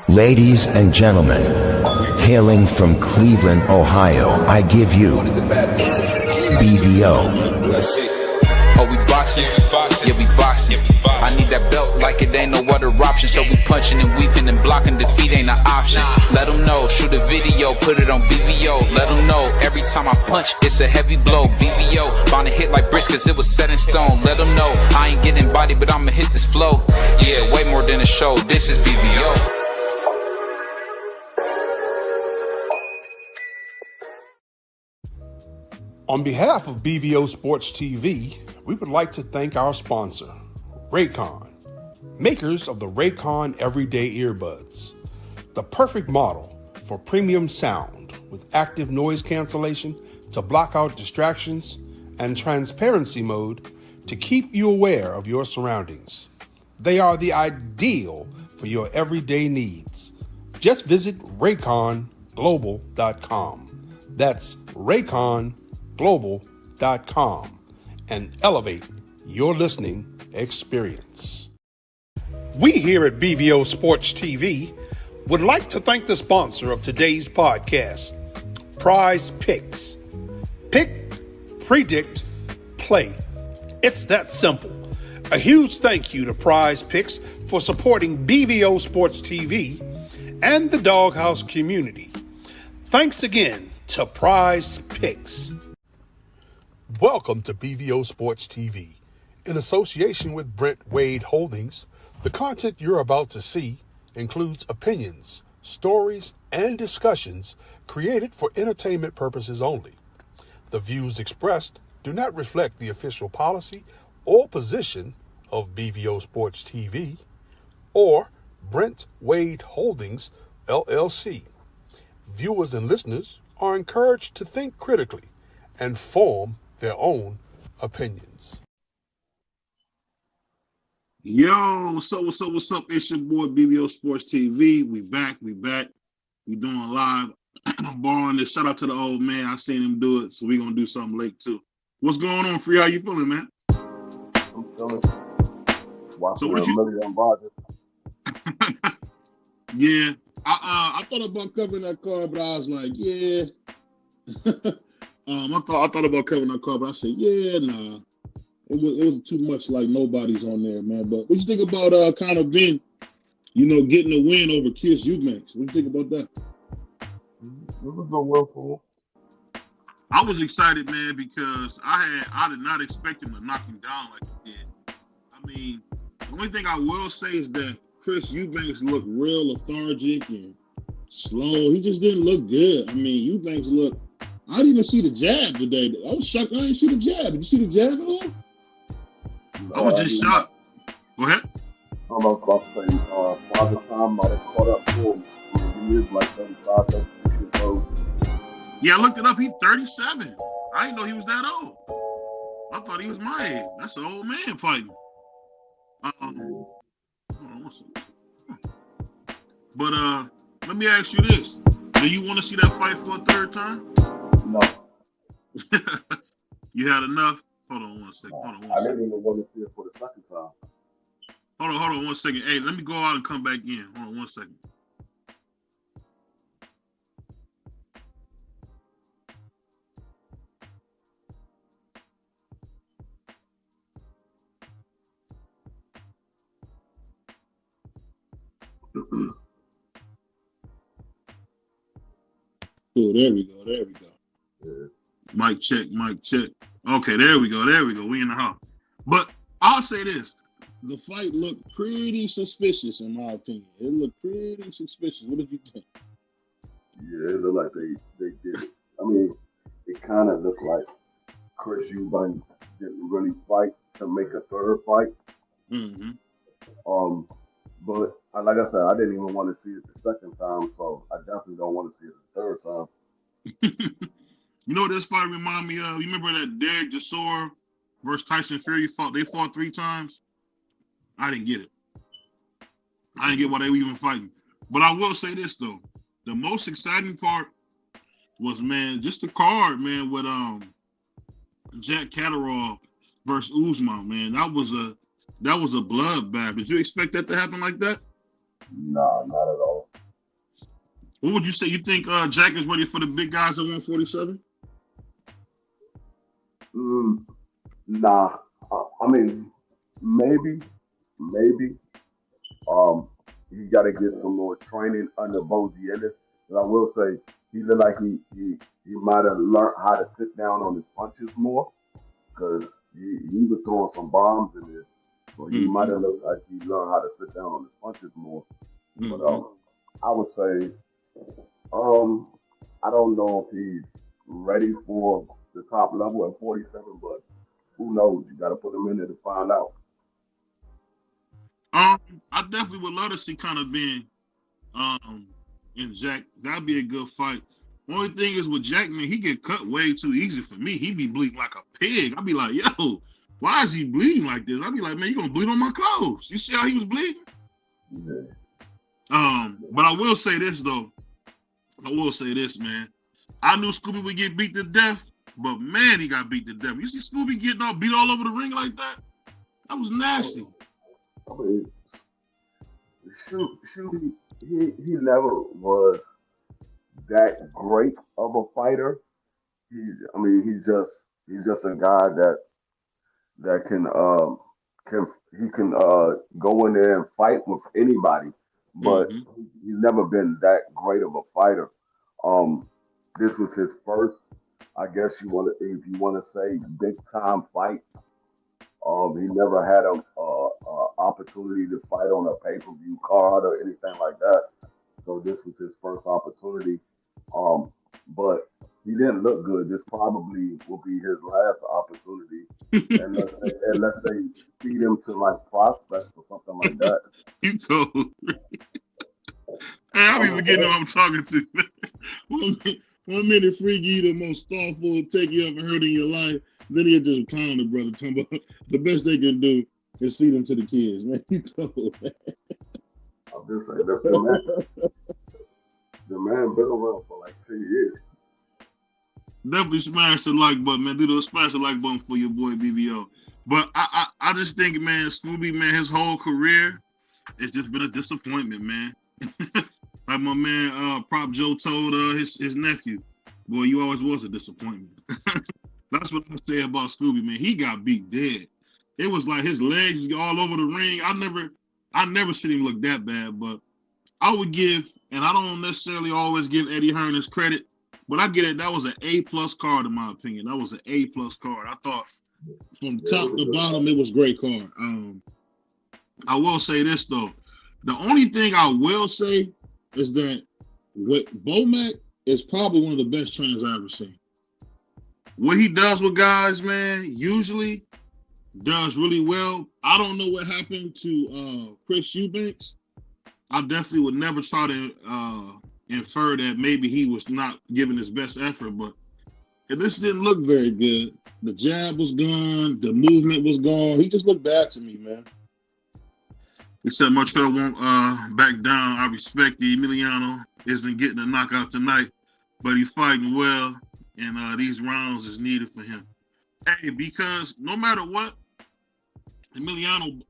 Ladies and gentlemen, hailing from Cleveland, Ohio, I give you BVO. Oh, we boxing? Yeah, we boxing. I need that belt like it ain't no other option. So we punching and weaving and blocking. Defeat ain't an option. Let them know. Shoot a video, put it on BVO. Let them know. Every time I punch, it's a heavy blow. BVO, bound to hit like bricks cause it was set in stone. Let them know. I ain't getting body, but I'ma hit this flow. Yeah, way more than a show. This is BVO. On behalf of BVO Sports TV, we would like to thank our sponsor, Raycon, makers of the Raycon Everyday Earbuds, the perfect model for premium sound with active noise cancellation to block out distractions and transparency mode to keep you aware of your surroundings. They are the ideal for your everyday needs. Just visit RayconGlobal.com. That's RayconGlobal.com and elevate your listening experience. We here at BVO Sports TV would like to thank the sponsor of today's podcast, Prize Picks. Pick, predict, play. It's that simple. A huge thank you to Prize Picks for supporting BVO Sports TV and the Doghouse community. Thanks again to Prize Picks. Welcome to BVO Sports TV. In association with Brent Wade Holdings, the content you're about to see includes opinions, stories, and discussions created for entertainment purposes only. The views expressed do not reflect the official policy or position of BVO Sports TV or Brent Wade Holdings, LLC. Viewers and listeners are encouraged to think critically and form their own opinions. Yo, what's up? It's your boy BVO Sports TV. We back. We doing live. I'm borrowing this. Shout out to the old man. I seen him do it, so we gonna do something late too. What's going on, Free? How you feeling, man? I'm feeling. Watching So what a million bodies. Yeah, I thought about covering that car, but I was like, yeah. I thought about covering that car, but I said, yeah, nah. It was too much like nobody's on there, man. But what you think about Conor Benn, getting a win over Chris Eubanks? What you think about that? It was a win for him. I was excited, man, because I did not expect him to knock him down like he did. I mean, the only thing I will say is that Chris Eubanks looked real lethargic and slow. He just didn't look good. I mean, Eubanks looked. I didn't even see the jab today. I was shocked I didn't see the jab. Did you see the jab at all? I was just shocked. Go ahead. I'm about to say, Father Time might have caught up to him. He is like 35, 36 years old. Yeah, I looked it up. He's 37. I didn't know he was that old. I thought he was my age. That's an old man fighting. Hold on one second. But let me ask you this. Do you want to see that fight for a third time? No. You had enough? Hold on one second. I didn't even want to see it for the second time. Hold on one second. Hey, let me go out and come back in. Hold on one second. Oh, there we go. Yeah. Mic check. Okay, there we go. We in the house. But I'll say this. The fight looked pretty suspicious, in my opinion. It looked pretty suspicious. What did you think? Yeah, it looked like they did it. I mean, it kind of looked like Chris Eubanks didn't really fight to make a third fight. Mm-hmm. But like I said, I didn't even want to see it the second time, so I definitely don't want to see it the third time. You know what this fight remind me of? You remember that Derek Chisora versus Tyson Fury They fought 3 times. I didn't get it. I didn't get why they were even fighting. But I will say this though: the most exciting part was, man, just the card, man, with Jack Catterall versus Usman, man. That was a bloodbath. Did you expect that to happen like that? Nah, not at all. What would you say? You think Jack is ready for the big guys at 147? Nah. I mean, maybe. He got to get some more training under Bozy Ellis. And I will say, he looked like he might have learned how to sit down on his punches more, because he was throwing some bombs in there. So he might have looked like he learned how to sit down on his punches more. But I would say, I don't know if he's ready for the top level at 47, but who knows? You got to put him in there to find out. I definitely would love to see Conor Benn and Jack. That'd be a good fight. Only thing is with Jack, man, he get cut way too easy for me. He be bleeding like a pig. I'd be like, yo, why is he bleeding like this? I'd be like, man, you gonna bleed on my clothes. You see how he was bleeding? Yeah. But I will say this though. I will say this, man. I knew Scooby would get beat to death, but man, he got beat to death. You see Scooby getting all beat all over the ring like that? That was nasty. I mean, shoot, he never was that great of a fighter. He's just a guy that can go in there and fight with anybody, but he's never been that great of a fighter. This was his first, I guess if you want to say, big time fight. He never had a opportunity to fight on a pay-per-view card or anything like that. So this was his first opportunity. But he didn't look good. This probably will be his last opportunity. Unless they feed him to like prospects or something like that. You told. Hey, I'm even forgetting who I'm talking to. one minute Freaky, the most thoughtful take you ever heard in your life. Then he'll just clown the brother, talking about the best they can do is feed him to the kids, man. You cold, man. I'm just saying, the man been around for like 10 years. Definitely smash the like button, man. Do the smash the like button for your boy BVO. But I just think, man, Scooby, man, his whole career, it's just been a disappointment, man. Like my man Prop Joe told his nephew, boy, you always was a disappointment. That's what I say about Scooby, man. He got beat dead. It was like his legs all over the ring. I never seen him look that bad, but I would give, and I don't necessarily always give Eddie Hearn his credit, but I get it. That was an A+ card in my opinion. That was an A+ card. I thought from top to bottom, it was a great card. I will say this though. The only thing I will say is that with Bomac is probably one of the best trainers I've ever seen. What he does with guys, man, usually does really well. I don't know what happened to Chris Eubanks. I definitely would never try to infer that maybe he was not giving his best effort, but this didn't look very good. The jab was gone. The movement was gone. He just looked bad to me, man. He said Montreal won't back down. I respect the Emiliano isn't getting a knockout tonight, but he's fighting well, and these rounds is needed for him. Hey, because no matter what, Emiliano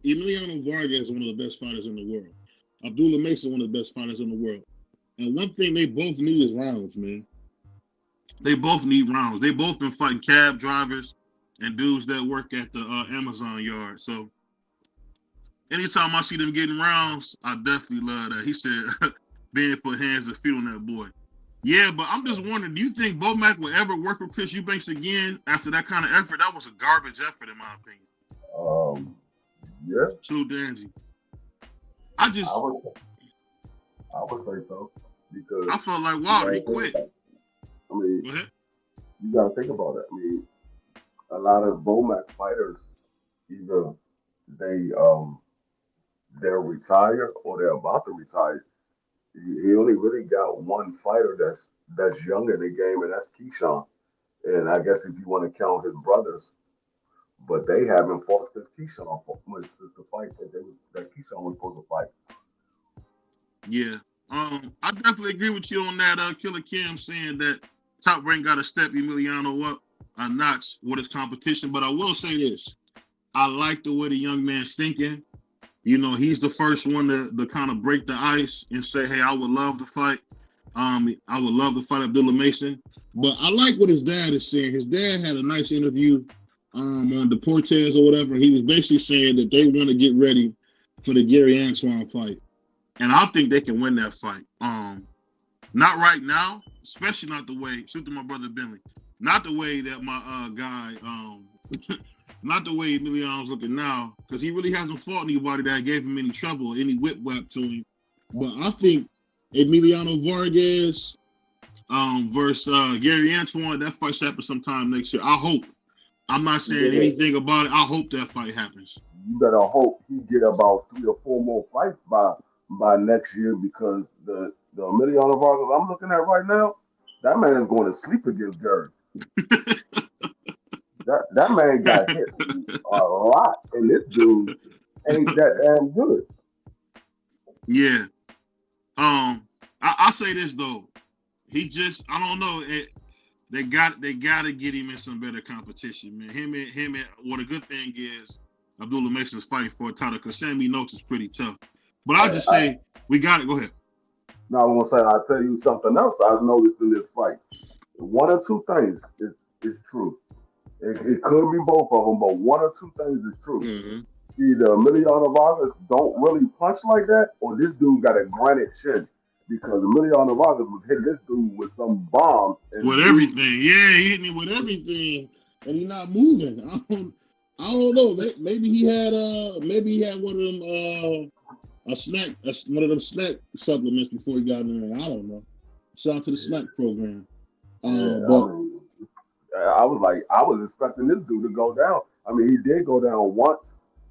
Vargas is one of the best fighters in the world. Abdullah Mason, one of the best fighters in the world. And one thing they both need is rounds, man. They both need rounds. They both been fighting cab drivers and dudes that work at the Amazon yard. So anytime I see them getting rounds, I definitely love that. He said, Ben put hands and feet on that boy. Yeah, but I'm just wondering, do you think Bomac will ever work with Chris Eubanks again after that kind of effort? That was a garbage effort, in my opinion. Yeah. True, Dangy. I would say so, because I felt like, wow, he quit. I mean, you got to think about it. I mean, a lot of Bomac fighters, either they're retired or they're about to retire. He only really got one fighter that's young in the game, and that's Keyshawn. And I guess if you want to count his brothers, but they haven't fought since Keyshawn since the fight that Keyshawn was supposed to fight. Yeah. I definitely agree with you on that. Killer Kim saying that Top Rank got to step Emiliano up a notch with his competition. But I will say this. I like the way the young man's thinking. You know, he's the first one to kind of break the ice and say, hey, I would love to fight. I would love to fight Abdullah Mason. But I like what his dad is saying. His dad had a nice interview on Deportes or whatever. He was basically saying that they want to get ready for the Gary Antoine fight. And I think they can win that fight. Not right now, especially not the way, shoot to my brother Bentley, not the way that my guy, not the way Emiliano's looking now, because he really hasn't fought anybody that gave him any trouble, any whip whap to him. But I think Emiliano Vargas versus Gary Antoine, that fight should happen sometime next year. I hope. I'm not saying anything about it. I hope that fight happens. You better hope he get about 3 or 4 more fights by next year, because the Emiliano Vargas I'm looking at right now, that man is going to sleep against Gary. that man got hit a lot, and this dude ain't that damn good. Yeah. I say this though. He just, I don't know. They got to get him in some better competition, man. Him and well, the good thing is Abdullah Mason is fighting for a title because Sammy Notes is pretty tough. But I'll just say we got it. Go ahead. No, I'm gonna say I'll tell you something else I've noticed in this fight. One or two things is true. It could be both of them, but one or two things is true. Mm-hmm. Either Emiliano Vargas don't really punch like that, or this dude got a granite chin. Because Emiliano Vargas was hitting this dude with some bombs. With everything. Yeah, he hit me with everything. And he's not moving. I don't know. Maybe he had one of them one of them snack supplements before he got in there. I don't know. Shout out to the snack program. I was expecting this dude to go down. I mean, he did go down once.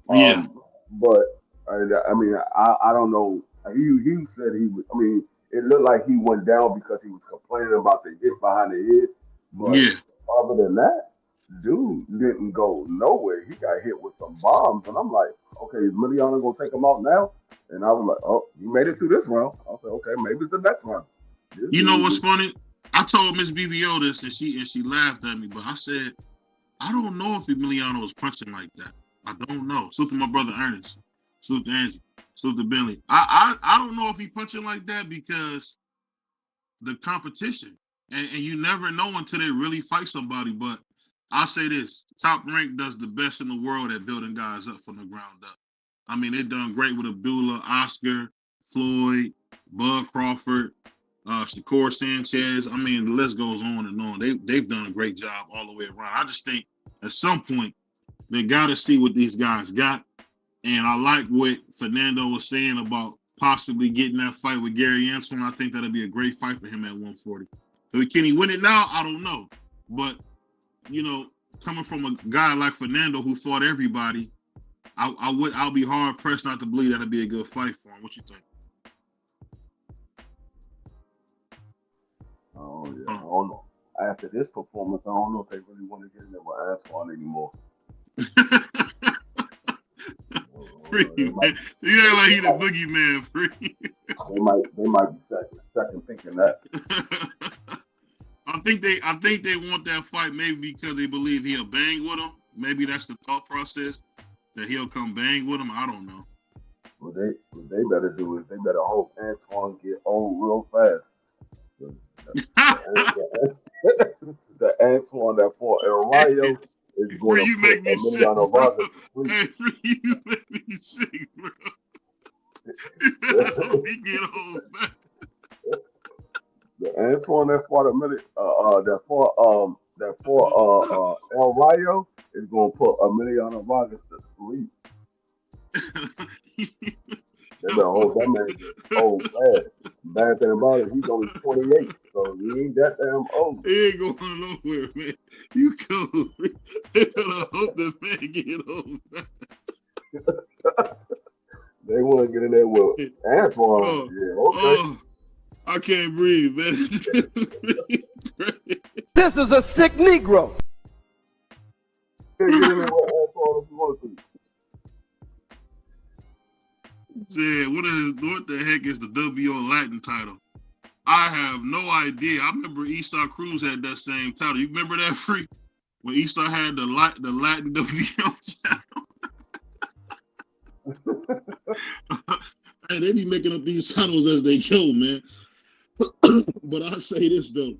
But I don't know. He said he was. I mean, it looked like he went down because he was complaining about the hit behind the head. But other than that, dude didn't go nowhere. He got hit with some bombs, and I'm like, okay, is Emiliano gonna take him out now? And I was like, oh, he made it through this round. I said, okay, maybe it's the next round. You know what's funny? I told Miss BVO this, and she laughed at me. But I said, I don't know if Emiliano was punching like that. I don't know. Salute to my brother Ernest. Salute to Angie. Salute to Bentley. I don't know if he punching like that because the competition. And you never know until they really fight somebody. But I'll say this. Top Rank does the best in the world at building guys up from the ground up. I mean, they've done great with Abdullah, Oscar, Floyd, Bud Crawford, Shakur Sanchez. I mean, the list goes on and on. They've done a great job all the way around. I just think at some point they got to see what these guys got. And I like what Fernando was saying about possibly getting that fight with Gary Antoine. I think that'll be a great fight for him at 140. So can he win it now? I don't know. But, you know, coming from a guy like Fernando who fought everybody, I'll be hard pressed not to believe that'll be a good fight for him. What you think? Oh yeah, I don't know. After this performance, I don't know if they really want to get in there with Antoine anymore. Free, man. You act like he the boogeyman. Free. They might be second thinking that. I think they want that fight maybe because they believe he'll bang with him. Maybe that's the thought process, that he'll come bang with him. I don't know. What they better do is they better hope Antoine get old real fast. The Antoine that fought El Rayo is going to put Emiliano Vargas to sleep. You make me sick, bro. He get old fast. The Antoine that fought El Rayo is going to put Emiliano Vargas to sleep. They better hope that man gets old fast. Bad thing about it, he's only 28, so he ain't that damn old. He ain't going nowhere, man. You cool. They better hope that man get old fast. They want to get in there with Antoine. Yeah, okay. I can't breathe, man. This is a sick Negro. Get in there with Antoine if you want to. Said, what the heck is the WO Latin title? I have no idea. I remember Esau Cruz had that same title. You remember that, Free? When Esau had the Latin WO channel? Hey, they be making up these titles as they go, man. But I say this though,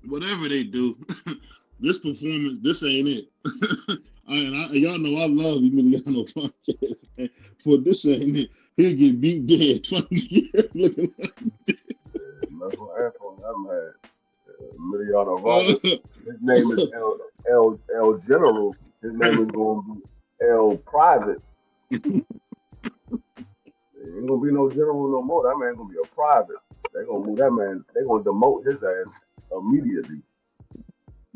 whatever they do, this performance, this ain't it. Y'all know I love Emiliano podcast, man, but this ain't it. He'll get beat dead. Looking like That's what happened on that man. Emiliano Robert. His name is El General. His name is going to be El Private. Ain't gonna be no general no more. That man gonna be a private. They gonna move that man. They gonna demote his ass immediately.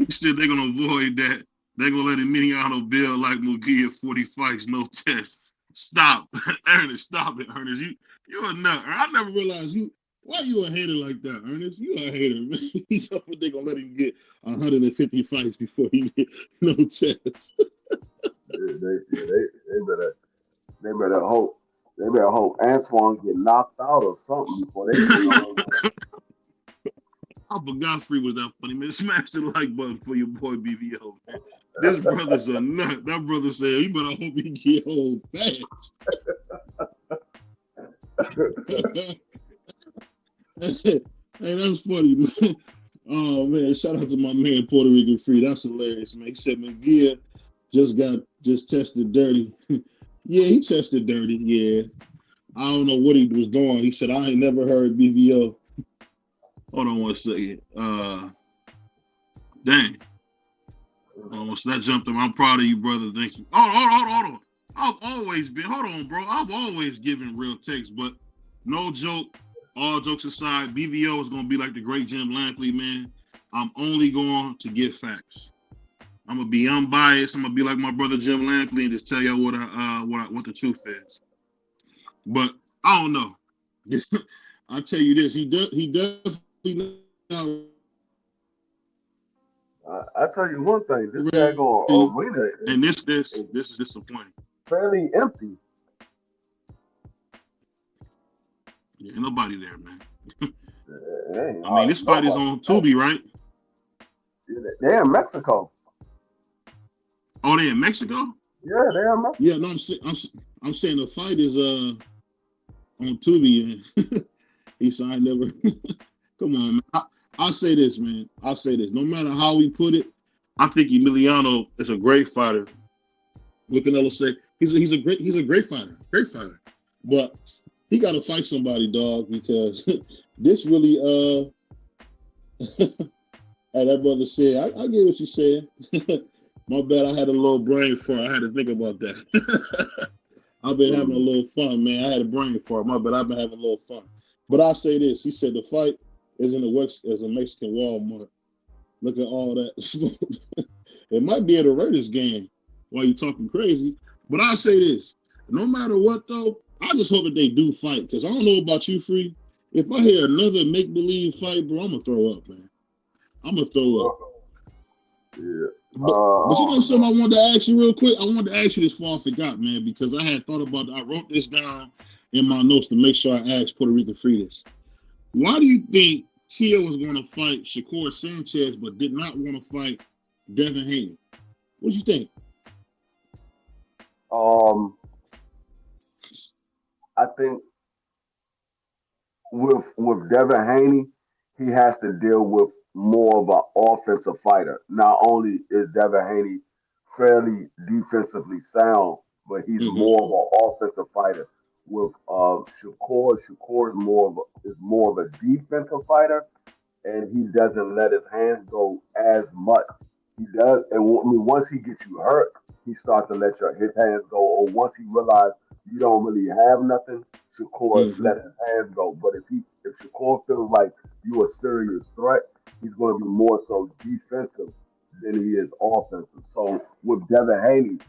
you said they're gonna avoid that. They're gonna let Emiliano build like McGee at 40 fights, no tests. Stop, Ernest. Stop it, Ernest. You're a nut. I never realized you. Why you a hater like that, Ernest? You a hater, man. You know what they gonna let him get 150 fights before he get no tests. They better hope. They better hope Antoine get knocked out or something before they bring on. I forgot Free was that funny, man. Smash the like button for your boy BVO, man. This brother's a nut. That brother said, you better hope he get home fast. Hey, that's funny, man. Oh, man. Shout out to my man, Puerto Rican Free. That's hilarious, man. He said McGee just tested dirty. Yeah, he tested dirty. Yeah. I don't know what he was doing. He said, I ain't never heard BVO. Hold on one second. Dang. So that jumped him. I'm proud of you, brother. Thank you. Hold on. I've always been, hold on, bro. I've always given real takes, but no joke, all jokes aside, BVO is going to be like the great Jim Lampley, man. I'm only going to give facts. I'm going to be unbiased. I'm going to be like my brother Jim Lampley and just tell y'all what the truth is. But I don't know. I'll tell you this. He definitely not. I tell you one thing. This daggone arena and this is disappointing. Fairly empty. Yeah, ain't nobody there, man. I mean, this fight is on Tubi, right? They're in Mexico. Oh, they in Mexico? Yeah, they're in Mexico. Yeah, no, I'm saying the fight is on Tubi. He said I never. Come on, man. I'll say this, man. I'll say this. No matter how we put it, I think Emiliano is a great fighter. What can Ella say? He's a great fighter. Great fighter. But he got to fight somebody, dog, because this really as that brother said, I get what you said. My bad, I had a little brain fart. I had to think about that. I've been having a little fun, man. I had a brain fart. My bad, I've been having a little fun. But I'll say this. He said the fight is in the West as a Mexican Walmart. Look at all that. It might be at a Raiders game while you're talking crazy. But I'll say this. No matter what, though, I just hope that they do fight. Because I don't know about you, Free. If I hear another make-believe fight, bro, I'm going to throw up, man. I'm going to throw up. Yeah. But you know something I wanted to ask you real quick? I wanted to ask you this before I forgot, man, because I had thought about it. I wrote this down in my notes to make sure I asked Puerto Rican Free this. Why do you think Tio was going to fight Shakur Sanchez but did not want to fight Devin Haney? What do you think? I think with Devin Haney, he has to deal with more of an offensive fighter. Not only is Devin Haney fairly defensively sound, but he's more of an offensive fighter. With Shakur is more of a defensive fighter, and he doesn't let his hands go as much. He does, and once he gets you hurt, he starts to let his hands go. Or once he realizes you don't really have nothing, Shakur let his hands go. But if Shakur feels like you're a serious threat, he's going to be more so defensive than he is offensive. So with Devin Haney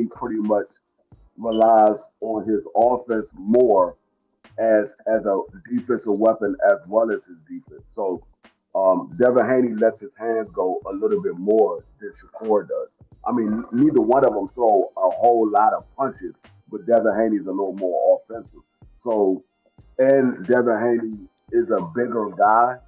pretty much relies on his offense more as a defensive weapon as well as his defense. So Devin Haney lets his hands go a little bit more than Shakur does. I mean, neither one of them throw a whole lot of punches, but Devin Haney's a little more offensive. So, and Devin Haney is a bigger guy.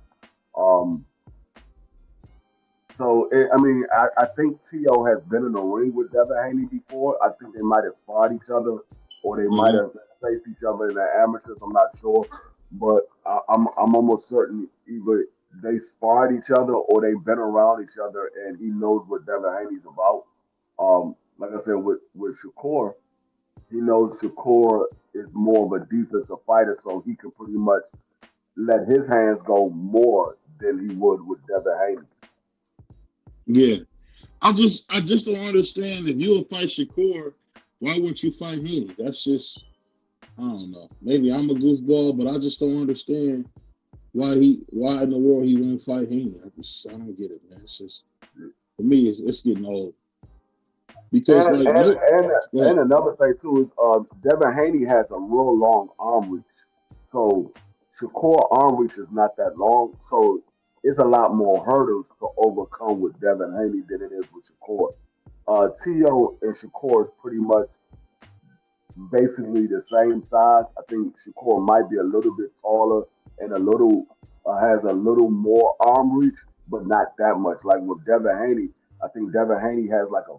I think Tio has been in the ring with Devin Haney before. I think they might have fought each other or they might have faced each other in the amateurs. I'm not sure, but I'm almost certain either they sparred each other or they've been around each other, and he knows what Devin Haney's about. Like I said, with Shakur, he knows Shakur is more of a defensive fighter, so he can pretty much let his hands go more than he would with Devin Haney. Yeah. I just don't understand, if you would fight Shakur, why wouldn't you fight Haney? That's just, I don't know. Maybe I'm a goofball, but I just don't understand why in the world he won't fight Haney. I don't get it, man. It's just, for me, it's getting old. Because and another thing too is Devin Haney has a real long arm reach. So Shakur arm reach is not that long. So it's a lot more hurdles to overcome with Devin Haney than it is with Shakur. Tio and Shakur is pretty much basically the same size. I think Shakur might be a little bit taller and a little has a little more arm reach, but not that much. Like with Devin Haney, I think Devin Haney has like a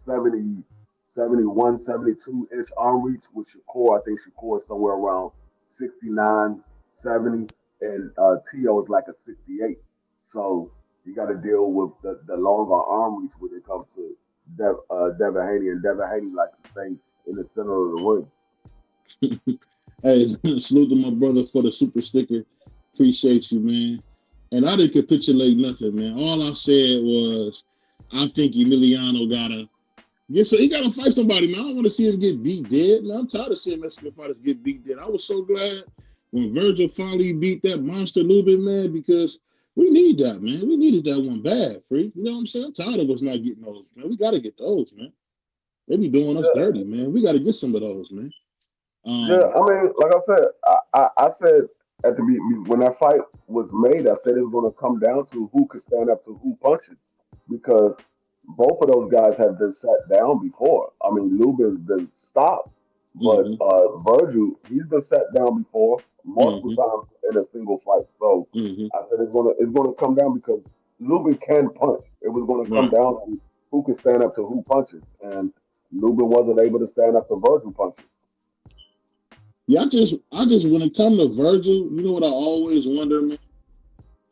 71, 72 inch arm reach. With Shakur, I think Shakur is somewhere around 69, 70, and Tio is like a 68. So you got to deal with the longer arm reach when it comes to Devin Haney, and Devin Haney like to stay in the center of the ring. Hey, salute to my brother for the super sticker. Appreciate you, man. And I didn't capitulate nothing, man. All I said was, I think Emiliano he gotta fight somebody, man. I don't want to see him get beat dead, man. I'm tired of seeing Mexican fighters get beat dead. I was so glad when Virgil finally beat that monster Lubin, man, because we need that, man. We needed that one bad, freak. You know what I'm saying? I'm tired of us not getting those, man. We got to get those, man. They be doing us dirty, man. We got to get some of those, man. Yeah, I mean, like I said, I said at the when that fight was made, I said it was going to come down to who could stand up to who punches, because both of those guys have been sat down before. I mean, Lubin's been stopped, but Virgil, he's been sat down before multiple times in a single fight. So I said it's gonna come down because Lubin can punch. It was going to come down to who can stand up to who punches, and Lubin wasn't able to stand up to Virgil punches. Yeah, I just when it comes to Virgil, you know what I always wonder, man,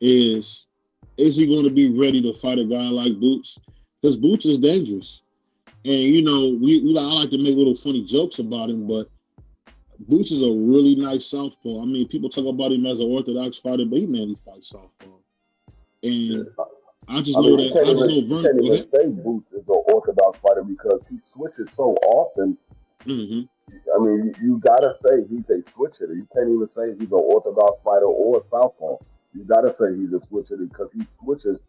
is he going to be ready to fight a guy like Boots? Because Boots is dangerous, and you know I like to make little funny jokes about him, but Boots is a really nice southpaw. I mean, people talk about him as an orthodox fighter, but he mainly fights southpaw. And I just know that. I just know Virgil. You can't even say Boots is an orthodox fighter because he switches so often. I mean, you gotta say he's a switcher. You can't even say he's an orthodox fighter or a southpaw. You gotta say he's a switcher because he switches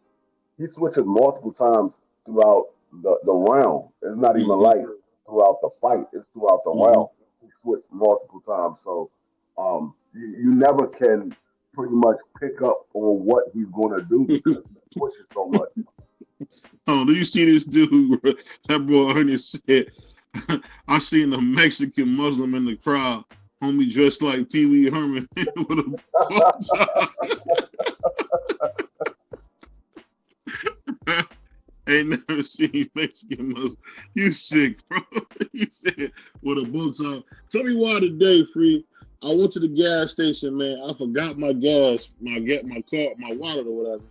multiple times throughout the round. It's not even like throughout the fight. It's throughout the round. He switched multiple times. So you never can pretty much pick up on what he's gonna do because he switches so much. Oh, do you see this dude? That boy Ernest said, I seen a Mexican Muslim in the crowd, homie dressed like Pee Wee Herman with a bow tie. Ain't never seen Mexican Muslim. You sick, bro. You said with a bow tie. Tell me why today, Free. I went to the gas station, man. I forgot my gas, my car, my wallet or whatever.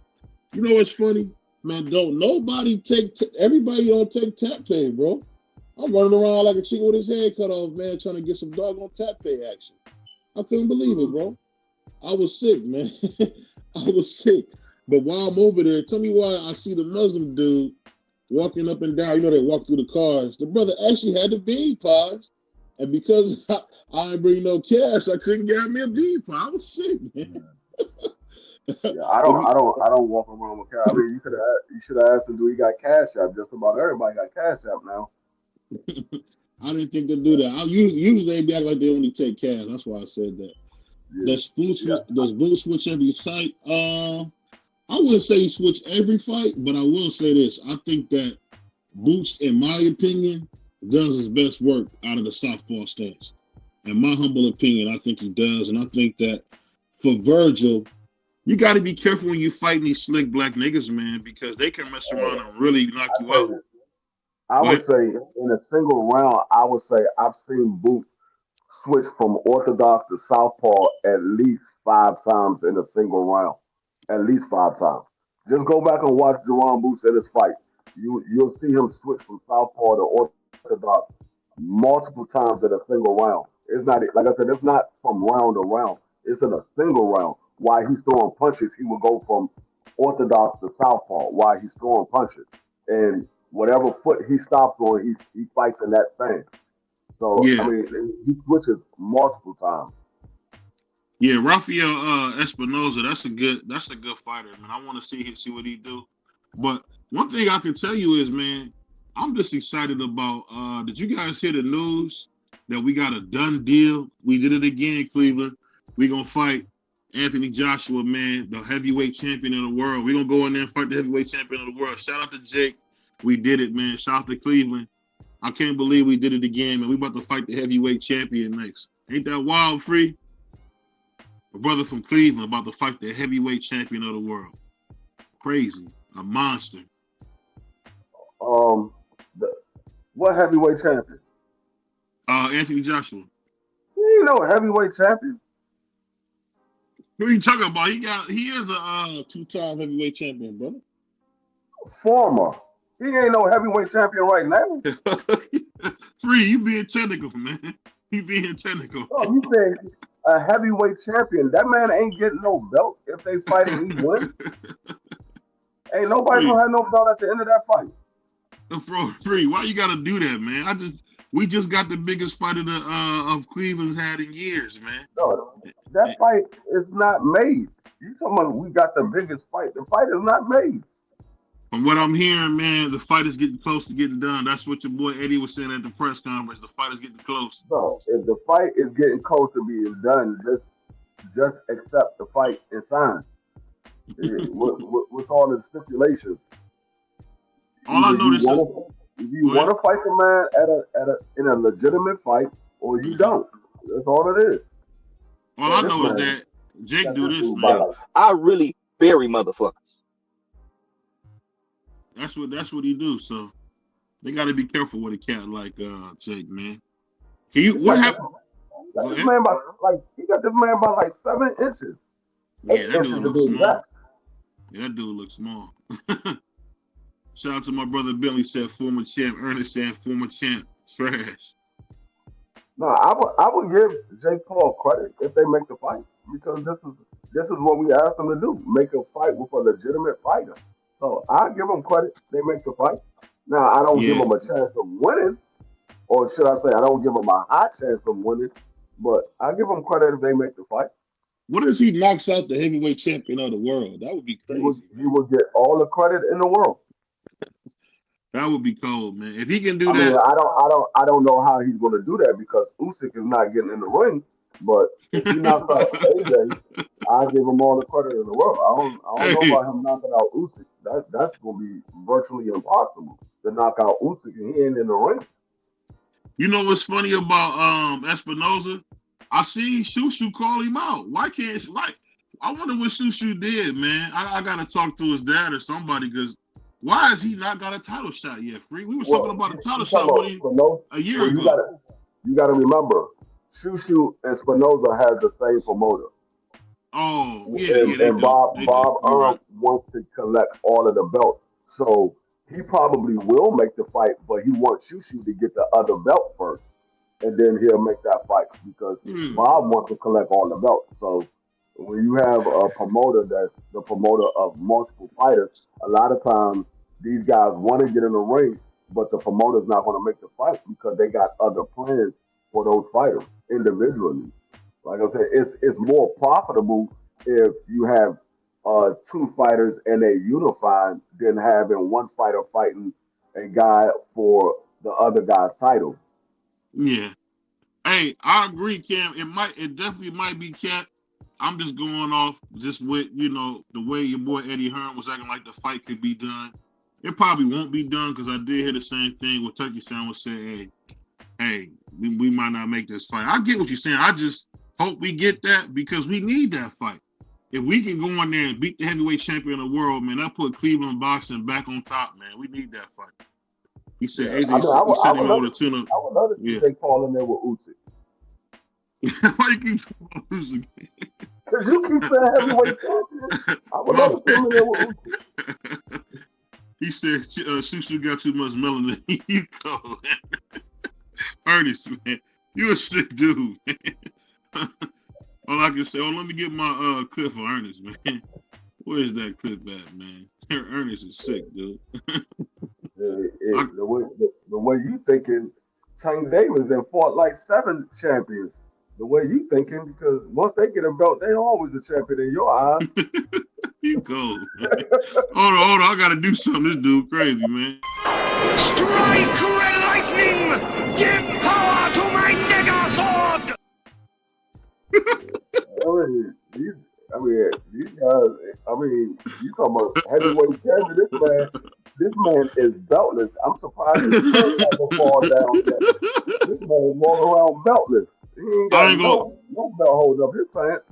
You know what's funny? Man, everybody don't take tap pay, bro. I'm running around like a chicken with his head cut off, man, trying to get some doggone tap pay action. I couldn't believe it, bro. I was sick, man. I was sick. But while I'm over there, tell me why I see the Muslim dude walking up and down. You know, they walk through the cars. The brother actually had the bean pies. And because I didn't bring no cash, I couldn't get me a bean pie. I was sick, man. Yeah, I don't walk around with cash. I mean, you should have asked him, do he got Cash App? Just about everybody got Cash App now. I didn't think they'd do that. Usually they be acting like they only take cash. That's why I said that. Yeah. Does Boots switch every fight? I wouldn't say he switched every fight, but I will say this. I think that Boots, in my opinion, does his best work out of the southpaw stance. In my humble opinion, I think he does. And I think that for Virgil, you got to be careful when you fighting these slick black niggas, man, because they can mess around and really knock you out. I would But say in a single round, I would say I've seen Boot switch from orthodox to southpaw at least 5 times in a single round. At least 5 times. Just go back and watch Jerron Boots in his fight. You'll see him switch from southpaw to orthodox multiple times in a single round. It's not like I said. It's not from round to round. It's in a single round. While he's throwing punches, he will go from orthodox to southpaw. While he's throwing punches, and whatever foot he stops on, he fights in that same. So I yeah, mean, he switches multiple times. yeah, Rafael Espinoza, that's a good fighter, man. I want to see what he do. But one thing I can tell you is, man, I'm just excited about. Did you guys hear the news that we got a done deal? We did it again, Cleveland. We gonna fight Anthony Joshua, man, the heavyweight champion of the world. We gonna go in there and fight the heavyweight champion of the world. Shout out to Jake. We did it, man. Shout out to Cleveland. I can't believe we did it again, man. We about to fight the heavyweight champion next. Ain't that wild, Free? A brother from Cleveland about to fight the heavyweight champion of the world. Crazy. A monster. Um, the, what heavyweight champion? Anthony Joshua. He ain't no heavyweight champion. Who are you talking about? He is a two-time heavyweight champion, brother. Former. He ain't no heavyweight champion right now. Free, you being technical, man. You being technical. Oh, you saying a heavyweight champion? That man ain't getting no belt if they fight and he wins. Ain't nobody gonna have no belt at the end of that fight. Free, why you gotta do that, man? We just got the biggest fight of Cleveland's had in years, man. No, that fight is not made. You talking about we got the biggest fight? The fight is not made. From what I'm hearing, man, the fight is getting close to getting done. That's what your boy Eddie was saying at the press conference. The fight is getting close. So if the fight is getting close to being done, just accept the fight and sign. With all the stipulations. All I know is if you want to fight the man in a legitimate fight, or you don't. That's all it is. All I know is that Jake do this, man. I really bury motherfuckers. That's what he do. So they got to be careful with a cat like Jake, man. What happened? This man he got this man by like 7 inches. Yeah, that dude looks small. Yeah, that dude looks small. Shout out to my brother Billy, said former champ. Ernest said former champ. Trash. No, I would give Jake Paul credit if they make the fight, because this is what we asked them to do: make a fight with a legitimate fighter. So I give them credit. They make the fight. Now I don't give them a chance of winning, or should I say, I don't give them a high chance of winning, but I give them credit if they make the fight. What if he knocks out the heavyweight champion of the world? That would be crazy. He would get all the credit in the world. That would be cold, man. If he can do that, mean, I don't know how he's going to do that, because Usyk is not getting in the ring. But if he knocks out AJ, I give him all the credit in the world. I don't know about him knocking out Usyk. That's going to be virtually impossible to knock out Usyk and he ain't in the ring. You know what's funny about Espinoza? I see Shushu call him out. I wonder what Shushu did, man. I gotta talk to his dad or somebody, because why has he not got a title shot yet, Free? We were talking about a title shot a year ago. You gotta remember, Shushu and Spinoza has the same promoter. Oh, yeah. And Bob wants to collect all of the belts. So he probably will make the fight, but he wants Shushu to get the other belt first, and then he'll make that fight, because Bob wants to collect all the belts. So when you have a promoter that's the promoter of multiple fighters, a lot of times these guys want to get in the ring, but the promoter's not going to make the fight because they got other plans for those fighters individually. Like I said, it's more profitable if you have 2 fighters and they unified than having one fighter fighting a guy for the other guy's title. Yeah. Hey, I agree, Cam. It definitely might be Cat. I'm just going off just with, the way your boy Eddie Hearn was acting like the fight could be done. It probably won't be done, because I did hear the same thing what Turkey Sound was saying. Hey, we might not make this fight. I get what you're saying. I just hope we get that, because we need that fight. If we can go in there and beat the heavyweight champion of the world, man, that put Cleveland boxing back on top, man. We need that fight. He said Yeah. AJ. I mean, I He said they would want to tune up. I would love to see Jake Paul in there with Usyk. Why you keep talking about Usyk? Because you keep saying heavyweight champion. I would love to see him in there with Usyk. He said, Susu got too much melanin. You go. Ernest, man. You a sick dude, man. All I can say, let me get my clip for Ernest, man. Where's that clip at, man? Ernest is sick, dude. The way you thinking, Tank Davis and fought like 7 champions. The way you thinking, because once they get a belt, they always a champion in your eyes. You go. Hold on. I gotta do something. This dude crazy, man. Strike red lightning! Give power to my nigger sword! These guys. You talking about heavyweight champion? This man is beltless. I'm surprised his shirt hasn't fallen down yet. This man is walking around beltless. He ain't got no belt holding up his pants.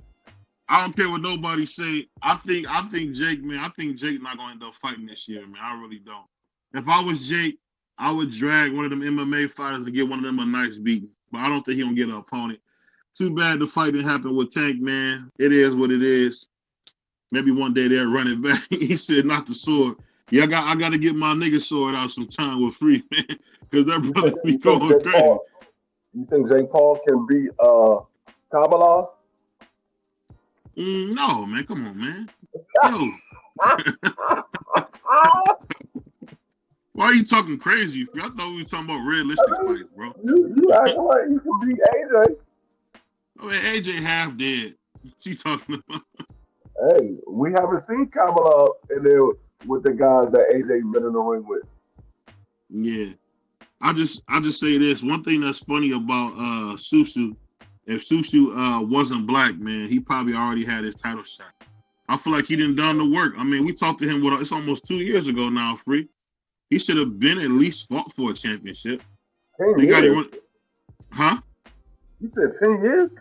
I don't care what nobody say. I think Jake, man. I think Jake not gonna end up fighting this year, man. I really don't. If I was Jake, I would drag one of them MMA fighters and get one of them a nice beating. But I don't think he gonna get an opponent. Too bad the fight didn't happen with Tank, man. It is what it is. Maybe one day they'll run it back. He said, not the sword. Yeah, I got to get my nigga sword out sometime with Free, man. Because that brother be going crazy. You think Jake Paul can beat Kabbalah? No, man. Come on, man. Yo. Why are you talking crazy? I thought we were talking about realistic fights, bro. You acting like you can beat AJ. I mean, AJ half dead. What you talking about? Hey, we haven't seen Kabbalah in there with the guys that AJ been in the ring with. Yeah. I just say this. One thing that's funny about Susu, if Susu wasn't black, man, he probably already had his title shot. I feel like he didn't done the work. I mean, we talked to him, it's almost 2 years ago now, Free. He should have been at least fought for a championship. 10 years? Huh? You said 10 years?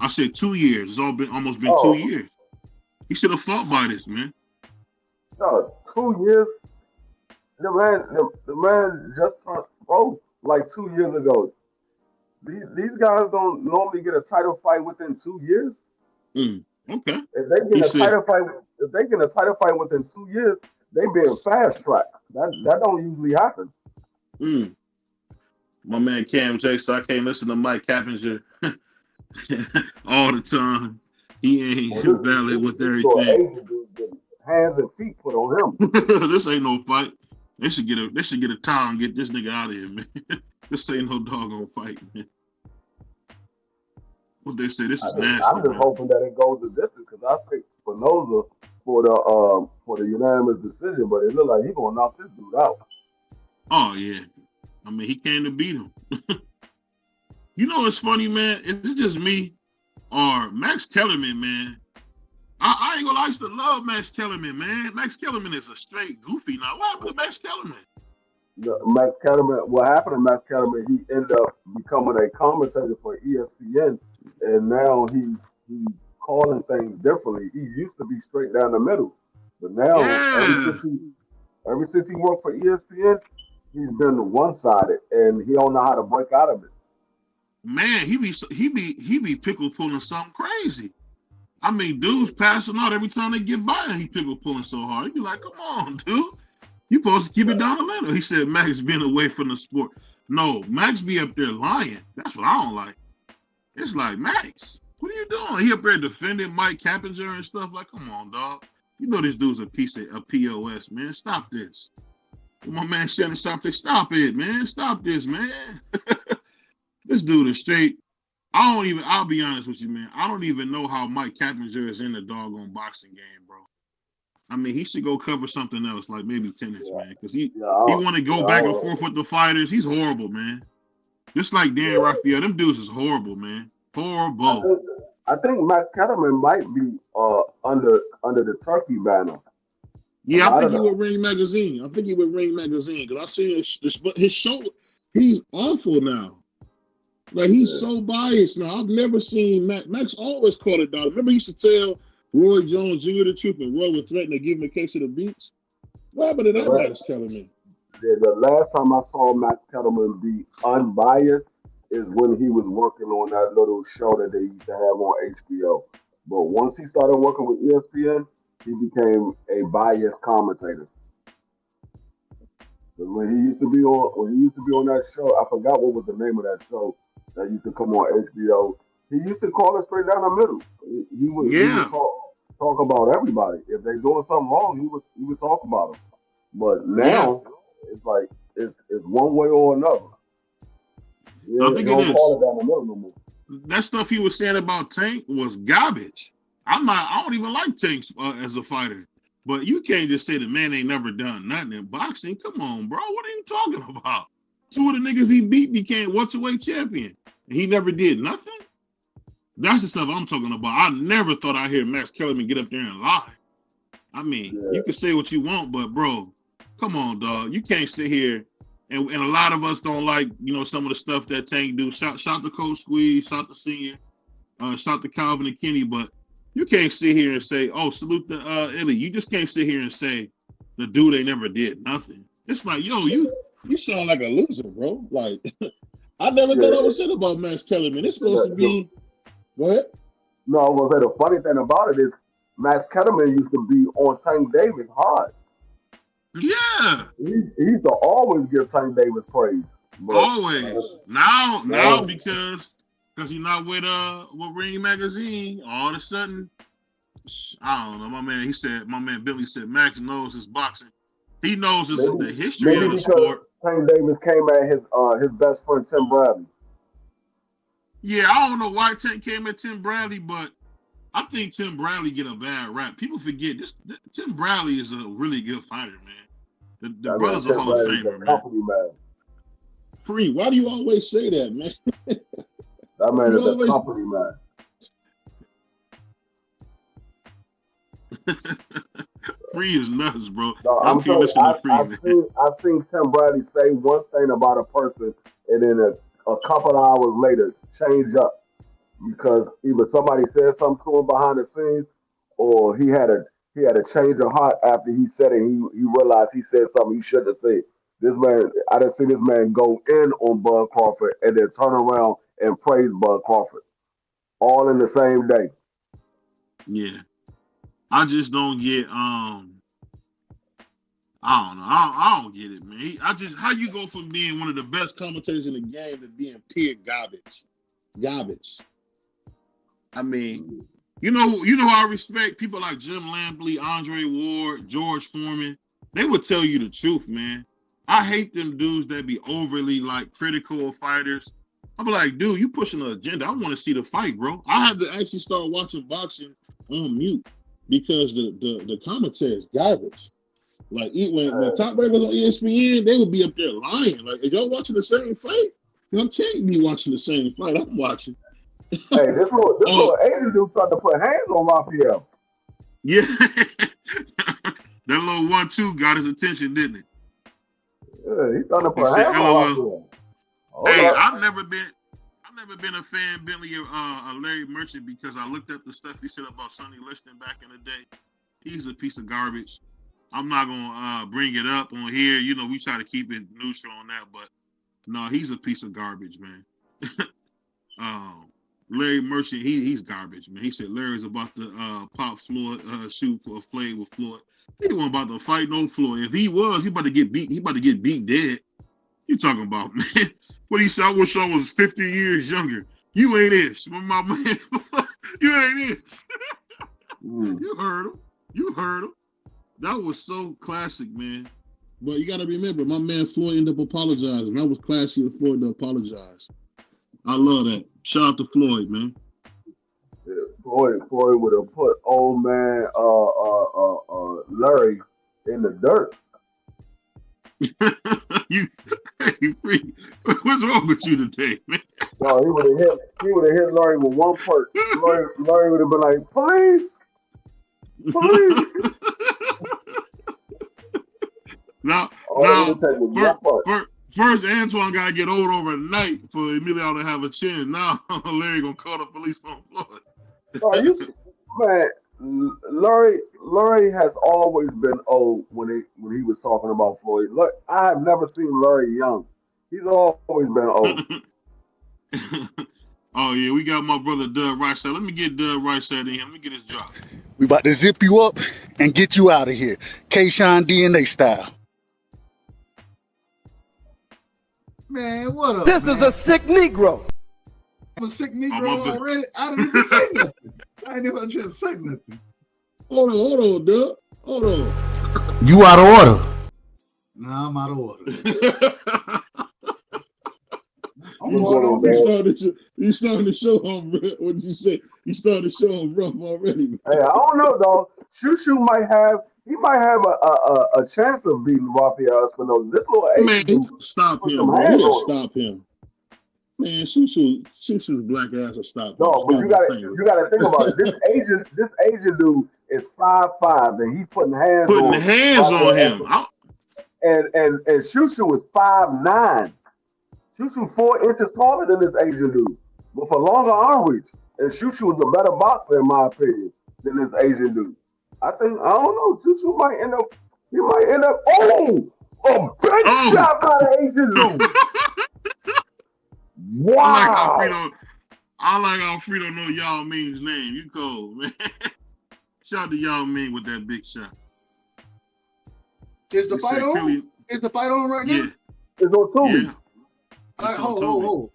I said 2 years. It's almost been 2 years. He should have fought by this, man. No, 2 years? The man just turned pro like 2 years ago. These guys don't normally get a title fight within 2 years. Okay. If they get a title fight within 2 years, they being fast tracked. That don't usually happen. My man Cam J, so I can't listen to Mike Cappinger all the time. He ain't valid with everything. Hands and feet put on him. This ain't no fight. They should get a towel and get this nigga out of here, man. This ain't no doggone fight, man. What they say, this is nasty. I'm just hoping that it goes the distance because I picked Spinoza for the unanimous decision, but it looked like he's gonna knock this dude out. Oh yeah, I mean he came to beat him. You know what's funny, man? Is it just me or Max Kellerman, man? I ain't gonna lie, I used to love Max Kellerman, man. Max Kellerman is a straight goofy now. What happened to Max Kellerman? What happened to Max Kellerman, he ended up becoming a commentator for ESPN, and now he's calling things differently. He used to be straight down the middle, but now ever since he worked for ESPN, he's been one-sided, and he don't know how to break out of it. Man, he be pickle pulling something crazy. I mean, dudes passing out every time they get by, and he pickle pulling so hard. You be like, come on, dude. You supposed to keep it down the middle. He said Max being away from the sport. No, Max be up there lying. That's what I don't like. It's like, Max, what are you doing? He up there defending Mike Cappinger and stuff. Like, come on, dog. You know this dude's a POS, man. Stop this. My man Shannon, stop it, man. Stop this, man. This dude is straight. I'll be honest with you, man. I don't even know how Mike Cappinger is in the doggone boxing game, bro. I mean, he should go cover something else, like maybe tennis, man. Because he want to go back and forth with the fighters. He's horrible, man. Just like Dan Rafael. Them dudes is horrible, man. Horrible. I think Max Kellerman might be under the Turkey banner. Yeah, I think he would Ring Magazine. Because I see his show. He's awful now. Like, he's so biased now. I've never seen Max always called it down. Remember he used to tell Roy Jones Jr. the truth, and Roy would threaten to give him a case of the beats? What happened to that Max Kellerman? The last time I saw Max Kellerman be unbiased is when he was working on that little show that they used to have on HBO. But once he started working with ESPN, he became a biased commentator. 'Cause when he used to be on that show, I forgot what was the name of that show that used to come on HBO. He used to call it straight down the middle. He would talk about everybody. If they doing something wrong, he would talk about them. But now it's like it's one way or another. I Yeah, he think it don't call is. it down the middle no more. That stuff he was saying about Tank was garbage. I don't even like Tank as a fighter. But you can't just say the man ain't never done nothing in boxing. Come on, bro. What are you talking about? Two of the niggas he beat became welterweight champion. And he never did nothing? That's the stuff I'm talking about. I never thought I'd hear Max Kellerman get up there and lie. I mean, you can say what you want, but bro, come on, dog. You can't sit here and a lot of us don't like, some of the stuff that Tank do. Shout to Coach Squeeze, shout to Senior, shout to Calvin and Kenny, but you can't sit here and say, oh, salute the Illy. You just can't sit here and say the dude they never did nothing. It's like, yo, you sound like a loser, bro. Like, I never thought I would say about Max Kellerman. It's supposed to be what? No, I was gonna say the funny thing about it is Max Kellerman used to be on Tank Davis hard. Yeah. He used to always give Tank Davis praise. But, always. Now because he's not with Ring Magazine, all of a sudden, I don't know. My man Billy said Max knows his boxing. He knows the history of the sport. Tank Davis came at his best friend Tim Bradley. Yeah, I don't know why Tank came at Tim Bradley, but I think Tim Bradley get a bad rap. People forget this. Tim Bradley is a really good fighter, man. The brother's a Hall of Famer, man. Free. Why do you always say that, man? That man is a company man. Free is nuts, bro. No, I'm sorry, listening to Free, man. I've seen Tim Bradley say one thing about a person, and then a couple of hours later change up because either somebody said something to him behind the scenes, or he had a change of heart after he said it. He realized he said something he shouldn't have said. This man, I didn't see this man go in on Bud Crawford and then turn around and praise Bud Crawford, all in the same day. Yeah, I just don't get. I don't know. I don't get it, man. How you go from being one of the best commentators in the game to being pure garbage? Garbage. I mean, you know, I respect people like Jim Lampley, Andre Ward, George Foreman. They would tell you the truth, man. I hate them dudes that be overly like critical of fighters. I'm like, dude, you pushing an agenda. I want to see the fight, bro. I had to actually start watching boxing on mute because the commentary is garbage. Like when Top Rankers on ESPN, they would be up there lying. Like, if y'all watching the same fight, y'all can't be watching the same fight I'm watching. Hey, this little Asian dude tried to put hands on Raphael. Yeah, that little 1-2 got his attention, didn't it? Yeah, he tried to put hands on Raphael. Hey, I've never been a fan, Bentley, of Larry Merchant because I looked up the stuff he said about Sonny Liston back in the day. He's a piece of garbage. I'm not gonna bring it up on here. You know, we try to keep it neutral on that, but no, he's a piece of garbage, man. Larry Merchant, he's garbage, man. He said Larry's about to pop Floyd, shoot for a flame with Floyd. He wasn't about to fight no Floyd. If he was, he about to get beat. He about to get beat dead. You talking about, man? What he said? I wish I was 50 years younger. You ain't it, my man. You ain't it. You heard him. That was so classic, man. But you got to remember, my man Floyd ended up apologizing. That was classy of Floyd to apologize. I love that. Shout out to Floyd, man. Yeah, Floyd would have put old man Larry in the dirt. you free. What's wrong with you today, man? No, he would have hit Larry with one perk. Larry would have been like, please. Now, first Antoine gotta get old overnight for Emilio to have a chin. Now Larry gonna call the police on Floyd. Man, Larry Larry has always been old when he was talking about Floyd. Look, I have never seen Larry young. He's always been old. Oh yeah, we got my brother Doug Rice. Let me get Doug Rice in here. Let me get his drop. We about to zip you up and get you out of here. K-Shine DNA style. Man, what up, This is a sick Negro. I'm a sick Negro already. I didn't even say nothing. I ain't even just say nothing. Hold on, Doug. Hold on. You out of order. Nah, I'm out of order. You started the show on. What did you say? You started the show on rough already. Man. Hey, I don't know, dog. Shushu might have a chance of beating Rafael Espinosa. This little Asian man, stop him, bro. Stop him. Man, Shushu's black ass will stop. No, but you gotta think about it. This Asian dude is 5'5", and he's putting hands on him. And Shushu is 5'9". Shushu 4 inches taller than this Asian dude, with a longer arm reach. And Shushu is a better boxer, in my opinion, than this Asian dude. I don't know. Shushu might end up. A big shot by the Asian dude. Wow. I like Alfredo know Yao Ming's name. You cold, man. Shout out to Yao Ming with that big shot. Is the fight on? Is the fight on right now? Yeah. It's on Tubi. Yeah. All right,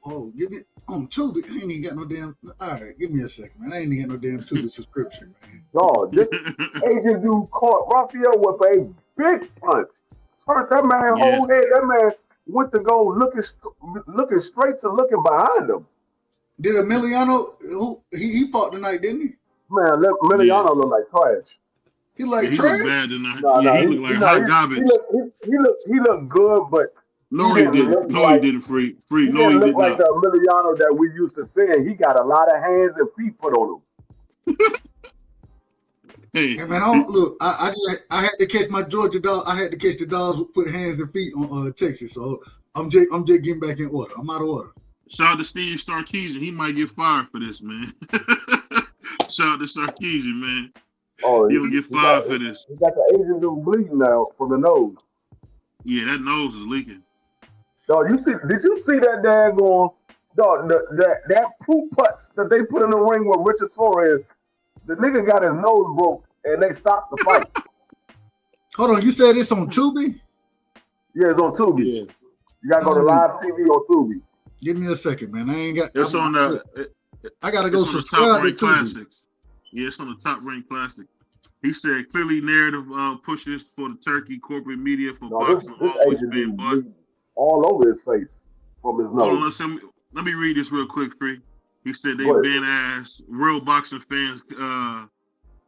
hold. Give me on Tubi. I ain't even got no damn. All right, give me a second, man. I ain't even got no damn Tubi subscription, man. No, this Asian dude caught Rafael with a big punch. Hurt that man whole head. That man went to go looking straight to looking behind him. Did Emiliano, who he fought tonight, didn't he? Man, Emiliano looked like trash. He like he trash? Looked bad tonight. He looked like hot garbage. He looked good, but no, he didn't. He didn't. Free. He No, he didn't did look like not. the Emiliano that we used to see. He got a lot of hands and feet put on him. Hey man, look, I had to catch my Georgia dog. I had to catch the dogs who put hands and feet on Texas. So I'm just getting back in order. I'm out of order. Shout out to Steve Sarkisian. He might get fired for this, man. Shout out to Sarkisian, man. Oh, he'll get fired for this. He got the Asian dude bleeding now from the nose. Yeah, that nose is leaking. Dog, did you see that daggone dog that two putts that they put in the ring with Richard Torres? The nigga got his nose broke and they stopped the fight. Hold on, you said it's on Tubi? Yeah, it's on Tubi. Yeah. You gotta go to live TV on Tubi. Give me a second, man. I ain't got. It's on the. I gotta go subscribe to Tubi. Classics. Yeah, it's on the Top Rank Classic. He said clearly narrative pushes for the Turkey corporate media for boxing always been but all over his face from his nose. Let me read this real quick, Free. He said they've been asked real boxing fans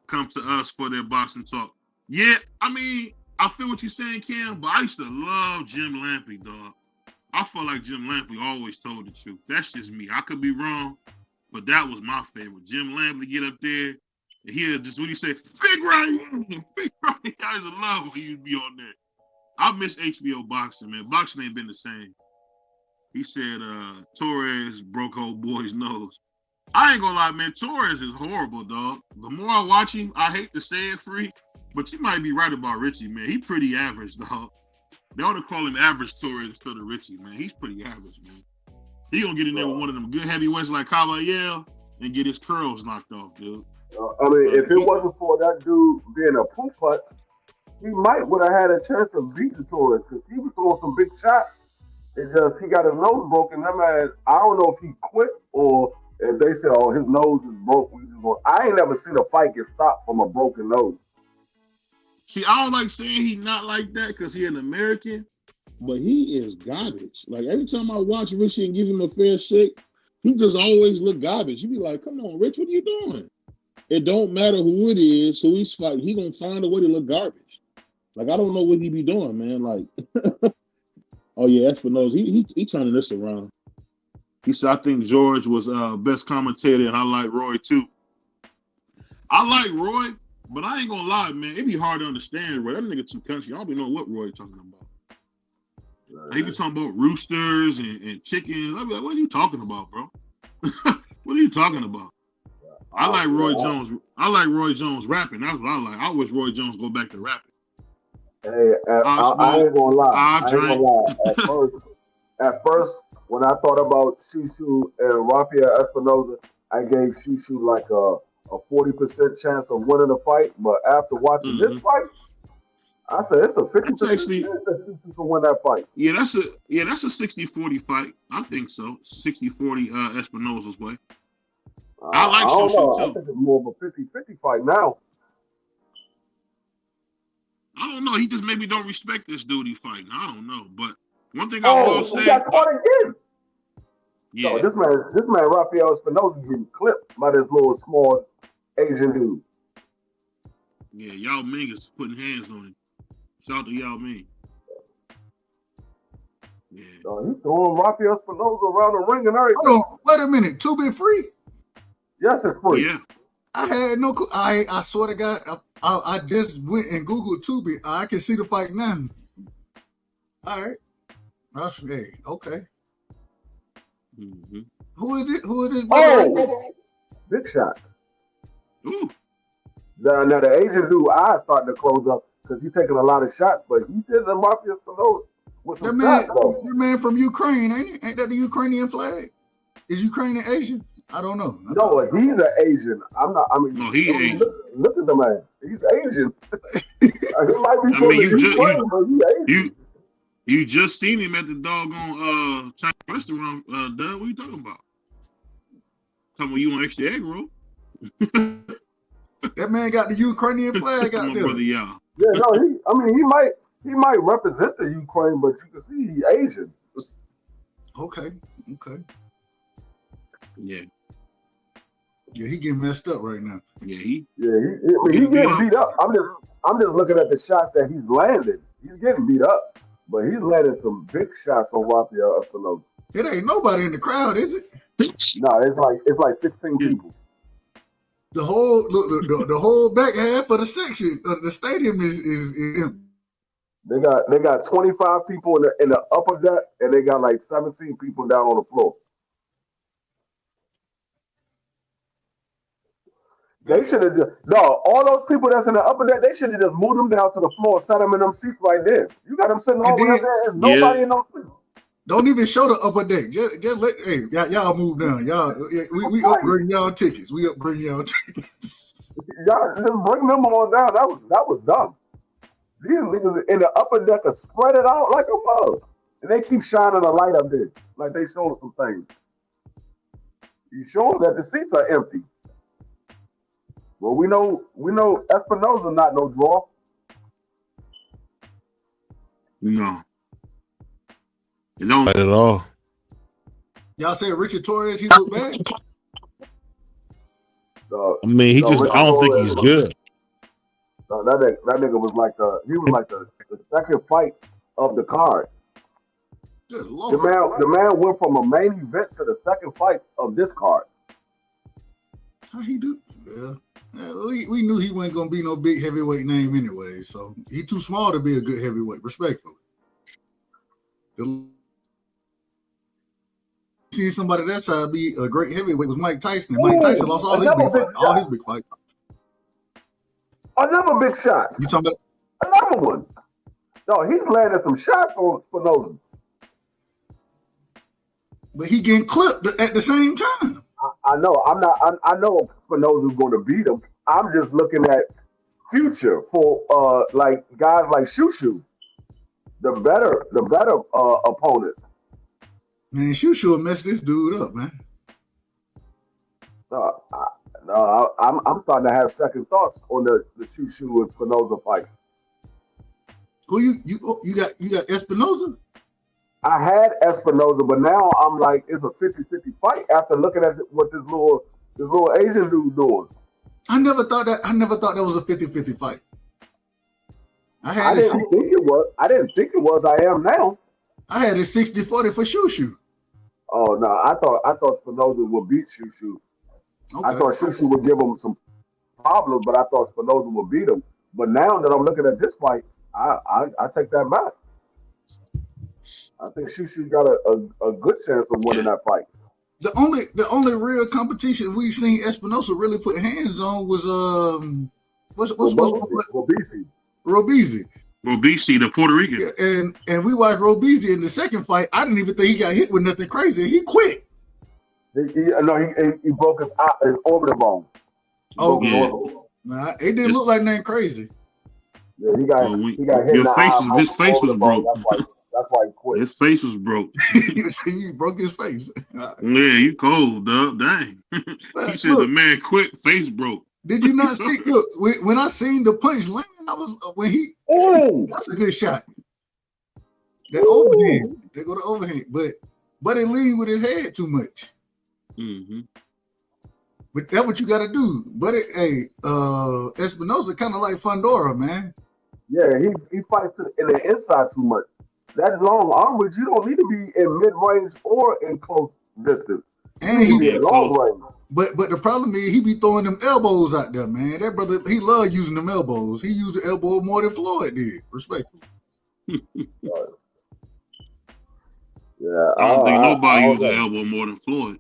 come to us for their boxing talk. Yeah, I mean, I feel what you're saying, Cam, but I used to love Jim Lampley, dog. I felt like Jim Lampley always told the truth. That's just me. I could be wrong, but that was my favorite. Jim Lampley get up there and he'll just when he say, big right, big right. I used to love when he'd be on there. I miss HBO boxing, man. Boxing ain't been the same. He said Torres broke old boy's nose. I ain't gonna lie, man. Torres is horrible, dog. The more I watch him, I hate to say it, Free, but you might be right about Richie, man. He pretty average, dog. They ought to call him average Torres instead of Richie, man. He's pretty average, man. He gonna get in there with one of them good heavyweights like Caballero and get his curls knocked off, dude. I mean, if it wasn't for that dude being a poo putt, he might would have had a chance of beating Torres because he was throwing some big shots. It's just he got his nose broken. That man, I don't know if he quit or if they said, "Oh, his nose is broken." I ain't never seen a fight get stopped from a broken nose. See, I don't like saying he's not like that because he's an American, but he is garbage. Like every time I watch Richie and give him a fair shake, he just always look garbage. You be like, "Come on, Rich, what are you doing?" It don't matter who it is, who he's fighting. He gonna find a way to look garbage. Like I don't know what he be doing, man. Like, oh yeah, Espinosa, he turning this around. He said, "I think George was best commentator, and I like Roy too." I like Roy. But I ain't gonna lie, man. It be hard to understand, Roy. That nigga too country. I don't even know what Roy talking about. He be talking about roosters and chickens. I be like, what are you talking about, bro? What are you talking about? I like Roy Jones. I like Roy Jones rapping. That's what I like. I wish Roy Jones go back to rapping. Hey, I ain't gonna lie. At first, when I thought about Shushu and Rafael Espinoza, I gave Shushu like a 40% chance of winning the fight. But after watching this fight, I said it's a 50% chance that Shushu can win that fight. Yeah, that's a 60-40 fight. I think so. 60-40 Espinoza's way. I like Shushu too. I think it's more of a 50-50 fight now. I don't know. He just maybe don't respect this dude he fighting. I don't know. But one thing I will say. He got caught again. Yeah. So this man Rafael Espinoza getting clipped by this little small Asian dude. Yeah, Yao Ming is putting hands on him. Shout out to Yao Ming. Yeah. So he's throwing Rafael Espinoza around the ring and everything. Hold on, wait a minute. Tubi free? Yes, it's free. Yeah. I had no clue. I swear to God, I just went and Googled Tubi. I can see the fight now. All right. Hey, okay. Mm-hmm. Who is it? Who is this? Big shot. Ooh. Now the Asian dude eyes starting to close up because he's taking a lot of shots, but he did the Rafael Espinoza with some shots. The man from Ukraine, ain't he? Ain't that the Ukrainian flag? Is Ukraine an Asian? I don't know. No, he's an Asian. I'm not. I mean, no, he's Asian. Look at the man. He's Asian. He might be from Ukraine, but he's Asian. You just seen him at the doggone Chinese restaurant, Doug. What are you talking about? Talking about you want extra egg roll? That man got the Ukrainian flag out there. Brother, yeah. Yeah, no, he might represent the Ukraine, but you can see he's Asian. Okay. Yeah. Yeah, he getting messed up right now. Yeah, he getting beat up. I'm just looking at the shots that he's landed. He's getting beat up, but he's landing some big shots on Rafael Espinoza. It ain't nobody in the crowd, is it? No, it's like 16 people. The whole the whole back half of the section of the stadium is empty. They got 25 people in the upper deck, and they got like 17 people down on the floor. They should have all those people that's in the upper deck, they should have just moved them down to the floor, set them in them seats right there. You got them sitting over there, there's nobody in those seats. Don't even show the upper deck. Just let y'all move down. Y'all, we upgrading y'all tickets. We upgrading y'all tickets. Y'all just bring them on down. That was dumb. These niggas in the upper deck are spread it out like a mug, and they keep shining a light up there, like they showing some things. You show them that the seats are empty. Well, we know Espinoza not no draw. No. Not at all. Y'all said Richard Torres, he looked bad? I mean, I don't think he's good. That nigga was like the second fight of the card. Good Lord. The man went from a main event to the second fight of this card. How he do? Yeah. We knew he wasn't gonna be no big heavyweight name anyway, so he too small to be a good heavyweight, respectfully. See somebody that side be a great heavyweight was Mike Tyson. And Mike Tyson lost all his big fights. Another big shot. You talking about another one? No, he's landing some shots on Spinoza. But he getting clipped at the same time. I know. I know Spinoza's going to beat him. I'm just looking at future for like guys like Shushu, the better opponents. Man, Shushu will mess this dude up, man. I'm starting to have second thoughts on the Shushu and Spinoza fight. Who you got Espinoza? I had Espinoza, but now I'm like, it's a 50-50 fight after looking at what this little Asian dude doing. I never thought that was a 50-50 fight. I didn't think it was. I am now. I had it 60-40 for Shushu. Oh no, I thought Spinoza would beat Shushu. Okay. I thought Shushu would give him some problems, but I thought Spinoza would beat him. But now that I'm looking at this fight, I take that back. I think Shushu got a good chance of winning that fight. The only real competition we've seen Espinosa really put hands on was what's Robeisy. Robeisy, the Puerto Rican. Yeah, and we watched Robeisy in the second fight. I didn't even think he got hit with nothing crazy. He quit. He broke his orbital bone. Nah, it didn't look like nothing crazy. Yeah, he got hit. His face was broke. That's why he quit. His face was broke. He broke his face. Yeah, you cold, dog. Dang. He said the man quit, face broke. Did you not see? Look, when I seen the punch land, I was that's a good shot. That overhand, they go to overhand, but it leaned with his head too much. Mm-hmm. But that's what you got to do. But Espinosa kind of like Fundora, man. Yeah, he fights in the inside too much. That long arm, you don't need to be in mid range or in close distance. And he be long range. But the problem is he be throwing them elbows out there, man. That brother, he love using them elbows. He used the elbow more than Floyd did. Respectfully. Yeah, I don't think nobody used the elbow more than Floyd.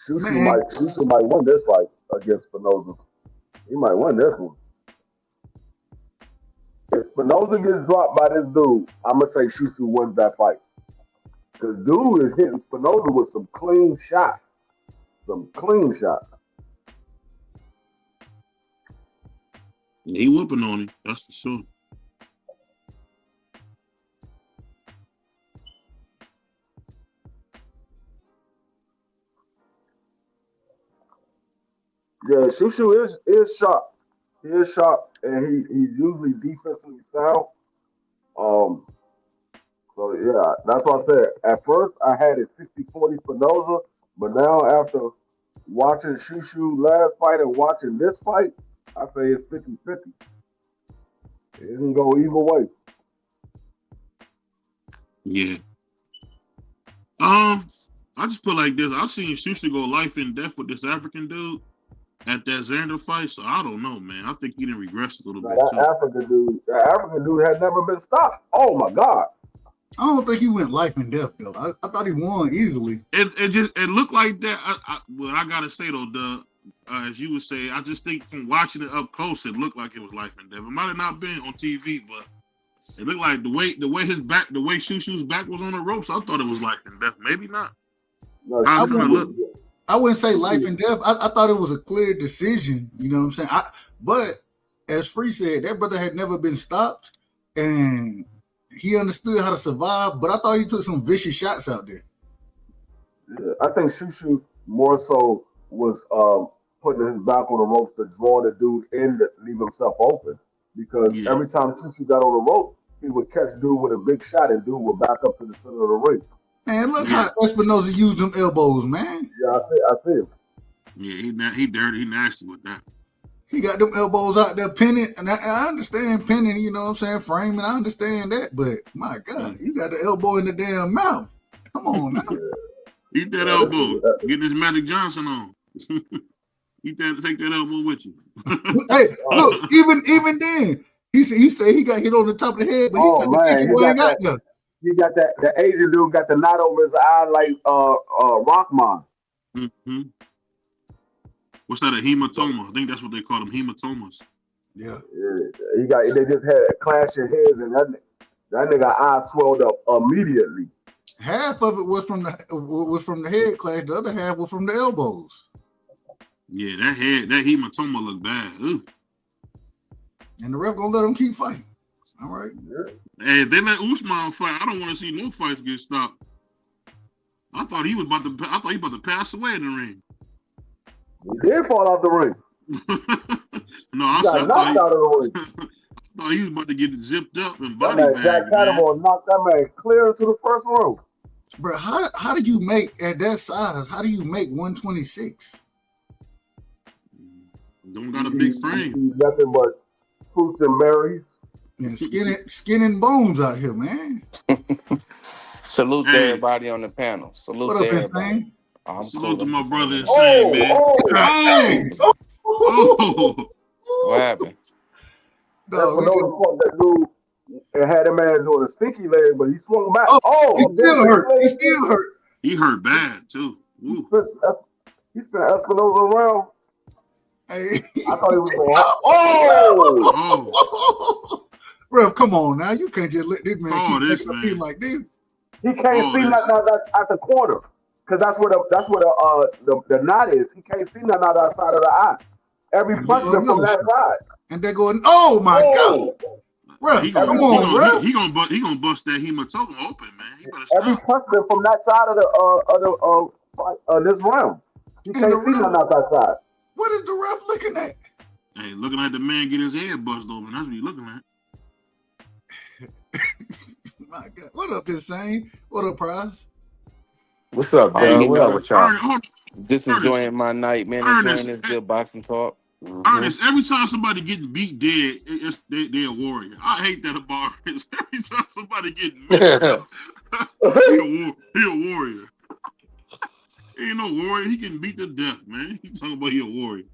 Shushu might win this fight against Spinoza. He might win this one. If Spinoza gets dropped by this dude, I'm gonna say Shushu wins that fight. Because dude is hitting Spinoza with some clean shots. He whooping on him, that's for sure. Yeah, Shushu is sharp. He is sharp, and he's usually defensively sound. So yeah, that's what I said. At first, I had it 60-40 Spinoza, but now after watching Shushu last fight and watching this fight, I say it's 50-50. It can go either way. Yeah. I just put like this. I've seen Shushu go life and death with this African dude at that Xander fight, so I don't know, man. I think he didn't regress a little bit too. That African dude had never been stopped. Oh my God. I don't think he went life and death though. I thought he won easily. It looked like that. I gotta say though, Doug, as you would say, I just think from watching it up close, it looked like it was life and death. It might have not been on TV, but it looked like the way Shushu's back was on the ropes. I thought it was life and death. Maybe not. No, I wouldn't say life and death. I thought it was a clear decision. You know what I'm saying? But as Free said, that brother had never been stopped, and he understood how to survive. But I thought he took some vicious shots out there. Yeah, I think Shushu more so was putting his back on the ropes to draw the dude in to leave himself open. Because every time Shushu got on the rope, he would catch dude with a big shot, and dude would back up to the center of the ring. Man, look how Espinosa used them elbows, man. Yeah, I see him. Yeah, he dirty, he nasty with that. He got them elbows out there pinning, and I understand pinning, you know what I'm saying, framing, I understand that, but my God, you got the elbow in the damn mouth. Come on, man. Eat that elbow. Get this Magic Johnson on. Take that elbow with you. Hey, look, even then, he said he got hit on the top of the head, but he got the ticket where he got there. You got the Asian dude got the knot over his eye like Rockman. Mm-hmm. What's that? A hematoma? I think that's what they call them, hematomas. Yeah. They just had a clash of heads, and that nigga eye swelled up immediately. Half of it was from the head clash. The other half was from the elbows. Yeah, that hematoma looked bad. Ooh. And the ref gonna let him keep fighting. All right. Yeah. Hey, if they let Usman fight, I don't want to see no fights get stopped. I thought he was about to pass away in the ring. He did fall out the ring. No, I knocked out of the ring. I thought he was about to get zipped up and body bagged. Jack Cattermole knocked that man clear into the first row. Bro, how do you make at that size? How do you make 126? Don't got a big frame. Nothing but fruits and berries. Yeah, skin and bones out here, man. Salute to everybody on the panel. Salute what to up, everybody. Insane? Salute to my brother Insane, man. What happened? That dude had a man doing a stinky leg, but he swung back. He still hurt. He hurt bad too. He spent Espinosa around. Hey. I thought he was going. Oh! Bro, come on now. You can't just let this man keep making a beat like this. He can't see nothing at the corner. Because that's where the knot is. He can't see nothing out outside of the eye. Every punchman from that side. And they're going, oh my God. Ref, come on, ref. He gonna bust that hematoma open, man. He better Every punchman from that side of this round. He can't see nothing out that side. What is the ref looking at? Hey, looking at the man get his head bust open. That's what he's looking at. My God. What up, Insane? What up, Prize? What's up, bro? What up with y'all? Just enjoying my night, man. Enjoying this good boxing talk. Ernest, every time somebody getting beat dead, they're a warrior. I hate that about Ernest. Every time somebody getting messed up, he a warrior. He ain't no warrior. He getting beat to death, man. He talking about he a warrior.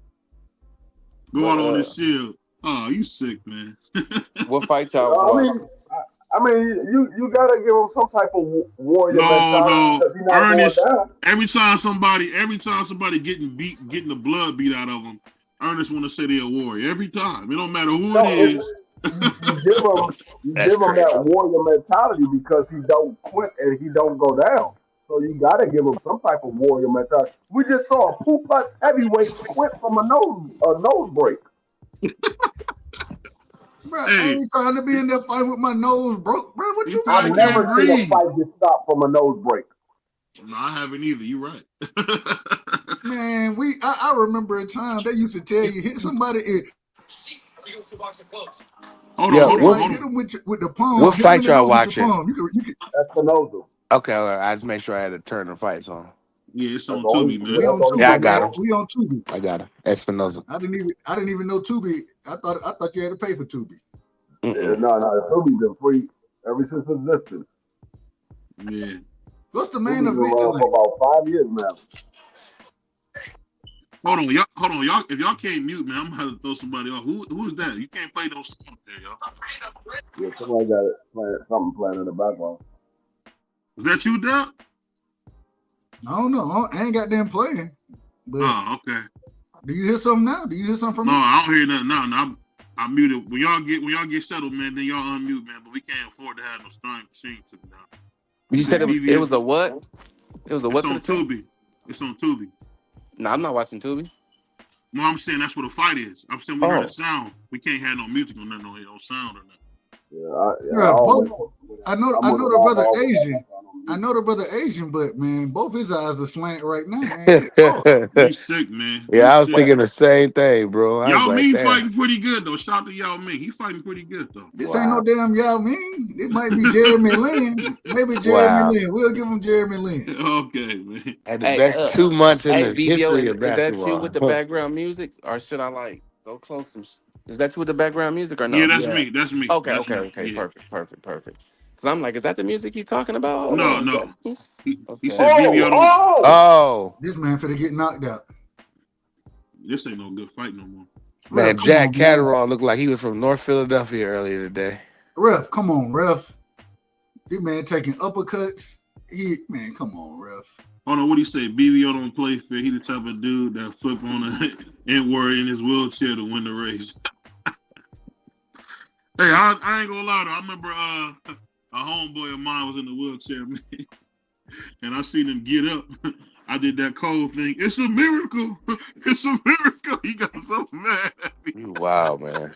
Go out on his shield. Oh, you sick, man. What fight y'all was watching? I mean, you gotta give him some type of warrior mentality. No. Ernest, every time somebody getting the blood beat out of them, Ernest want to say they're a warrior. Every time. It don't matter who it is. You give him that warrior mentality because he don't quit and he don't go down. So you gotta give him some type of warrior mentality. We just saw a Puputz heavyweight quit from a nose break. Bro, I ain't trying to be in that fight with my nose broke. Bro, what you mean? I've never seen a fight get stopped from a nose break. No, I haven't either. You're right. Man, I remember a time they used to tell you hit somebody in. Hold on. Hit him with the palm. What fight y'all watching? Espinosa. Okay, I just make sure I had to turn the fights on. Yeah, it's on Tubi, man. Yeah, I got him. We on Tubi. I got him. Espinosa. I didn't even know Tubi. I thought you had to pay for Tubi. Yeah, no, Tubi's been free ever since its existence. Yeah. What's the main Tubi's event? been around for about 5 years now. Hold on, y'all. If y'all can't mute, man, I'm gonna have to throw somebody off. Who is that? You can't play those songs there, y'all. Yeah, somebody got something playing in the background. Is that you, Doc? I don't know. I ain't got them playing. But okay. Do you hear something now? Do you hear something from me? No, I don't hear nothing. No, I'm muted. When y'all get settled, man, then y'all unmute, man. But we can't afford to have no starting machine to down. You said it was a what? It was a what? It's on Tubi. It's on Tubi. No, I'm not watching Tubi. No, I'm saying that's where the fight is. I'm saying we heard the sound. We can't have no music on there, no sound or nothing. I know the brother Asian. I know the brother Asian, but man, both his eyes are slanted right now, man. He's sick, man. Yeah, I was thinking the same thing, bro. Yao Ming fighting pretty good though. Shout out to Yao Ming. He fighting pretty good though. This ain't no damn Yao Ming. It might be Jeremy Lin. Maybe Jeremy Lin. We'll give him Jeremy Lin. Okay, man. Had the best 2 months in the history of basketball. Is that you with the background music, or should I go close? Is that you with the background music or no? Yeah, that's me. That's me. Okay, that's okay. me. Yeah. Perfect. Because I'm like, is that the music he's talking about? No. He said BVO. This man finna get knocked out. This ain't no good fight no more. Man, Jack Catterall looked like he was from North Philadelphia earlier today. Ref, come on, ref. This man taking uppercuts. Man, come on, ref. Hold on, what do you say? BVO don't play fair. He the type of dude that flip on an N-word in his wheelchair to win the race. Hey, I ain't gonna lie though. I remember a homeboy of mine was in the wheelchair, man, and I seen him get up. I did that cold thing. It's a miracle. It's a miracle. He got so mad at me. You wild, man.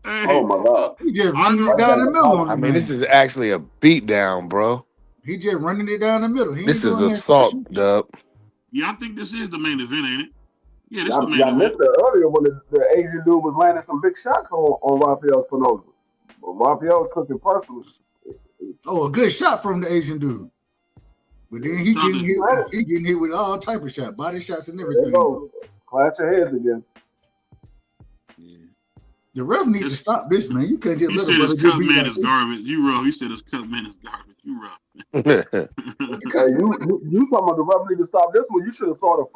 Hey, oh my God. He just running it down the middle. I mean, this is actually a beatdown, bro. He just running it down the middle. This is assault, Dub. Yeah, I think this is the main event, ain't it? Yeah, this is the main event. I missed it earlier when the Asian dude was landing some big shots on Rafael Espinosa. But Rafael took it personally. Oh, a good shot from the Asian dude. But then he getting hit with all type of shots, body shots and everything. Clash your heads again. Yeah. The ref need to stop this, man. You can't just let a brother get beat like this. Garbage. You rough. He said his cut man is garbage. You rough. Hey, you talking about the ref need to stop this one? You should have saw the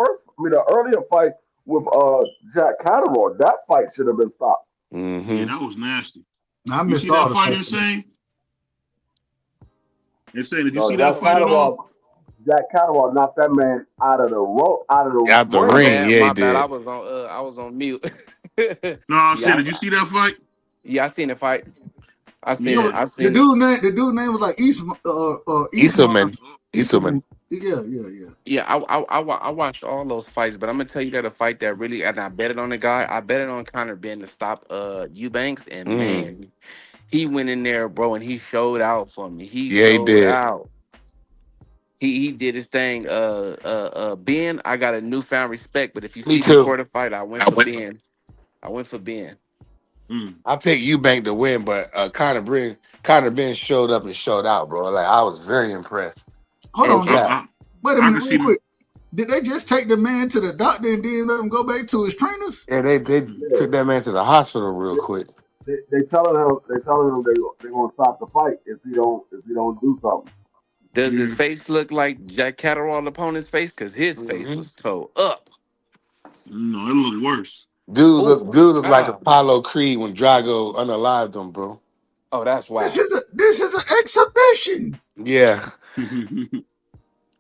earlier fight with Jack Catterall. That fight should have been stopped. Mm-hmm. Yeah, that was nasty. You see that fight, Insane? Insane, did you see that fight at all? Jack Catterall knocked that man out of the Out the My ring, bad, yeah, he my bad. did. I was on mute. No, I said, yeah, did you see that fight? I seen the fight. I seen Yeah. it. I The seen it. dude name was like Eastman. Eastman. Yeah. Yeah, I watched all those fights, but I'm gonna tell you that a fight that really, and I betted on the guy. I betted on Conor Benn to stop Eubanks, and man, he went in there, bro, and he showed out for me. He Yeah, he showed did. out. He did his thing. Ben, I got a newfound respect, but if you Me see too. before the fight, I went for Ben. I picked Eubank to win, but Conor Benn showed up and showed out, bro. Like I was very impressed. Hold And on. Chad, Wait a I minute, can see real quick. Did they just take the man to the doctor and then let him go back to his trainers? yeah, they took that man to the hospital real quick. They telling him they're gonna stop the fight if he don't do something. Does his face look like Jack Catterall opponent's face? Because his face was toe up. No, it looked worse. Dude looked like Apollo Creed when Drago unalived him, bro. Oh, that's wild. This is an exhibition. Yeah.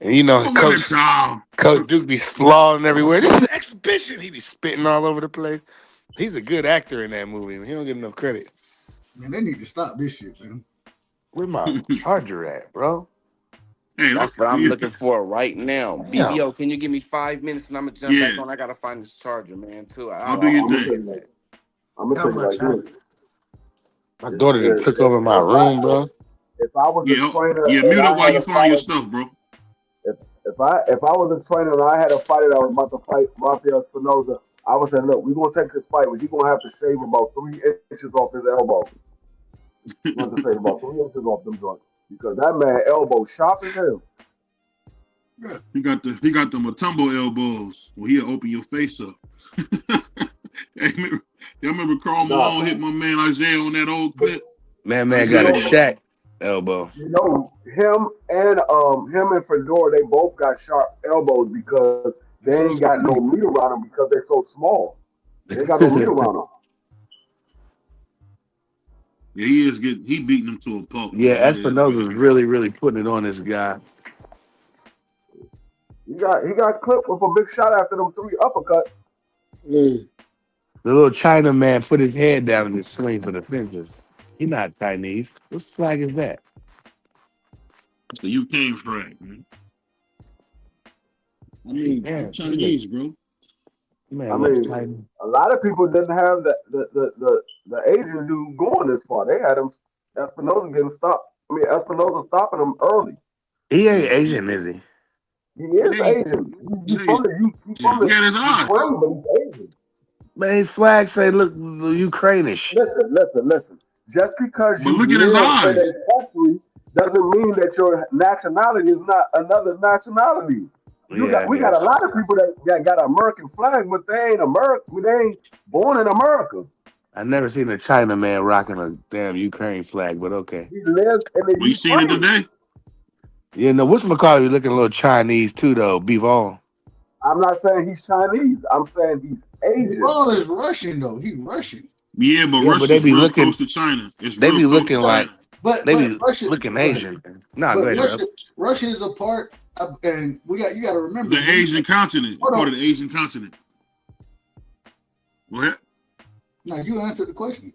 And you know, Coach Duke be sprawling everywhere. This is an exhibition. He be spitting all over the place. He's a good actor in that movie. He don't get enough credit. Man, they need to stop this shit, man. Where my charger at, bro? Hey, that's what I'm looking for right now. BVO, can you give me 5 minutes and I'm gonna jump back on? I gotta find this charger, man. Too. I'll do your thing. I'm gonna tell you like this. My daughter that took over my room, bro. If I was a trainer, mute up while you find your stuff, bro. If I was a trainer and I had a fighter that was about to fight Rafael Espinoza, I would say, look, we're gonna take this fight, but he's gonna have to shave about 3 inches off his elbow. He's gonna have to shave about 3 inches off them joints because that man elbow sharp as hell. He got the Matumbo elbows. Well, he'll open your face up. Y'all remember Karl Malone hit my man Isaiah on that old clip? Man got a Shaq elbow. You know, him and Fedor, they both got sharp elbows because they ain't got no meat around them because they're so small. They ain't got no meat around them. Yeah, he beating them to a pulp. Yeah, Espinoza's really, really putting it on this guy. He got clipped with a big shot after them 3 uppercuts. The little China man put his head down and just swing for the fences. He not Chinese. What flag is that? It's the UK flag, man. I mean, Chinese, bro. Man, I mean, a lot of people didn't have the Asian dude going this far. They had him Espinoza getting stopped. I mean, Espinoza stopping him early. He ain't Asian, is he? He is Asian. He's from his eyes. But he's Asian. Man, his flag say look Ukrainish. Listen. Just because you look at his eyes in a country doesn't mean that your nationality is not another nationality. We got a lot of people that got an American flag, but they ain't American. They ain't born in America. I never seen a China man rocking a damn Ukraine flag, but okay. He lives in the you seen it today? Yeah, no, what's McCarty looking a little Chinese too, though? BVO. I'm not saying he's Chinese. I'm saying he's Asian. BVO is Russian though. He's Russian. Yeah, but Russia's real close to China. They be looking like, they be looking Asian. No, go ahead. Russia is a part, and you got to remember the Asian continent. Part of the Asian continent. Go ahead. No, you answered the question.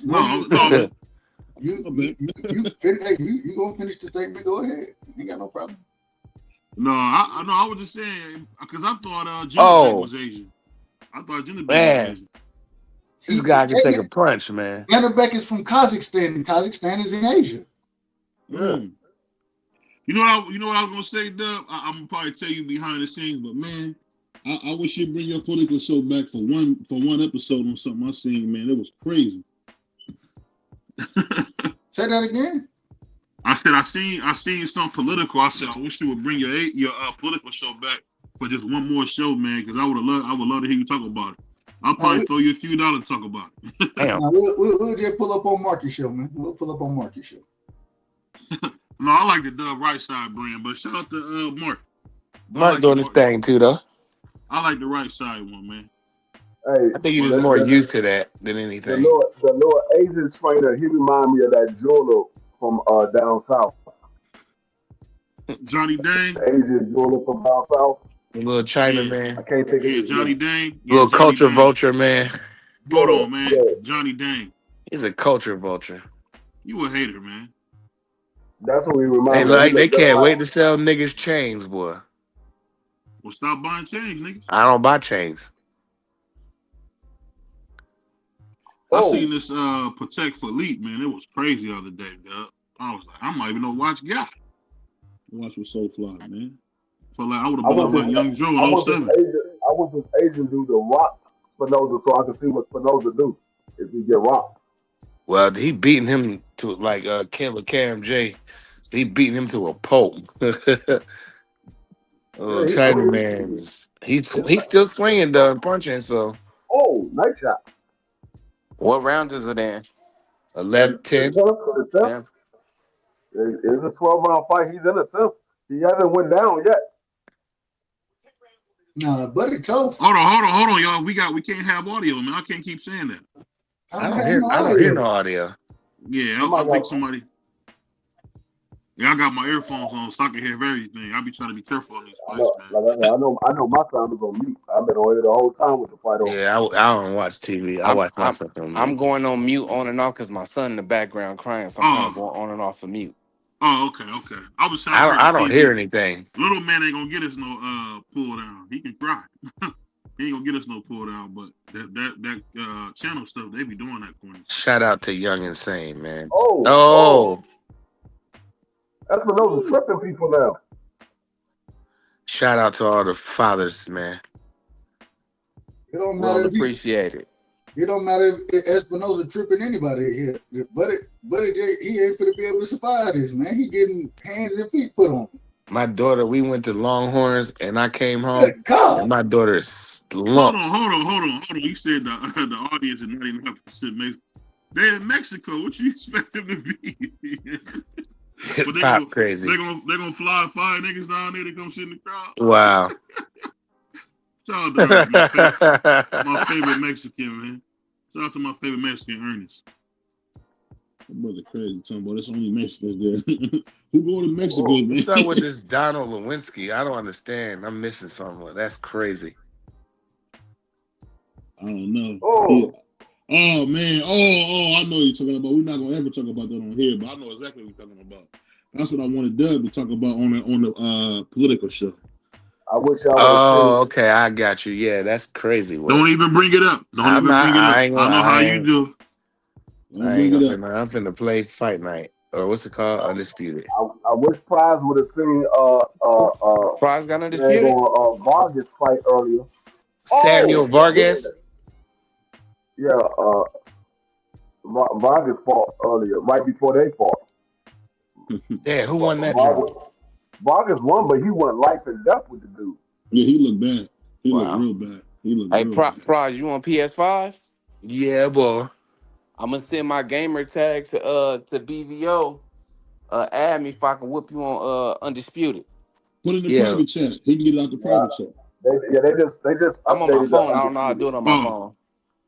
No. You gonna finish the statement? Go ahead. Ain't got no problem. No, I was just saying because I thought Jennifer was Asian. I thought Jennifer was Asian. This guy can take a punch, man. Janibek is from Kazakhstan, and Kazakhstan is in Asia. Yeah. You know what I was gonna say, Dub? I'm gonna probably tell you behind the scenes, but man, I wish you'd bring your political show back for one episode on something I seen, man. It was crazy. Say that again. I said I seen something political. I said I wish you would bring your political show back for just one more show, man, because I would love to hear you talk about it. I'll probably throw you a few dollars to talk about it. We'll just pull up on Market Show, man. We'll pull up on Market Show. No, I like the Dub Right Side brand, but shout out to Mark. Mark doing his thing too, though. I like the Right Side one, man. Hey, I think he's just more used to that than anything. The little Asian trainer, he remind me of that jeweler from down south. Johnny Dang. Asian jeweler from down south. The little China Yeah. man. I can't think of his Johnny name. Dang. Yeah, Little Johnny culture Dang. vulture man. Hold on, man. Yeah. Johnny Dang. He's a culture vulture. You a hater, man. That's what he They reminds me. like they can't wait to sell niggas chains, boy. Well, stop buying chains, niggas. I don't buy chains. I seen this Protect for Elite, man. It was crazy the other day, dog. I was like, I might even know watch guy. Watch was so fly, man. Felt like I would have been like Young Joe in 07. I was this Asian dude to rock Spinoza so I could see what Spinoza do if he get rocked. Well, he beating him to like Killer Cam J. He beating him to a pulp. China man, he's still swinging though and punching. So, nice shot. What round is it in? 11, 10. It's a 12-round fight. He's in the 10th. He hasn't went down yet. Nah, buddy, tough. Hold on, y'all. We can't have audio, man. I can't keep saying that. I don't hear no audio. Yeah, I think somebody. Yeah, I got my earphones on so I can hear everything. I be trying to be careful on these fights, man. I know my sound is on mute. I've been on here the whole time with the fight on. Yeah, I don't watch TV. I watch myself on mute. I'm going on mute on and off because my son in the background crying, so I'm kind of going on and off of mute. Oh, okay. I don't hear anything. Little man ain't gonna get us no pull down. He can cry. He ain't gonna get us no pull down, but that channel stuff, they be doing that corny. Shout out to Young Insane, man. That's what those are tripping people now. Shout out to all the fathers, man. It don't matter. Appreciate it. It don't matter if Espinosa tripping anybody here. But he ain't gonna be able to survive this, man. He getting hands and feet put on him. My daughter, we went to Longhorns, and I came home, and my daughter slumped. Hold on. You said the audience is 99% Mexican. They're in Mexico. What you expect them to be? It's pop crazy. They're gonna fly 5 niggas down there to come sit in the crowd. Wow. Shout out to my favorite Mexican, man. Shout out to my favorite Mexican, Ernest. My brother crazy talking about there's only Mexicans there. Who going to Mexico, man? What's up with this Donald Lewinsky? I don't understand. I'm missing something. That's crazy. I don't know. Oh man. I know you're talking about. We're not gonna ever talk about that on here, but I know exactly what you're talking about. That's what I wanted Doug to talk about on the political show. I wish y'all. Okay, I got you. Yeah, that's crazy. Don't even bring it up. I know how you do. I ain't gonna say nothing. I'm finna play Fight Night, or what's it called? Undisputed. I wish Prize would have seen Prize got Undisputed. Vargas fight earlier. Samuel Vargas. Yeah, Vargas fought earlier, right before they fought. Yeah, who won that job? Vargas won, but he went life and death with the dude. Yeah, he looked bad. He looked real bad. Hey, Prize, you on PS5? Yeah, boy. I'm gonna send my gamer tag to BVO. Add me if I can whip you on Undisputed. Put in the private chat. He can get it out the private chat. They just. I'm on my phone. I don't know how to do it on my phone.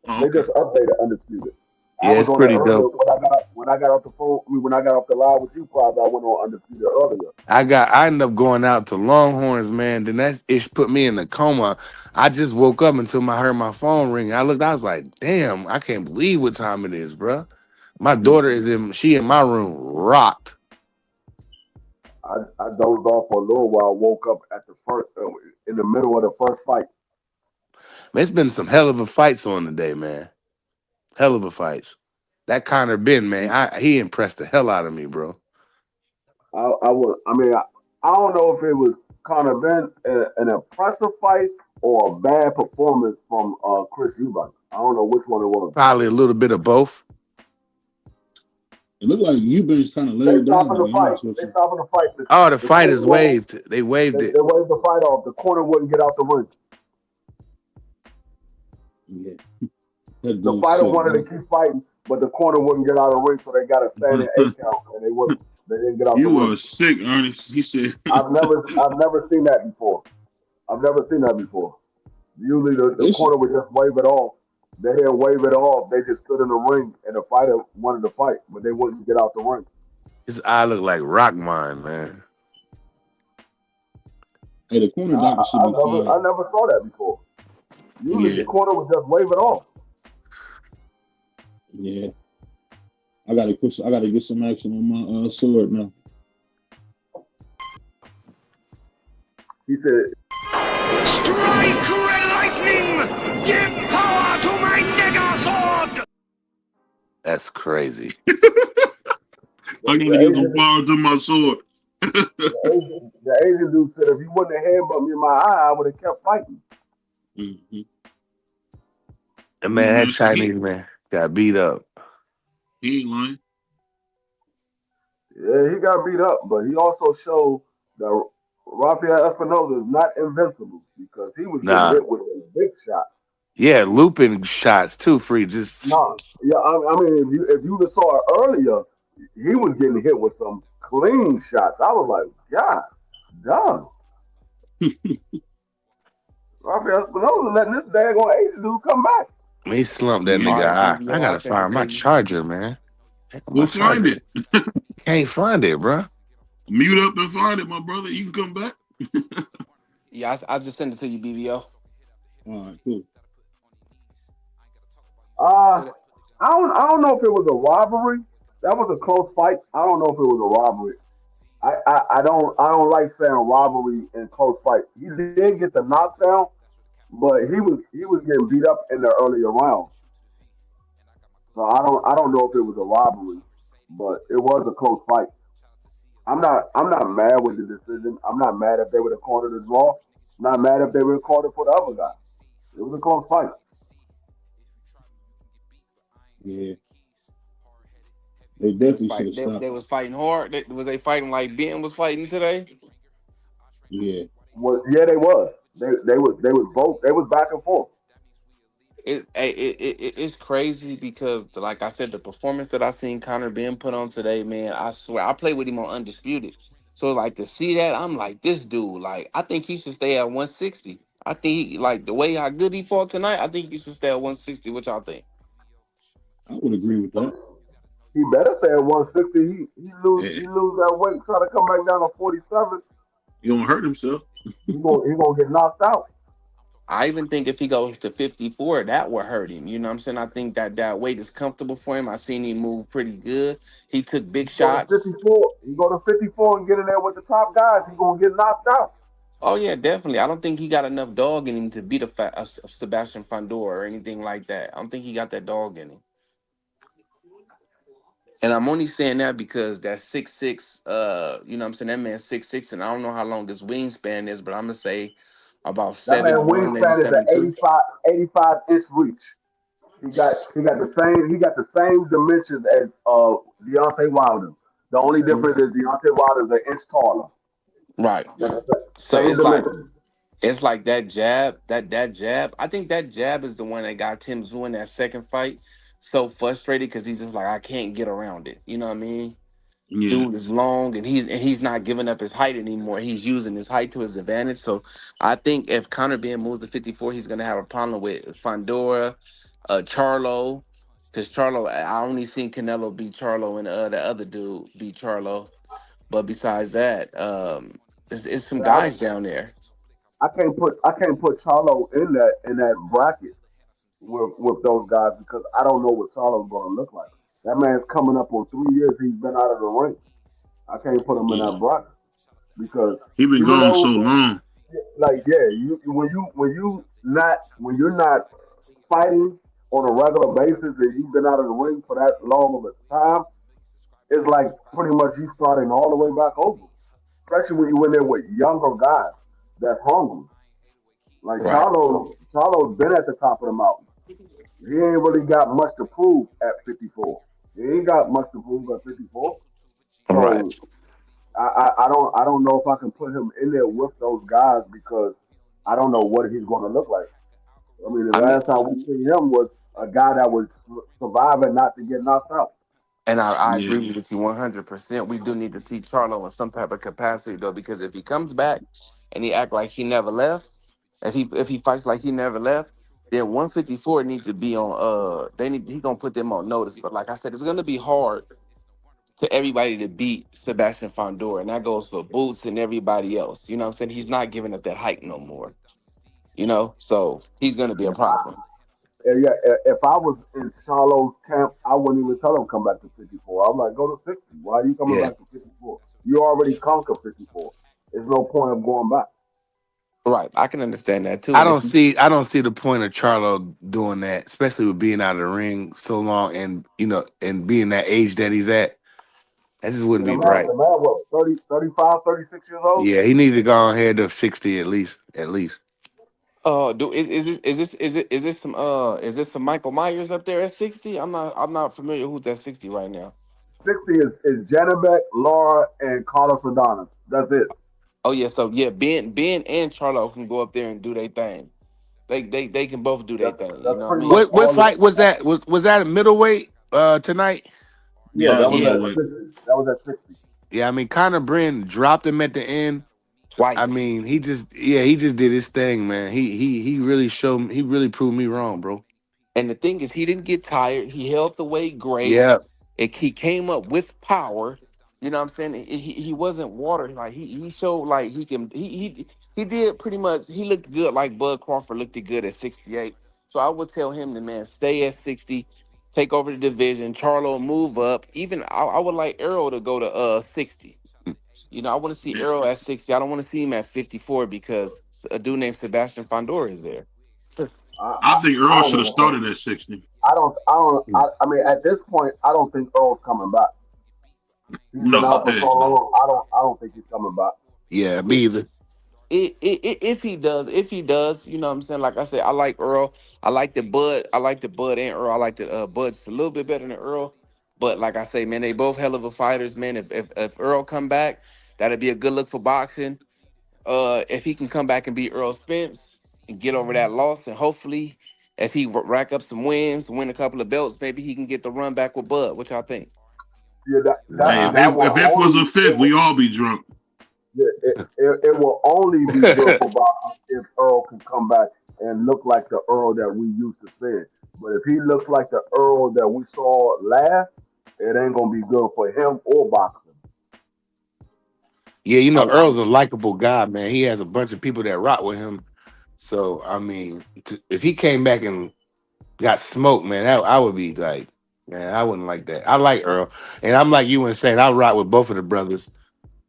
They just updated Undisputed. Yeah, it's pretty dope. When I got off the phone, when I got off the live with you, Prize, I went on Undisputed earlier. I ended up going out to Longhorns, man. Then that ish put me in a coma. I just woke up until I heard my phone ring. I was like, damn, I can't believe what time it is, bro. My daughter is in my room, rocked. I dozed off for a little while, woke up at the first, in the middle of the first fight. Man, it's been some hell of a fights on today, man. Hell of a fights. That Conor Benn, man, he impressed the hell out of me, bro. I don't know if it was Conor Benn an impressive fight or a bad performance from Chris Eubank. I don't know which one it was. Probably a little bit of both. It looked like Eubanks kind of laid down. They stopping the fight. Oh, the fight is waived. They waived it. They waved the fight off. The corner wouldn't get out the ring. Yeah. The fighter wanted to keep fighting, but the corner wouldn't get out of the ring, so they got a standing 8 count, and they didn't get out the ring. You were sick, Ernest. He said. I've never seen that before. Usually the corner would just wave it off. They didn't wave it off. They just stood in the ring, and the fighter wanted to fight, but they wouldn't get out the ring. His eye looked like Rockmine, man. Hey, the corner doctor should be fired. I never saw that before. Usually the corner would just wave it off. Yeah. I gotta get some action on my sword now. He said, Strike red lightning! Give power to my nigger sword! That's crazy. I gotta get some power to my sword. the Asian dude said, if you wouldn't have headbutted me in my eye, I would have kept fighting. Mm-hmm. And man, that Chinese man got beat up. He ain't lying. Yeah, he got beat up, but he also showed that Rafael Espinosa is not invincible because he was getting hit with a big shot. Yeah, looping shots too, free. Just no, yeah. I mean, if you saw it earlier, he was getting hit with some clean shots. I was like, God, damn. Rafael Espinosa letting this daggone Asian dude come back. He slumped that nigga. I gotta find my charger, man. We'll find it. Can't find it, bro. Mute up and find it, my brother. You can come back. Yeah, I just sent it to you, BVO. All right, cool. I don't know if it was a robbery. That was a close fight. I don't know if it was a robbery. I don't like saying robbery in close fight. He did get the knockdown, but he was getting beat up in the earlier rounds. So I don't know if it was a robbery, but it was a close fight. I'm not mad with the decision. I'm not mad if they would have called it a draw. I'm not mad if they would have called it for the other guy. It was a close fight. Yeah. They definitely should have stopped. They was fighting hard. Was they fighting like Ben was fighting today? Yeah. Well, yeah, they was. They was back and forth. It's crazy because, like I said, the performance that I seen Conor Benn put on today, man, I swear, I played with him on Undisputed. So, like, to see that, I'm like, this dude, like, I think he should stay at 160. I think, like, the way how good he fought tonight, I think he should stay at 160. What y'all think? I would agree with that. He better stay at 160. He lose that weight, try to come back down to 47. He gonna hurt himself. He gonna get knocked out. I even think if he goes to 54, that would hurt him. You know what I'm saying? I think that weight is comfortable for him. I seen him move pretty good. He took big shots. You go to 54 and get in there with the top guys, he gonna get knocked out. Oh yeah, definitely. I don't think he got enough dog in him to beat a Sebastian Fandor or anything like that. I don't think he got that dog in him. And I'm only saying that because that 6'6", you know what I'm saying, that man's 6'6", and I don't know how long his wingspan is, but I'm gonna say about 7'1", maybe 7'2". 85 inch reach. He got the same dimensions as Deontay Wilder. The only difference is Deontay Wilder is an inch taller. Right. So it's like that jab. I think that jab is the one that got Tim Tszyu in that second fight so frustrated because he's just like, I can't get around it. You know what I mean? Yeah. Dude is long and he's not giving up his height anymore. He's using his height to his advantage. So I think if Conor Benn moves to 54, he's gonna have a problem with Fandora, Charlo, because Charlo, I only seen Canelo beat Charlo and the other dude beat Charlo. But besides that, it's some guys down there. I can't put Charlo in that bracket with those guys because I don't know what Charlo's gonna look like. That man's coming up on 3 years he's been out of the ring. I can't put him in that bracket because he's been gone so long. Like when you're not fighting on a regular basis and you've been out of the ring for that long of a time, it's like pretty much you starting all the way back over. Especially when you in there with younger guys that's hungry. Like Charlo's been at the top of the mountain. He ain't really got much to prove at 54. He ain't got much to prove at 54. So right. I don't know if I can put him in there with those guys because I don't know what he's going to look like. I mean, the last time we see him was a guy that was surviving not to get knocked out. And I agree with you 100%. We do need to see Charlo in some type of capacity though, because if he comes back and he act like he never left, if he fights like he never left, then 154 needs to be on. He's gonna put them on notice. But like I said, it's gonna be hard to everybody to beat Sebastian Fondor, and that goes for Boots and everybody else. You know what I'm saying? He's not giving up that height no more. You know, so he's gonna be a problem. Yeah, if I was in Charlo's camp, I wouldn't even tell him come back to 54. I'm like, go to 60. Why are you coming Yeah. back to 54? You already conquered 54. There's no point of going back. Right, I can understand that too. I And if don't see the point of Charlo doing that, especially with being out of the ring so long and and being that age that he's at. That just wouldn't Yeah, be right. the man, what, 30, 35, 36 years old? Yeah, he needs to go ahead to 60 at least. At least. is this some Michael Myers up there at 60? I'm not familiar who's at 60 right now. 60 is Janabek, Laura, and Carlos Rodana. That's it. Oh yeah, so yeah, Ben and Charlo can go up there and do their thing. They can both do their thing. You That's know what I pretty much mean? What all fight was it. that? Was that a middleweight tonight? Yeah, that was Yeah, middleweight. That was at 60. Yeah, I mean Conor Benn dropped him at the end. I twice. mean, he just did his thing, man. He really proved me wrong, bro. And the thing is, he didn't get tired. He held the weight great. Yeah. He came up with power. You know what I'm saying? He wasn't water. Like he showed like he can. He did pretty much. He looked good. Like Bud Crawford looked good at 68. So I would tell him to man stay at 60, take over the division. Charlo move up. Even I would like Errol to go to 60. You know, I want to see Yeah. Errol at 60. I don't want to see him at 54 because a dude named Sebastian Fondor is there. I think I Earl don't should have know. started at 60. I mean, at this point, I don't think Earl's coming back. He's been No, out for heck so no. long. I don't think he's coming back. Yeah, me either. If he does, you know what I'm saying? Like I said, I like Earl. I like the Bud. I like the Bud and Earl. I like the Bud just a little bit better than Earl. But like I say, man, they both hell of a fighters, man. If Earl come back, that'd be a good look for boxing. If he can come back and beat Earl Spence and get over that loss, and hopefully, if he rack up some wins, win a couple of belts, maybe he can get the run back with Bud. What y'all think? Yeah, Hey, Nah. that will if F was only a fifth, we all be drunk. it will only be good for boxing if Earl can come back and look like the Earl that we used to see. But if he looks like the Earl that we saw last, it ain't gonna be good for him or boxing. Yeah, I, Earl's a likable guy, man. He has a bunch of people that rock with him. So I mean, if he came back and got smoked, man, I would be like, man, I wouldn't like that. I like Earl, and I'm like you and saying I rock with both of the brothers,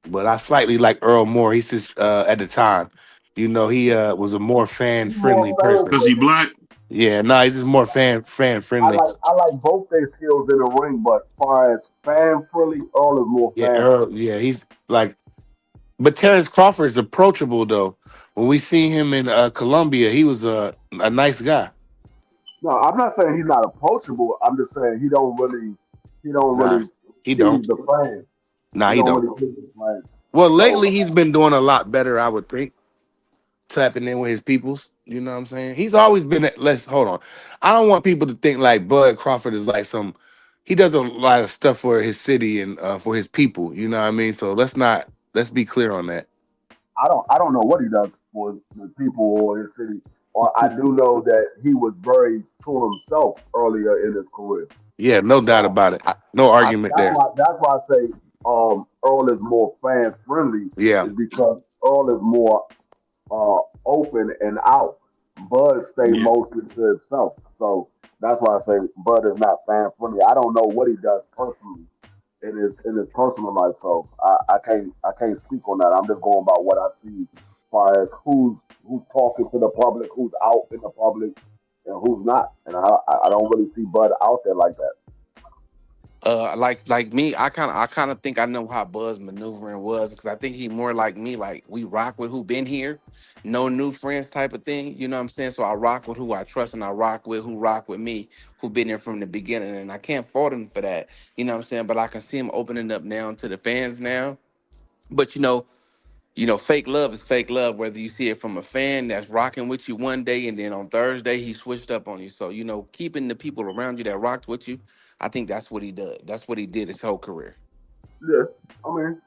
but I slightly like Earl more. He's just at the time, he was a more fan He's more friendly fan person. Cause he black. Yeah, no, he's just more fan friendly. I like both their skills in the ring, but as far as fan friendly, Earl is more Yeah, fan Earl. friendly. Yeah, he's like, but Terrence Crawford is approachable though. When we see him in Colombia, he was a nice guy. No, I'm not saying he's not approachable. I'm just saying he don't Nah, really he don't. please the fans. Nah, He he don't don't. really please the fans. Well, lately So he's been doing a lot better, I would think. Tapping in with his peoples. You know what I'm saying? He's always been let's hold on. I don't want people to think like Bud Crawford is like he does a lot of stuff for his city and for his people. You know what I mean? So let's be clear on that. I don't know what he does for the people or his city. Or I do know that he was very to himself earlier in his career. Yeah, no doubt So about it. No argument there. that's why I say Earl is more fan friendly Yeah. is because Earl is more open and out. Bud stay Yeah. mostly to himself. So that's why I say Bud is not fan friendly. I don't know what he does personally in his personal life. So I can't speak on that. I'm just going by what I see as far as who's talking to the public, who's out in the public, and who's not. And I don't really see Bud out there like that. Like me, I kind of think I know how Buzz maneuvering was because I think he more like me, like we rock with who been here, no new friends type of thing. You know what I'm saying? So I rock with who I trust and I rock with who rock with me, who been here from the beginning, and I can't fault him for that. You know what I'm saying? But I can see him opening up now to the fans now. But fake love is fake love, whether you see it from a fan that's rocking with you one day and then on Thursday he switched up on you. So, keeping the people around you that rocked with you, I think that's what he does. That's what he did his whole career. Yeah, I mean,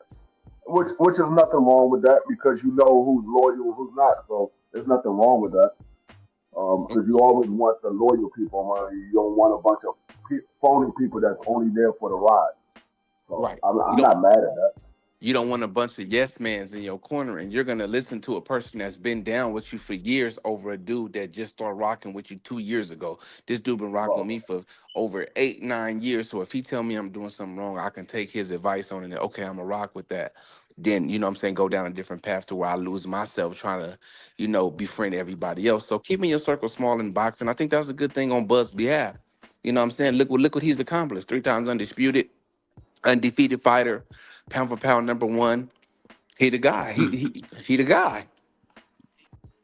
which is nothing wrong with that because you know who's loyal and who's not. So there's nothing wrong with that. Because you always want the loyal people around you. You don't want a bunch of phony people that's only there for the ride. So Right. I'm not mad at that. You don't want a bunch of yes mans in your corner, and you're gonna listen to a person that's been down with you for years over a dude that just started rocking with you 2 years ago. This dude been rocking with Bro, me for over 8, 9 years. So if he tell me I'm doing something wrong, I can take his advice on it. And, okay, I'm gonna rock with that. Then you know what I'm saying, go down a different path to where I lose myself trying to, befriend everybody else. So keeping your circle small in boxing, I think that's a good thing on Buz's behalf. You know what I'm saying? Look what he's accomplished. 3 times undisputed, undefeated fighter, pound for pound #1. He the guy. He the guy.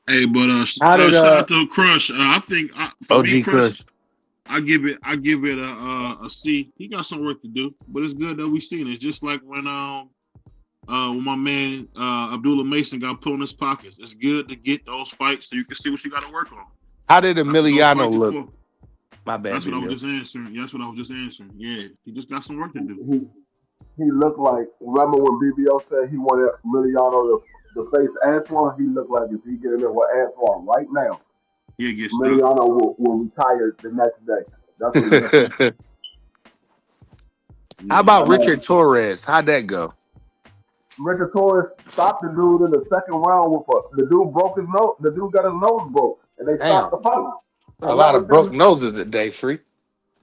Hey, but How did shout out to Crush. I think for me, OG Crush, Kush? I give it a C. He got some work to do, but it's good that we seen it. It's just like when my man Abdullah Mason got put in his pockets. It's good to get those fights so you can see what you got to work on. How did After those Emiliano fights look? before. My bad, That's what I was BBO. just answering. That's what I was just answering. Yeah, he just got some work to do. He looked like, remember when BBO said he wanted Emiliano to face Antoine? He looked like if he get in there with Antoine right now, He'll get stopped. Emiliano will retire the next day. That's what he looked like. How about I mean, Richard Torres? How'd that go? Richard Torres stopped the dude in the second round the dude broke his nose. The dude got his nose broke, and they stopped the fight. A lot of broke noses today, Free.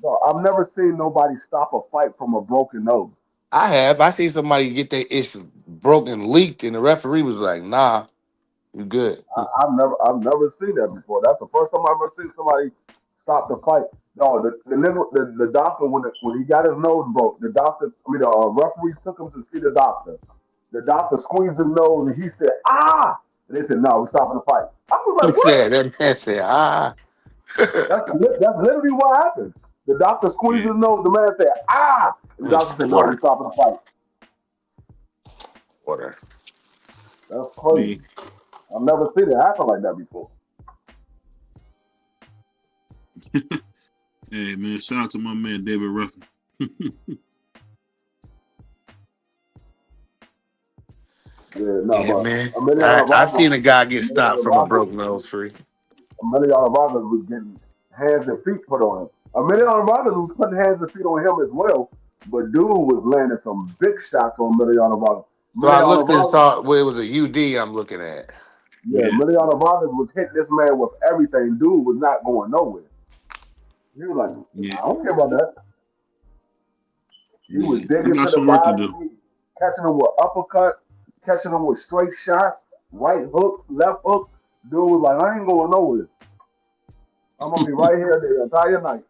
No, I've never seen nobody stop a fight from a broken nose. I have. I see somebody get their issue broken, leaked, and the referee was like, "Nah, you good." I've never seen that before. That's the first time I've ever seen somebody stop the fight. No, the doctor when he got his nose broke, the referee took him to see the doctor. The doctor squeezed his nose and he said, "Ah!" And they said, "No, we're stopping the fight." I was like, "What?" That man said, "Ah." That's literally what happened. The doctor squeezed his nose. The man said, "Ah!" And the doctor said, "No, we're stopping the fight." Water. That's crazy. I've never seen it happen like that before. Hey man, shout out to my man David Ruffin. Man. I seen a guy get stopped from a broken nose, Free. Emiliano Rogers was getting hands and feet put on him. Emiliano Rogers was putting hands and feet on him as well, but dude was landing some big shots on Emiliano Rogers. So I looked and saw it was a UD I'm looking at. Yeah, Emiliano Rogers was hitting this man with everything. Dude was not going nowhere. He was like, I don't care about that. He was digging to the body, catching him with uppercut, catching him with straight shots, right hooks, left hooks. Dude was like, I ain't going nowhere. I'm gonna be right here the entire night.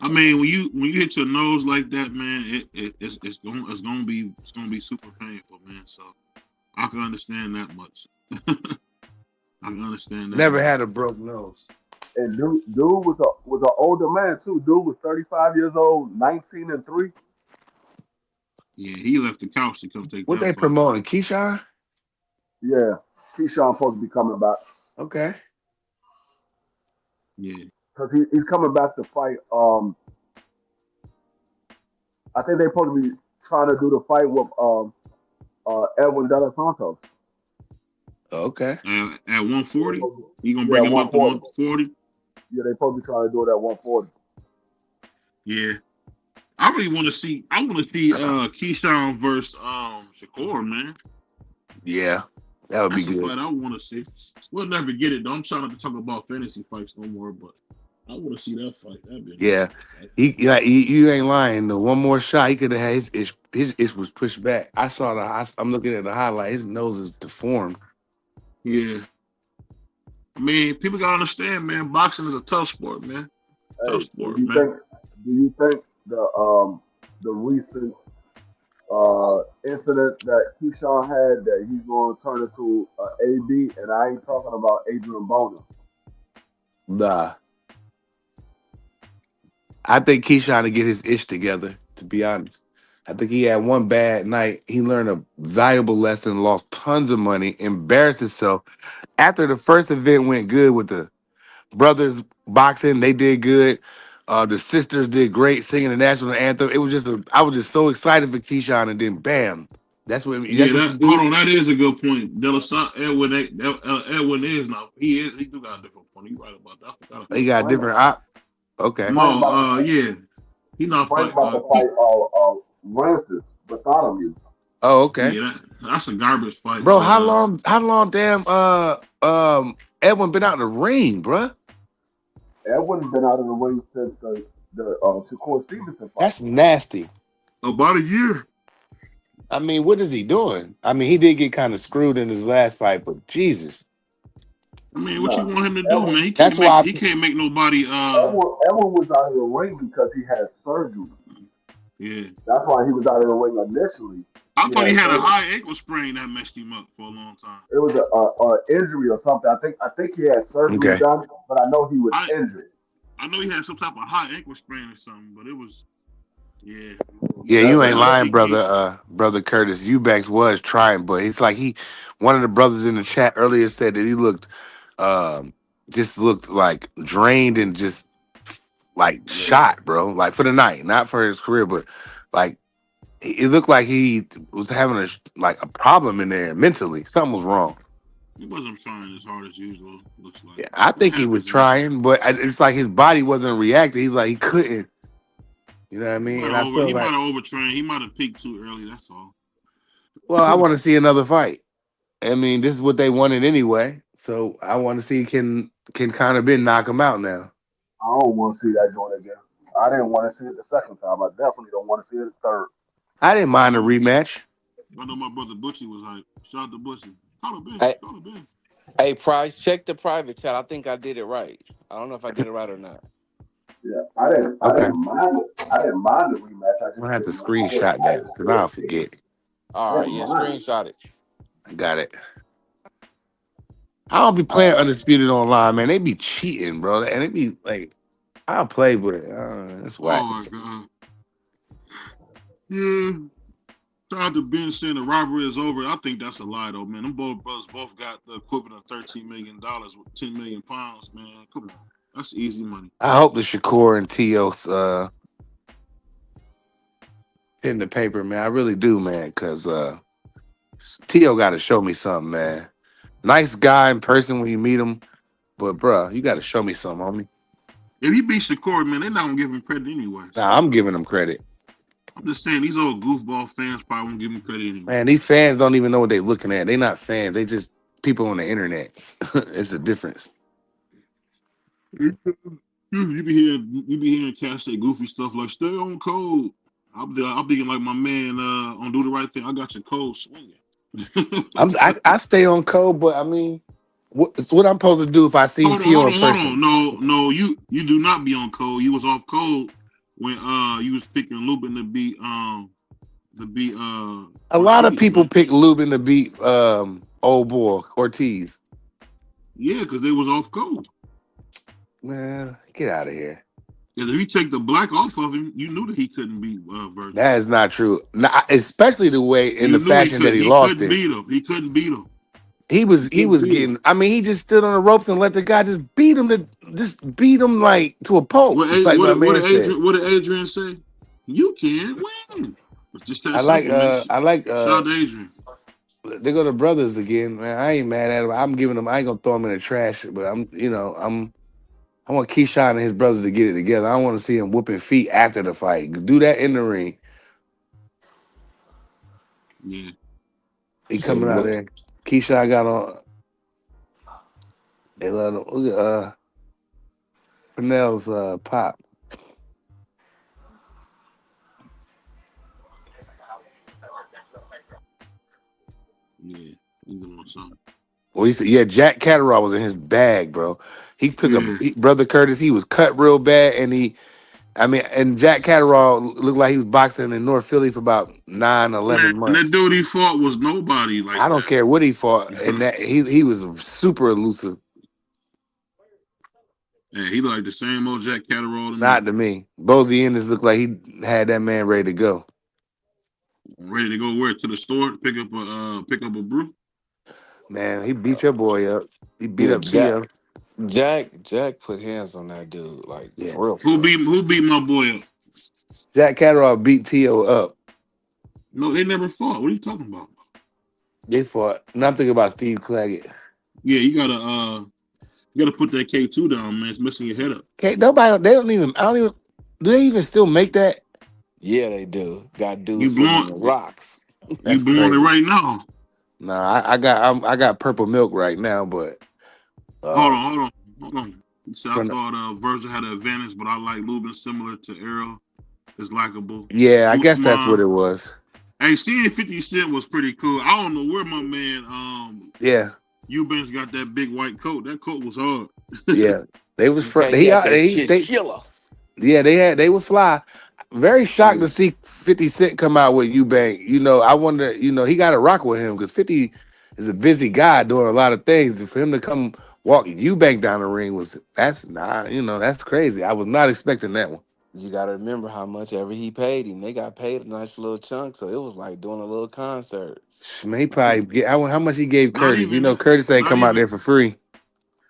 I mean, when you hit your nose like that, man, it's gonna be super painful, man. So I can understand that much. I can understand that. Never had a broke nose. And dude was an older man too. Dude was 35 years old, 19-3. Yeah, he left the couch to come take. What they promoting? Keyshawn? Yeah, Keyshawn supposed to be coming back. Okay. Yeah, because he's coming back to fight. I think they're supposed to be trying to do the fight with Edwin De Los Santos. Okay. At 140, you gonna bring him up to 140? Yeah, they supposed to be trying to do it at 140. Yeah, I really want to see. I want to see Keyshawn versus Shakur, man. Yeah, that would be good. That's a fight I want to see. We'll never get it though. I'm trying not to talk about fantasy fights no more, but I want to see that fight. You ain't lying. The one more shot, he could have had his ish was pushed back. I'm looking at the highlight. His nose is deformed. Yeah. I mean, people gotta understand, man. Boxing is a tough sport, man. Tough sport, man. Do you think the recent incident that Keyshawn had that he's going to turn into AB? And I ain't talking about Adrian Bona. Nah. I think Keyshawn to get his ish together, to be honest. I think he had one bad night. He learned a valuable lesson, lost tons of money, embarrassed himself. After the first event went good with the brothers boxing, they did good. The sisters did great singing the national anthem. It was I was just so excited for Keyshawn, and then bam. Hold on, that is a good point. Edwin is now. He do got a different point. You right about that. He got a different op. Okay. Yeah. He not Frank fight. about to fight Francis Bartholomew. Oh, okay. Yeah, that's a garbage fight. Bro, But how long damn Edwin been out in the ring, bro? Edwin's been out of the ring since the Shakur Stevenson fight. That's nasty. about a year. I mean, what is he doing? I mean, he did get kind of screwed in his last fight, but Jesus. I mean, what you Nah, want him to do, Edwin, man? He That's can't why make nobody. Edwin was out of the ring because he had surgery. Yeah. That's why he was out of the ring initially. I thought he had a surgery. high ankle sprain that messed him up for a long time. It was a injury or something. I think he had surgery Okay. done, but I know he was injured. I know he had some type of high ankle sprain or something, but it was, yeah. Yeah, you ain't lying, He- brother Curtis. Eubanks was trying, but it's like one of the brothers in the chat earlier said that he looked just looked like drained and just like shot, bro. Like for the night, not for his career, but like it looked like he was having a problem in there mentally. Something was wrong. He wasn't trying as hard as usual. Looks like. Yeah, I think he was trying, but it's like his body wasn't reacting. He's like he couldn't. You know what I mean? He And I might feel like, have overtrained. He might have peaked too early. That's all. well, I want to see another fight. I mean, this is what they wanted anyway. So I want to see can Conor Benn knock him out now. I don't want to see that joint again. I didn't want to see it the second time. I definitely don't want to see it the third. I didn't mind a rematch. I know my brother Butchie was hype. Shout out to Butchie. Conor Benn. Hey, Conor Benn. hey, Price, check the private chat. I think I did it right. I don't know if I did it right or not. Yeah, I didn't mind it. I didn't mind the rematch. I I'm just gonna have to didn't screenshot that because I'll forget. All right, yeah, screenshot it. I got it. I don't be playing Undisputed online, man. They be cheating, bro, and they be like, I'll play, but it's whack. Oh my god. Yeah. Shout out to Ben saying the rivalry is over. I think that's a lie, though, man. Them both brothers both got the equivalent of $13 million with 10 million pounds, man. Come on. That's easy money. I hope the Shakur and Teos in the paper, man. I really do, man, because Teo got to show me something, man. Nice guy in person when you meet him, but, bro, you got to show me something, homie. If he beat Shakur, man, they're not going to give him credit anyway. Nah, I'm giving him credit. I'm just saying, these old goofball fans probably won't give him credit anyway. Man, these fans don't even know what they're looking at. They're not fans. They just people on the internet. It's the difference. You be hearing cats say goofy stuff like "stay on code." I'll be like my man on "Do the Right Thing." I got your code swinging. I stay on code, but I mean, it's what I'm supposed to do if I see Teo in person. No, you do not be on code. You was off code when you was picking Lubin to beat a lot of people pick Lubin to beat old boy Ortiz. Yeah, because they was off code. Man, get out of here. And if you take the black off of him, you knew that he couldn't beat Virgil. That is not true. Especially the way in the fashion that he lost it. He couldn't beat him. He was getting. I mean, he just stood on the ropes and let the guy just beat him like to a pulp. What did Adrian say? You can't win. It's just that I like shout out to Adrian. They go to brothers again, man. I ain't mad at him. I'm giving them. I ain't gonna throw him in the trash, but I want Keyshawn and his brothers to get it together. I don't want to see him whooping feet after the fight. Do that in the ring. Yeah. He coming out there. Keyshawn got on. They let him look at Pernell's pop. Yeah, he's doing something. Well, he said, yeah, Jack Catterall was in his bag, bro. He took Brother Curtis. He was cut real bad, and Jack Catterall looked like he was boxing in North Philly for about 11 months. And that dude he fought was nobody. Like I don't care what he fought, and that he was super elusive. Yeah, he like the same old Jack Catterall. Not to me. Bozy Ennis looked like he had that man ready to go. Ready to go where? To the store to pick up a brew? Man, he beat your boy up. He beat up Teo. Jack put hands on that dude, like for real. Who beat my boy up? Jack Catterall beat Teo up. No, they never fought. What are you talking about? They fought. And I'm thinking about Steve Claggett. Yeah, you gotta put that K2 down, man. It's messing your head up. Okay, I don't even Do they even still make that? Yeah, they do. Got You dudes putting in blowing the rocks. you That's blowing it crazy. right now. Nah, I got purple milk right now, but Hold uh, on, hold on, hold on. See, I from the, thought Virgil had an advantage, but I like Lubin similar to Errol. It's likable. yeah, I guess that's what Usman. it was. Hey, seeing 50 Cent was pretty cool. I don't know where my man Yeah, Eubanks got that big white coat. That coat was hard. yeah, they was front. Gang got that shit killer. Yeah, they was fly. Very shocked to see 50 Cent come out with Eubank. You know, I wonder, you know, he got to rock with him because 50 is a busy guy doing a lot of things. And for him to come walk Eubank down the ring that's crazy. I was not expecting that one. You got to remember how much ever he paid him. They got paid a nice little chunk, so it was like doing a little concert. Man, he probably how much he gave Not Curtis. You even know, that. Curtis ain't Not come out even. there for free.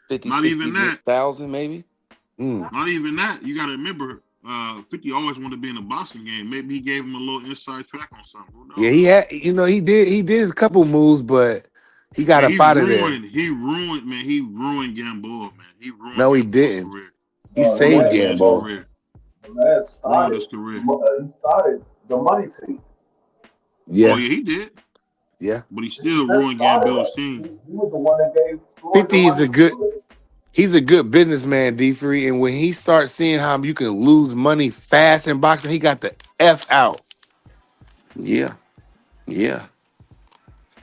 50, Not even that. 60,000 maybe. Not even that. You got to remember, 50 always wanted to be in a boxing game. Maybe he gave him a little inside track on something. Who knows? Yeah, he had, he did a couple moves, but he got Man, up out of there. he ruined Gamboa, man. He ruined No, he Gamboa's didn't. career. He The saved man, Ruined the man's Gambo. career. the man Ruined started. his career. He started the money team. Oh Yeah, yeah, he did. yeah. But he 50 still Cent ruined started Gamboa's that. team. He was the one that gave Floyd the 50 is money a to good do it. he's a good businessman, D Free. And when he starts seeing how you can lose money fast in boxing, he got the F out. Yeah, yeah.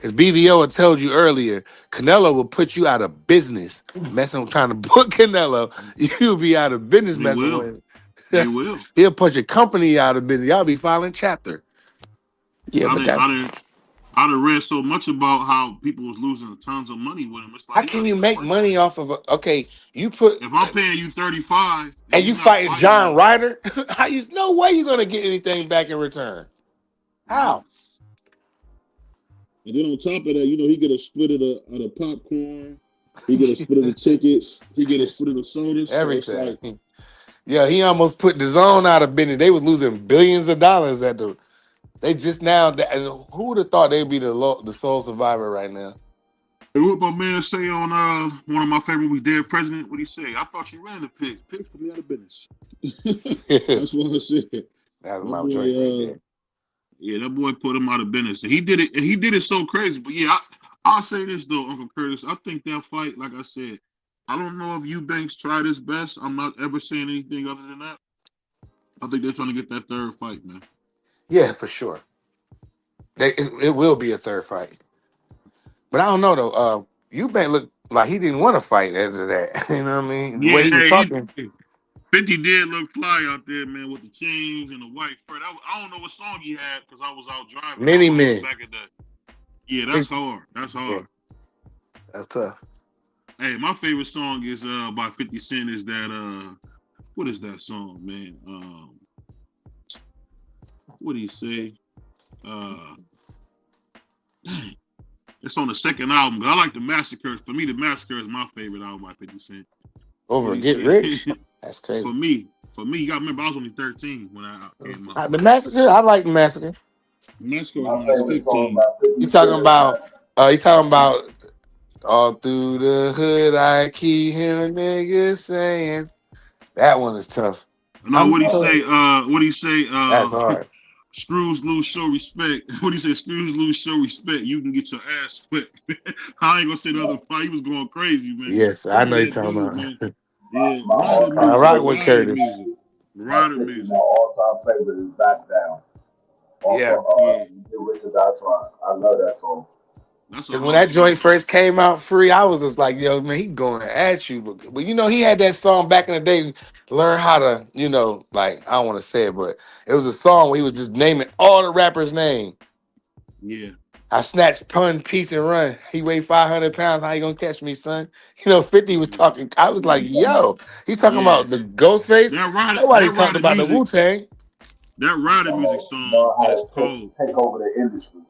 As BVO had told you earlier, Canelo will put you out of business. Messing with trying to book Canelo, you'll be out of business He messing will. with He him. will. He'll put your company out of business. Y'all be filing chapter. Yeah, I but didn't. I that's didn't. I done read so much about how people was losing tons of money with him. It's How like he can doesn't you even make fight. money off of okay? You put If I'm paying you 35 and and you're you not fighting fighting John me, Ryder, how you no way you're gonna get anything back in return. yeah. How? And then on top of that, he get a split of the popcorn. He get a split of the tickets. He get a split of the sodas. So it's like, Everything. Yeah, he almost put the zone out of business. They was losing billions of dollars at the. They just now. And who would have thought they'd be the sole survivor right now? and what my man say on one of my favorite movies, Dead President? What he say? I thought you ran the pigs. Pigs put me out of business. That's what I said. That's That my boy, joint right there. yeah, that boy put him out of business, and he did it. And he did it so crazy. But yeah, I'll say this though, Uncle Curtis. I think that fight, like I said, I don't know if Eubanks tried his best. I'm not ever saying anything other than that. I think they're trying to get that third fight, man. Yeah, for sure. It will be a third fight, but I don't know though. Eubank looked like he didn't want to fight after that. You know what I mean? The way Yeah, he was he talking. 50 did look fly out there, man, with the chains and the white fur. I don't know what song he had because I was out driving. I Many don't know if it was men. back at that. Yeah, that's hard. That's Yeah, hard. that's tough. Hey, my favorite song is by 50 Cent is that what is that song, man? What do you say? Uh it's on the second album. I like the Massacre. For me, the Massacre is my favorite album by 50 Cent. What Over do you Get say? Rich. That's crazy. For me, you gotta remember I was only 13 when I came out. The massacre. I like the massacre. Massacre was My when I was favorite song 15. by 50 You Cent talking is about? that. You talking about? All through the hood, I keep hearing niggas saying that one is tough. No, I'm what he so say? What he say? that's hard. Screws lose, show respect. What he say? Screws lose, show respect. You can get your ass whipped. I ain't gonna say the other part. He was going crazy, man. Yes, I know Fifty you're that talking dude, man. about. Yeah, My all-time I rock favorite with rider song Curtis. music, by rider 50, my music. all-time favorite is Back Down. Off Yeah, Yeah, of Get Rich or Die Trying. I love that song. that's a because when hard that joint song. first came out free, I was just like, yo, man, he going at you. But he had that song back in the day. Learn how to, like I don't want to say it, but it was a song where he was just naming all the rappers' name. Yeah, I snatch, pun, piece, and run. He weighed 500 pounds. How you gonna catch me, son? 50 was yeah, talking. I was like, yo, he's talking yeah. about the ghost face. Nobody That talked rider about the music, Wu-Tang. that rider music song Know how is to cold. take over the industry.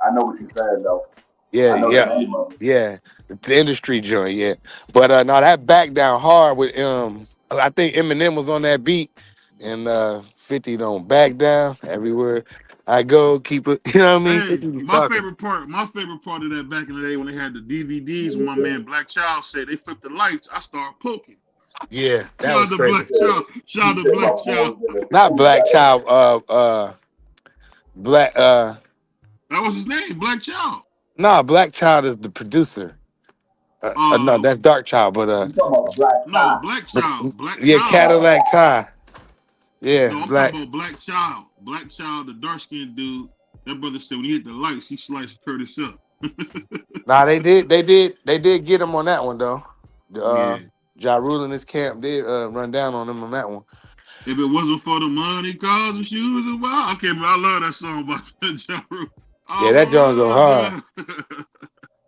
I know what you're saying, though. Yeah, I know the yeah, name of it. yeah. The industry joint, yeah. But no, that back down hard with I think Eminem was on that beat, and 50 don't back down everywhere I go. Keep it, you know what I mean? Hey, 50 be talking. my favorite part of that back in the day when they had the DVDs, when my man Black Child said they flipped the lights, I start poking. Yeah, that Shout out was to crazy. Black Child. Shout out to Black Child. Not Black Child. Black. That was his name, Black Child. No, Black Child is the producer. No, that's Dark Child. But You talking about Black no, Tie? Black Child. Black yeah, Child. Cadillac Ty. Yeah, No, I'm Black. talking about Black Child. Black Child, the dark skinned dude. That brother said when he hit the lights, he sliced Curtis up. Nah, they did get him on that one though. Yeah. Ja Rule and his camp did run down on him on that one. If it wasn't for the money, cars, and shoes, and wow, I can't. I love that song by Ja Rule. Yeah, that joint go hard.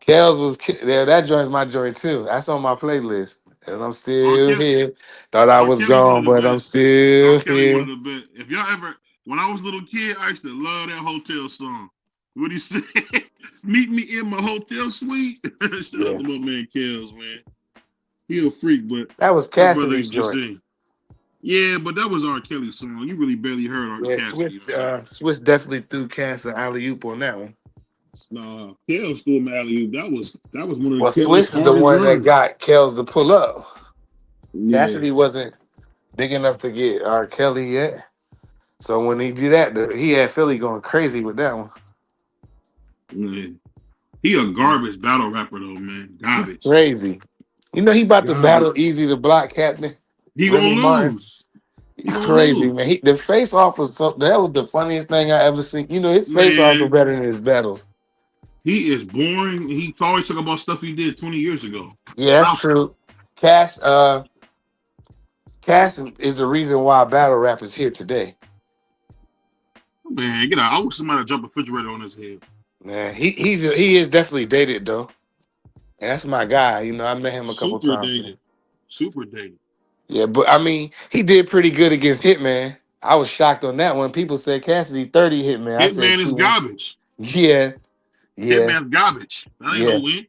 Kels was there. That joint's my joint too. That's on my playlist. And I'm still here. Thought I was Kelly one gone, of the but I'm best. still Kelly one here. of the best. If y'all ever, when I was a little kid, I used to love that hotel song. What he said, meet me in my hotel suite. Shout out to my man Kels, man. He a freak, but that was my brother Cassidy's used to joint. sing. Yeah, but that was R. Kelly's song. You really barely heard R. Cassidy. Swiss definitely threw Cass an alley-oop on that one. Nah, Kels threw him alley-oop. That was one of Well, Kelly's Swiss is the hardest one that runs. got Kels to pull up. Yeah. Cassidy wasn't big enough to get R. Kelly yet. So when he did that, he had Philly going crazy with that one. Man. He a garbage battle rapper though, man. Garbage. Crazy. You know he about to battle Easy the Block Captain. He Remy gonna Martin. lose. You crazy, man. The face off was that was the funniest thing I ever seen. You know, his face offs are better than his battles. He is boring. He always talk about stuff he did 20 years ago. Yeah, that's true. Cass is the reason why battle rap is here today. Man, get out. I wish somebody drop a refrigerator on his head. Man, he is definitely dated though. And that's my guy. You know, I met him a couple times. Super dated. Yeah, but I mean, he did pretty good against Hitman. I was shocked on that one. People said Cassidy 30 Hitman. I said Hitman is garbage. Yeah. Hitman's garbage. That ain't no win.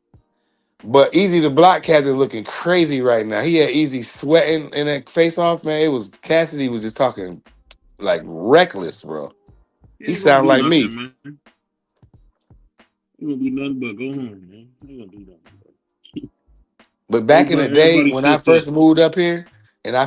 But Easy the Block has it looking crazy right now. He had Easy sweating in that face off, man. It was Cassidy was just talking like reckless, bro. He sounded like me. Man. He gonna do nothing but go home, man. He gonna do nothing. But back in the day when I first moved up here and I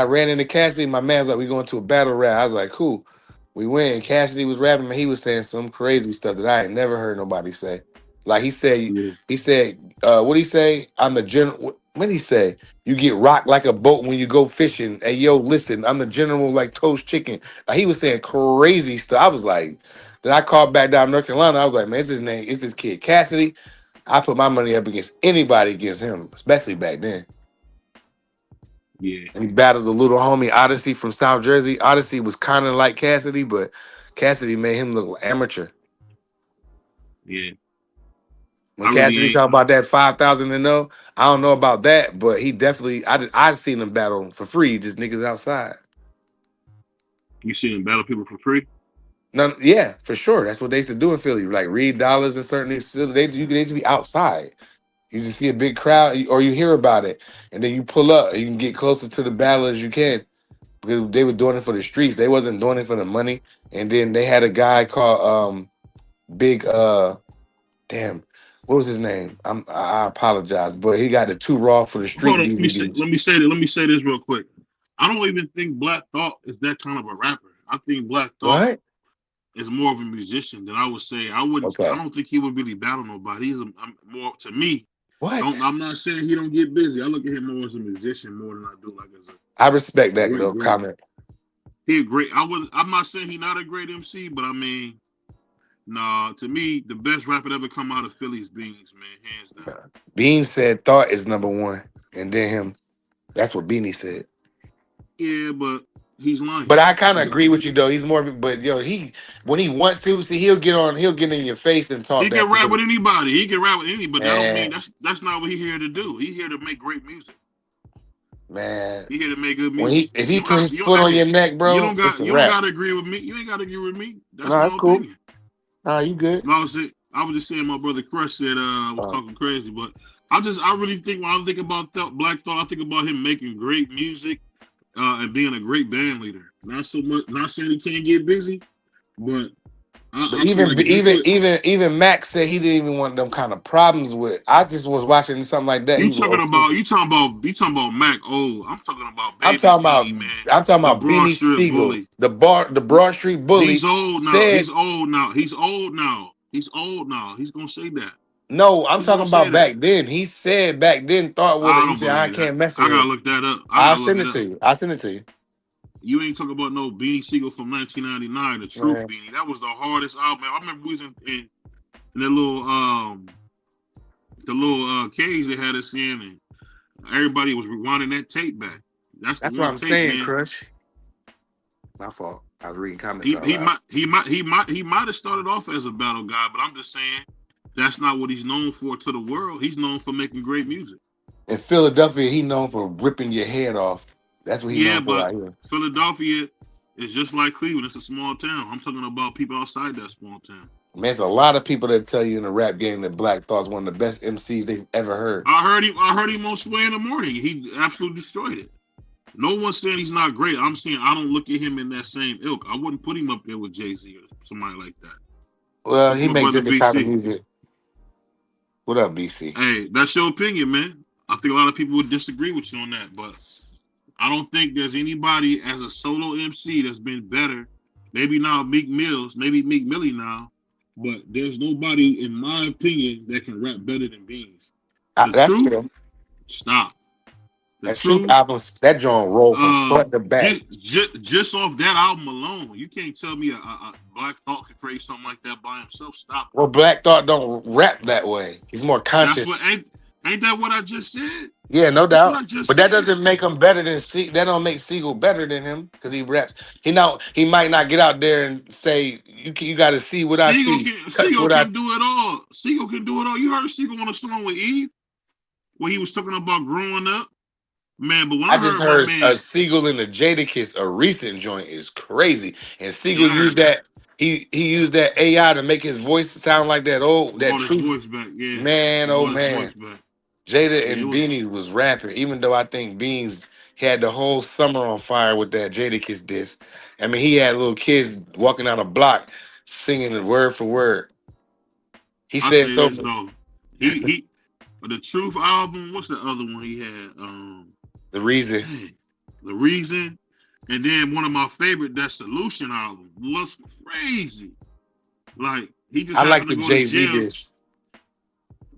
ran into Cassidy, my man's like, we going to a battle rap. I was like, cool. We went and Cassidy was rapping, and he was saying some crazy stuff that I ain't never heard nobody say. Like he said, what'd he say? I'm the general. What did he say? You get rocked like a boat when you go fishing. Hey, yo, listen, I'm the general like toast chicken. Like, he was saying crazy stuff. I was like, then I called back down North Carolina. I was like, man, it's his name. It's this kid, Cassidy. I put my money up against anybody against him, especially back then. Yeah. And he battled the little homie Odyssey from South Jersey. Odyssey was kind of like Cassidy, but Cassidy made him look amateur. Yeah. When Cassidy talked about that 5,000 and 0, I don't know about that, but he definitely, I'd seen him battle for free, just niggas outside. You seen him battle people for free? No, yeah, for sure. That's what they used to do in Philly. Like Reed Dollars and certain things. They need to be outside. You just see a big crowd, or you hear about it, and then you pull up. And you can get closer to the battle as you can, because they were doing it for the streets. They wasn't doing it for the money. And then they had a guy called Big damn, what was his name? I apologize, but he got the Too Raw for the street. Let me say this real quick. I don't even think Black Thought is that kind of a rapper. I think Black Thought is more of a musician than I would say. I don't think he would really battle nobody. He's more to me. I'm not saying he don't get busy. I look at him more as a musician more than I do like as a. I respect that though. Comment. He a great. I'm not saying he's not a great MC, but I mean, nah. To me, the best rapper to ever come out of Philly is Beans, man, hands down. Beans said Thought is number one, and then him. That's what Beanie said. Yeah, but he's lying. But I kind of agree with you though. He's more of but yo, when he wants to, see, he'll get in your face and talk. He can rap with anybody. He can rap with anybody, but that don't mean that's not what he's here to do. He's here to make great music. Man, he here to make good music. If he put his foot on your neck, bro, you don't gotta agree with me. You ain't gotta agree with me. That's my cool. opinion. Nah, you good. No, I was just saying my brother Crush said was talking crazy, but I really think when I think about Black Thought, I think about him making great music. And being a great band leader. Not so much. Not saying he can't get busy, but But I feel like if you put even Max said he didn't even want them kind of problems with. I just was watching something like that. He was you talking about Mac old. I'm talking about I'm Baby talking about Beanie, man. I'm talking The about Broad Beanie Street Siegel, Bully. the Broad Street Bully He's old now. said He's old now. He's old now. He's old now. He's gonna say that. no. I'm He's gonna talking say about that. back then. He said back then thought with it. I He don't said I believe that. can't mess I with gotta him. look that up. I I'll gotta look send it it up. to you. I'll send it to you. You ain't talking about no Beanie Siegel from 1999, the Truth Man. Beanie. That was the hardest album. I remember we was in that little cage they had us in, and everybody was rewinding that tape back. That's the That's what one I'm tape, saying, man. Crush. My fault. I was reading comments out He loud. might have started off as a battle guy, but I'm just saying that's not what he's known for to the world. He's known for making great music. In Philadelphia, he known for ripping your head off. That's what he Yeah, known for but out here. Philadelphia is just like Cleveland. It's a small town. I'm talking about people outside that small town. Man, there's a lot of people that tell you in the rap game that Black Thought's one of the best MCs they've ever heard. I heard him on Sway in the Morning. He absolutely destroyed it. No one's saying he's not great. I'm saying I don't look at him in that same ilk. I wouldn't put him up there with Jay-Z or somebody like that. Well, he My makes brother different kind of BC. music. What up, BC? Hey, that's your opinion, man. I think a lot of people would disagree with you on that, but I don't think there's anybody as a solo MC that's been better. Maybe now Meek Mills, maybe Meek Millie now, but there's nobody, in my opinion, that can rap better than Beans. The That's Truth, true. stop. The That Truth Truth, album, that joint roll from front to back. just off that album alone, you can't tell me a Black Thought could create something like that by himself. Stop. Well, Black Thought don't rap that way. He's more conscious. That's what ain't that what I just said? Yeah, no That's what doubt. I just But that said. doesn't make him better than That don't make Siegel better than him because he raps. He might not get out there and say you got to see what I see. Siegel can do it all. Siegel can do it all. You heard Siegel on a song with Eve where he was talking about growing up, man. But when I just heard my man, Siegel in the Jadakiss, a recent joint is crazy, and Siegel used that. He used that AI to make his voice sound like that Truth. Voice back, yeah. Man, oh man. Jada and was, Beanie was rapping, even though I think Beans had the whole summer on fire with that Jadakiss diss. I mean, he had little kids walking down a block singing it word for word. He said so. Though. He the Truth album. What's the other one he had? The Reason. The Reason, and then one of my favorite, that Solution album was crazy. Like he just. I like the Jay-Z diss.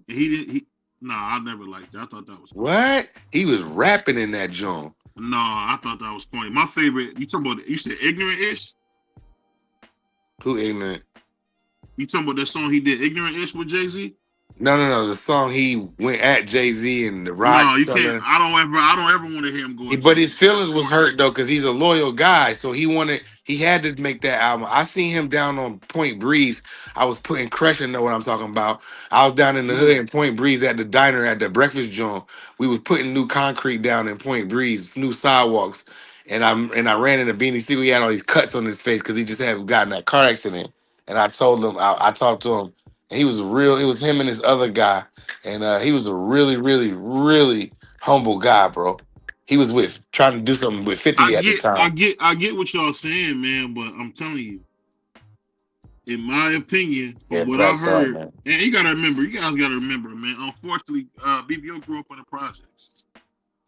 He didn't. Nah, I never liked that. I thought that was funny. What? He was rapping in that joint. No, I thought that was funny. My favorite, you talking about, you said Ignorant-ish? Who Ignorant? You talking about that song he did, Ignorant-ish, with Jay-Z? No. The song he went at Jay-Z and the Rock. No, you can't. I don't ever want to hear him go. But his feelings was hurt though, because he's a loyal guy. So he had to make that album. I seen him down on Point Breeze. I was putting Crush and know what I'm talking about. I was down in the hood in Point Breeze at the diner at the breakfast joint. We was putting new concrete down in Point Breeze, new sidewalks. And I ran into Beanie Siegel. He had all these cuts on his face because he just had gotten that car accident. And I told him, I talked to him. And it was him and this other guy. And he was a really, really, really humble guy, bro. He was trying to do something with 50 at the time. I get what y'all saying, man, but I'm telling you, in my opinion, from what I heard, and you guys gotta remember, man, unfortunately, BVO grew up in the projects.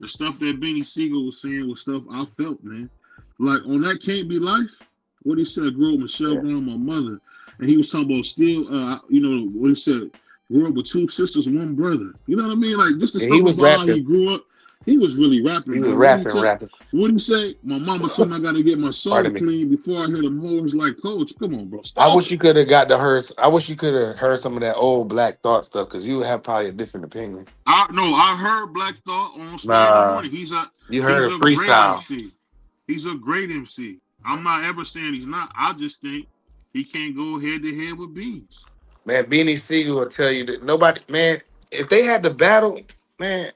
The stuff that Beanie Siegel was saying was stuff I felt, man. Like on That Can't Be Life, what he said, grew up with Michelle Brown, my mother. And he was talking about still, what he said, grew up with two sisters, one brother. You know what I mean? Like, just the stuff about how he grew up. He was really rapping. He was rapping. Wouldn't say, my mama told me I got to get my soul clean before I hit a morals like Coach. Come on, bro. Stop. I wish you could have heard some of that old Black Thought stuff, because you would have probably a different opinion. I heard Black Thought on Saturday morning. He's a freestyle. Great MC. He's a great MC. I'm not ever saying he's not. I just think he can't go head to head with Beans. Man, Beanie Siegel will tell you that nobody, man, if they had the battle, man,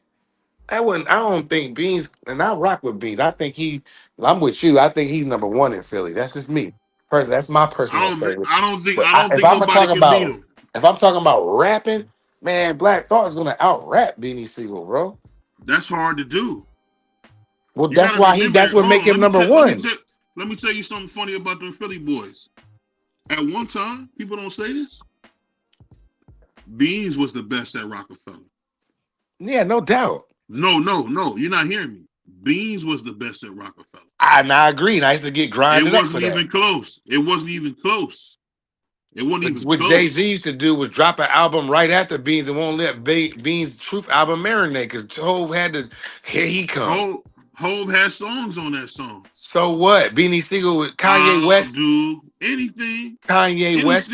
I don't think Beans, and I rock with Beans. I'm with you. I think he's number one in Philly. That's just me. That's my personal favorite. I don't think nobody can beat him. If I'm talking about rapping, man, Black Thought is gonna out rap Beanie Siegel, bro. That's hard to do. Well, that's what make him number one. Let me tell you something funny about them Philly boys. At one time, people don't say this. Beans was the best at Rockefeller. Yeah, no doubt. No, you're not hearing me. Beans was the best at Rockefeller. I agree. And I used to get grinded up for that. It wasn't even close. It wasn't even close. What Jay-Z used to do was drop an album right after Beans and won't let Beans' Truth album marinate because Hove had to, here he come. Hove had songs on that song. So what? Beanie Siegel with Kanye West? Do anything. Kanye West?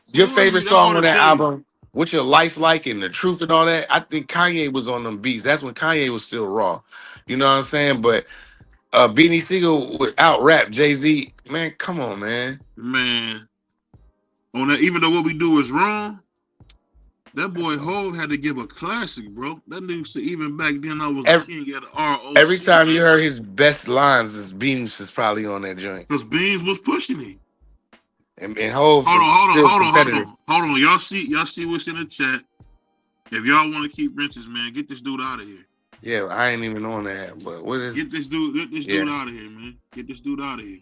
Your favorite song on that album? What's Your Life Like and The Truth and all that? I think Kanye was on them beats. That's when Kanye was still raw. You know what I'm saying? But Beanie Siegel would out-rap Jay-Z. Man, come on, man. Man. On that, even though what we do is wrong, that boy Hov had to give a classic, bro. That dude said even back then I was a king at ROC. Every time you heard his best lines, his Beans was probably on that joint. Because Beans was pushing him. And Hov was still competitive. Hold on. Y'all see what's in the chat. If y'all want to keep wrenches, man, get this dude out of here. Yeah, I ain't even on that. But what is get this dude out of here, man. Get this dude out of here.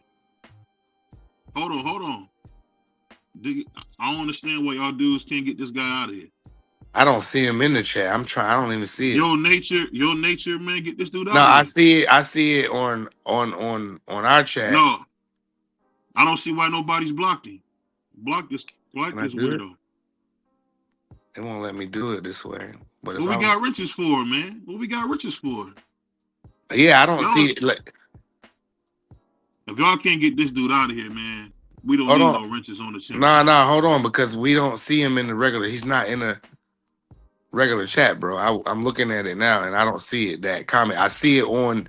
Hold on. I don't understand why y'all dudes can't get this guy out of here. I don't see him in the chat. I'm trying. I don't even see it. Your nature, man. Get this dude out. No, of here. I see it on our chat. No, I don't see why nobody's blocked him. Block this weirdo. It won't let me do it this way. But what we got riches for, man? What we got riches for? Yeah, I don't see it. Like, if y'all can't get this dude out of here, man, we don't need no wrenches on the channel. Nah, hold on, because we don't see him in the regular. He's not in a regular chat, bro. I'm looking at it now, and I don't see it. That comment, I see it on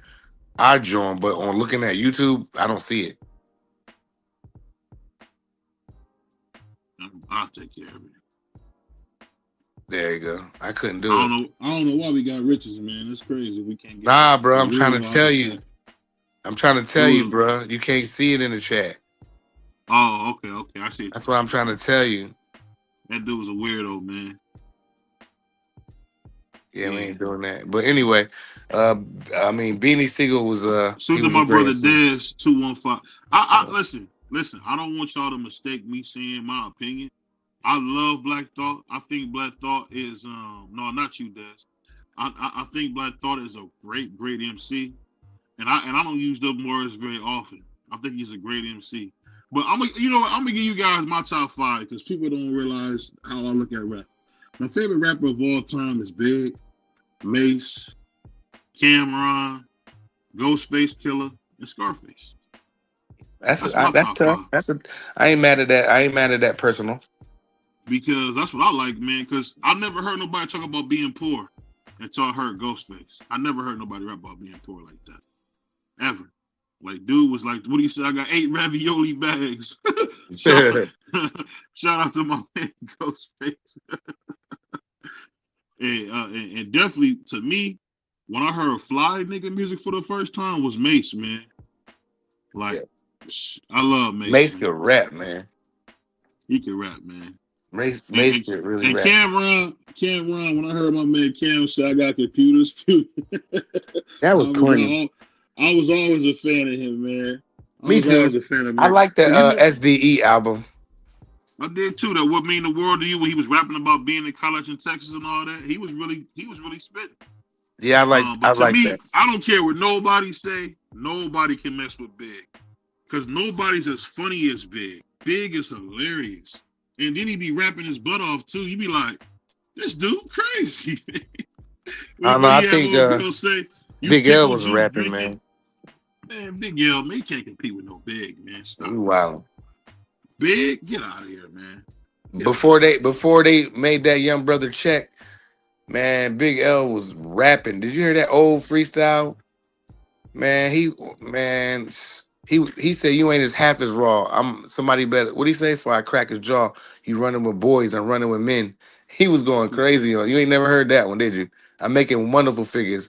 our joint, but on looking at YouTube, I don't see it. I'll take care of it. There you go. I couldn't do it. I don't know why we got riches, man. It's crazy. We can't get. Nah, bro. I'm trying to tell you. I'm trying to tell you, bro. You can't see it in the chat. Oh, okay. I see it. That's what I'm trying to tell you. That dude was a weirdo, man. Yeah, we ain't doing that. But anyway, I mean, Beanie Siegel was Shoot to my brother Dez 215. Listen. I don't want y'all to mistake me saying my opinion. I love Black Thought. I think Black Thought is no, not you, Des. I think Black Thought is a great MC, and I don't use those words very often. I think he's a great MC. But I'm gonna give you guys my top 5 because people don't realize how I look at rap. My favorite rapper of all time is Big, Mace, Cameron, Ghostface Killer, and Scarface. That's tough. I ain't mad at that. I ain't mad at that personal. Because that's what I like, man. Because I never heard nobody talk about being poor until I heard Ghostface. I never heard nobody rap about being poor like that. Ever. Like, dude was like, what do you say? I got 8 ravioli bags. Shout out to my man Ghostface. and definitely, to me, when I heard fly nigga music for the first time was Mace, man. Like, I love Mace. Mace could rap, man. He can rap, man. Mace could really rap. Cameron, when I heard my man Cam say I got computers, that was corny. I was always a fan of him, man. Me too. I like the SDE album. I did too. That What Mean the World to You, when he was rapping about being in college in Texas and all that. He was really spitting. Yeah, I like that. I don't care what nobody say. Nobody can mess with Big, because nobody's as funny as Big. Big is hilarious, and then he be rapping his butt off too. You be like, this dude crazy. I don't know. I think Big L was rapping, man. Man, Big L, man, he can't compete with no Big, man. Stop. Wow. Big, get out of here, man. Before they made that Young Brother check, man, Big L was rapping. Did you hear that old freestyle? Man, he said you ain't as half as raw. I'm somebody better. What'd he say? Before I crack his jaw, you running with boys, I'm running with men. He was going crazy on you. Ain't never heard that one, did you? I'm making wonderful figures.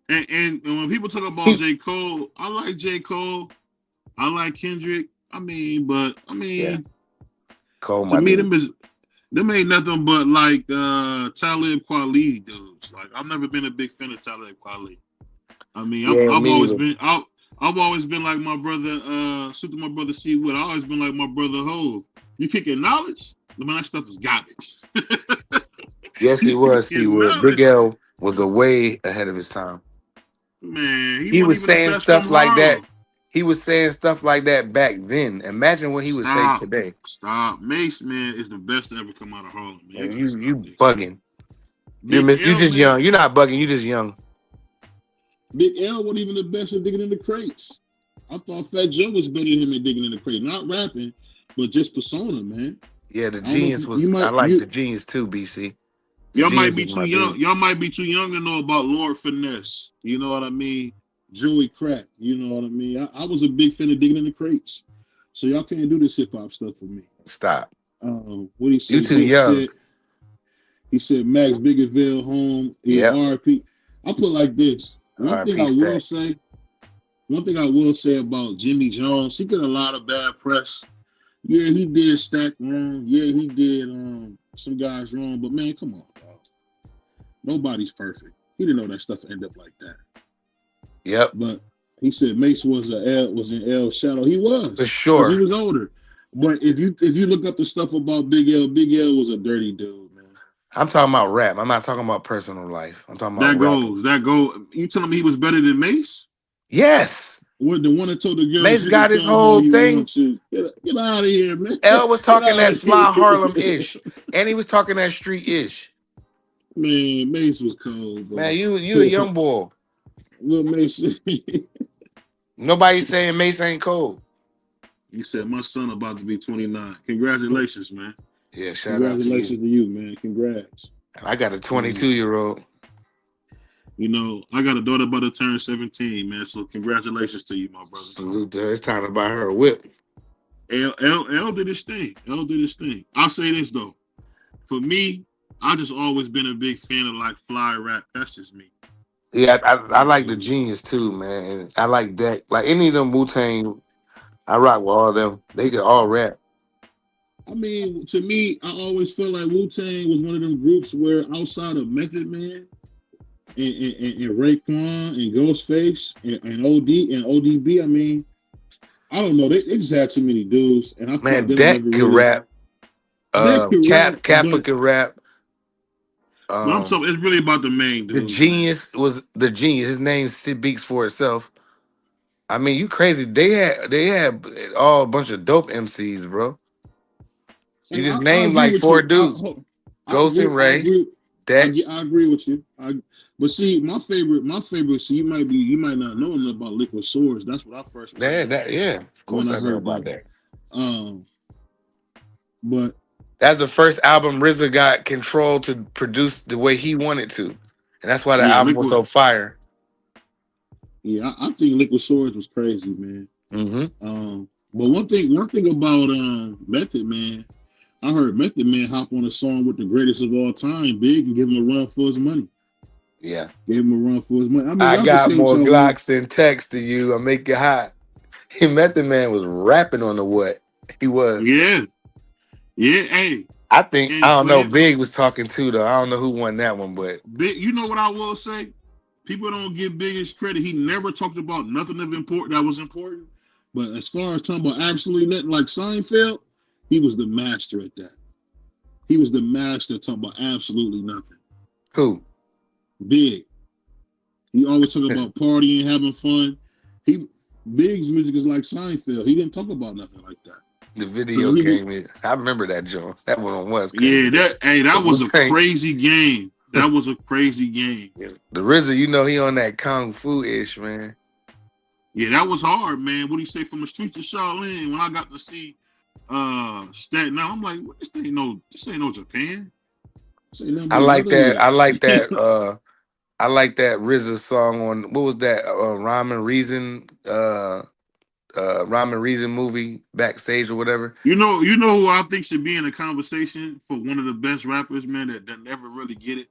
And when people talk about J. Cole, I like J. Cole. I like Kendrick. Yeah. Cole, to me, them ain't nothing but like Talib Kweli dudes. Like, I've never been a big fan of Talib Kweli. I mean, I've I've always been like my brother, super my brother C Wood. I always been like my brother Hove. You kicking knowledge? Man, that stuff is garbage. Yes, he was. He was. Big L was way ahead of his time. Man, He wasn't was even the saying best from stuff like that. Harlem. He was saying stuff like that back then. Imagine what he would say today. Stop. Mace, man, is the best to ever come out of Harlem. Man. You bugging. You L, just man, young. You're not bugging. You just young. Big L wasn't even the best at digging in the crates. I thought Fat Joe was better than him at digging in the crate. Not rapping, but just persona, man. Yeah, the Genius was. I like the Genius too, BC. Y'all might be too young. Y'all might be too young to know about Lord Finesse. You know what I mean? Joey Crack. You know what I mean? I was a big fan of digging in the crates. So y'all can't do this hip hop stuff for me. Stop. What he said? You too young. He said Max Biggeville home. Yeah, RP. I put like this. One thing I will say about Jimmy Jones, he got a lot of bad press. Yeah, he did Stack wrong. Yeah, he did some guys wrong. But man, come on, dog. Nobody's perfect. He didn't know that stuff would end up like that. Yep. But he said Mace was in L's shadow. He was for sure. He was older. But if you look up the stuff about Big L was a dirty dude, man. I'm talking about rap. I'm not talking about personal life. I'm talking about that goes. You telling me he was better than Mace? Yes. What, the one that told the girl Mace got his whole thing. Get out of here, man. L was talking that fly Harlem-ish. And he was talking that street-ish. Man, Mace was cold, bro. Man, you a young boy. Little Mace. Nobody's saying Mace ain't cold. You said my son about to be 29. Congratulations, man. Yeah, shout out to you, man. Congrats. I got a 22-year-old. You know, I got a daughter about to turn 17, man. So congratulations to you, my brother. Salute to her. It's time to buy her a whip. L did his thing. L did his thing. I'll say this though. For me, I just always been a big fan of like fly rap. That's just me. Yeah, I like the Genius too, man. And I like that. Like any of them Wu-Tang, I rock with all of them. They could all rap. I mean, to me, I always felt like Wu-Tang was one of them groups where outside of Method Man and Raekwon and Ghostface and ODB, I mean, I don't know. They just had too many dudes. And I man, Deck could rap. Kappa could rap. But I'm talking, it's really about the main dude. The Genius was the Genius. His name speaks for itself. I mean, you crazy. They had all a bunch of dope MCs, bro. You just named like 4 dudes. Ghost and Ray. Deck. I agree with you. But see, my favorite. See, you might not know enough about Liquid Swords. That's what I first. Yeah. Of course, I heard about that. But that's the first album RZA got control to produce the way he wanted to, and that's why the album was so fire. Yeah, I think Liquid Swords was crazy, man. Mm-hmm. But one thing about Method Man, I heard Method Man hop on a song with the greatest of all time, Big, and give him a run for his money. Yeah, gave him a run for his money. I mean, I got more Glocks than text to you. I make it hot. Method Man was rapping on the what? He was. Yeah. Hey. I don't know. Big was talking too, though. I don't know who won that one, but Big. You know what I will say? People don't give Big his credit. He never talked about nothing of important that was important. But as far as talking about absolutely nothing like Seinfeld, he was the master at that. He was the master talking about absolutely nothing. Who? Big. He always talk about partying, having fun. Big's music is like Seinfeld. He didn't talk about nothing like that. The video game. I remember that, Joe. That one was crazy. Yeah, that was a crazy game. That was a crazy game. The RZA, you know, he on that kung fu-ish, man. Yeah, that was hard, man. What do you say, from the streets of Shaolin? When I got to see Staten Island, I'm like, this ain't no Japan. I like that. I like that RZA song on, what was that? Rhyme and Reason movie, Backstage or whatever. You know who I think should be in a conversation for one of the best rappers, man, that never really get it.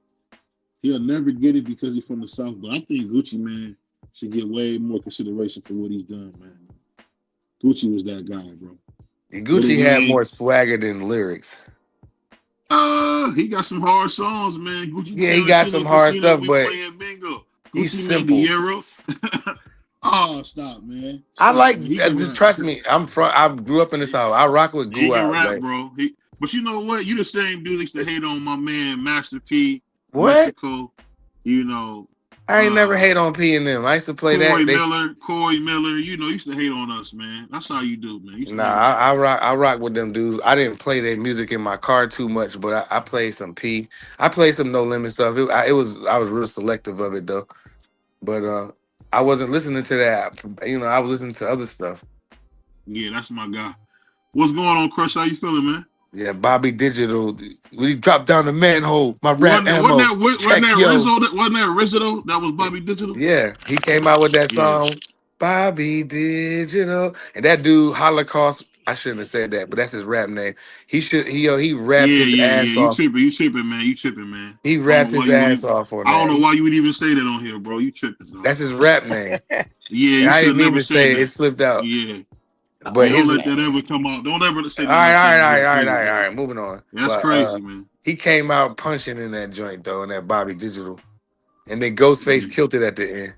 He'll never get it because he's from the South, but I think Gucci, man, should get way more consideration for what he's done, man. Gucci was that guy, bro. And Gucci had more swagger than lyrics. He got some hard songs, man. Gucci, yeah, he got some hard stuff, but bingo. he's simple. Oh, stop, man. I Stop, like. man. He can rap. Trust me, I grew up in the South. I rock with He can Guap, rap, but bro. But you know what? You the same dude that used to hate on my man Master P, what? Mexico. You know, I ain't never hate on P and them. I used to play Corey that. Miller. You know, used to hate on us, man. That's how you do, man. I rock with them dudes. I didn't play their music in my car too much, but I played some P. I played some No Limit stuff. I was real selective of it though. But I wasn't listening to that. You know, I was listening to other stuff. Yeah, that's my guy. What's going on, Crush? How you feeling, man? Yeah, Bobby Digital. When he dropped down the manhole, my rap Wasn't ammo. that Rizzo? Wasn't that Rizzo? That was Bobby Digital. Yeah, he came out with that song, Bobby Digital, and that dude Holocaust. I shouldn't have said that, but that's his rap name. He rapped his ass You off. tripping, man. He rapped his ass off on that. I don't know why you would even say that on here, bro. You tripping, dog. That's his rap name. You I should didn't mean never to say it. that. It slipped out. Yeah. But don't let that ever come out. Don't ever say that. All right. Moving on. That's crazy, man. He came out punching in that joint though, in that Bobby Digital, and then Ghostface killed it at the end.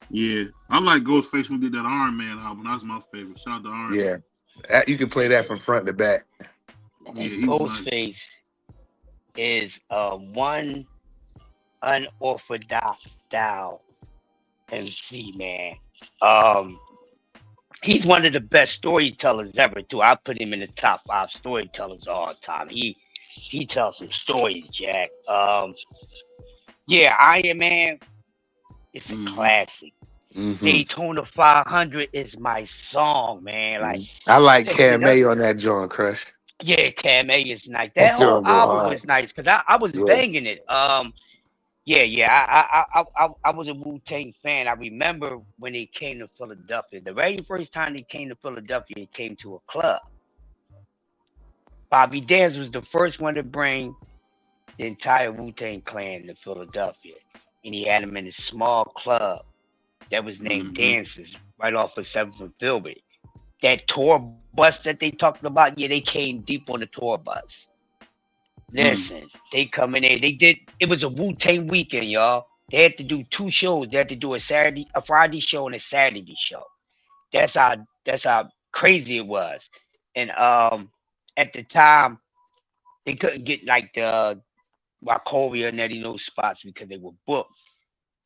Yeah, I like Ghostface when he did that Iron Man album. That's my favorite. Shout out to Iron Man. Yeah, you can play that from front to back. And Ghostface is one unorthodox style MC, man. He's one of the best storytellers ever, too. I put him in the top 5 storytellers all the time. He tells some stories, Jack. Iron Man, it's a classic. Daytona 500 is my song, man. Like I like Cam A on that joint, Crush. Yeah, Cam A is nice. That whole album was nice because I was banging it. I was a Wu-Tang fan. I remember when they came to Philadelphia. The very first time they came to Philadelphia, they came to a club. Bobby Dance was the first one to bring the entire Wu-Tang clan to Philadelphia. And he had them in a small club that was named Dances, right off of 7th and Filbert. That tour bus that they talked about, they came deep on the tour bus. Listen, they come in there. It was a Wu-Tang weekend, y'all. They had to do 2 shows. They had to do a Friday show and a Saturday show. That's how crazy it was. And at the time, they couldn't get like the Wachovia and any of those spots because they were booked.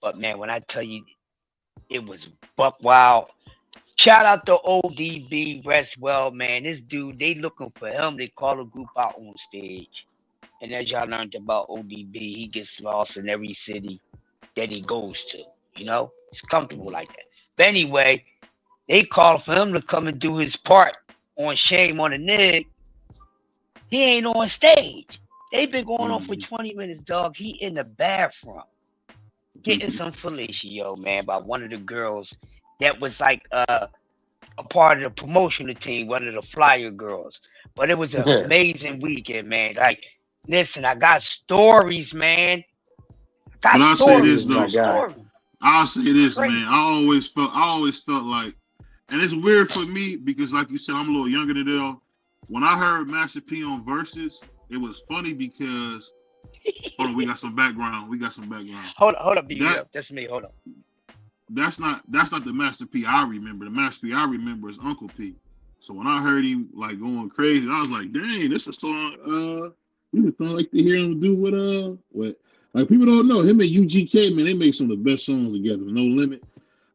But man, when I tell you, it was buck wild. Shout out to ODB Restwell, man. This dude, they looking for him. They call the group out on stage. And as y'all learned about ODB, he gets lost in every city that he goes to. You know, he's comfortable like that. But anyway, they called for him to come and do his part on Shame on the Nig. He ain't on stage. They've been going on for 20 minutes, dog. He in the bathroom getting some fellatio, man, by one of the girls that was like a part of the promotional team, one of the flyer girls. But it was an amazing weekend, man. Like, listen, I got stories, man. I'll say this, man. I always felt like, and it's weird for me because, like you said, I'm a little younger than them. When I heard Master P on Versus, it was funny because hold on, we got some background. Hold up, that's me. Hold up. That's not the Master P I remember. The Master P I remember is Uncle P. So when I heard him like going crazy, I was like, dang, this is a song. You would like to hear him do what like people don't know him and UGK, man. They make some of the best songs together. No Limit.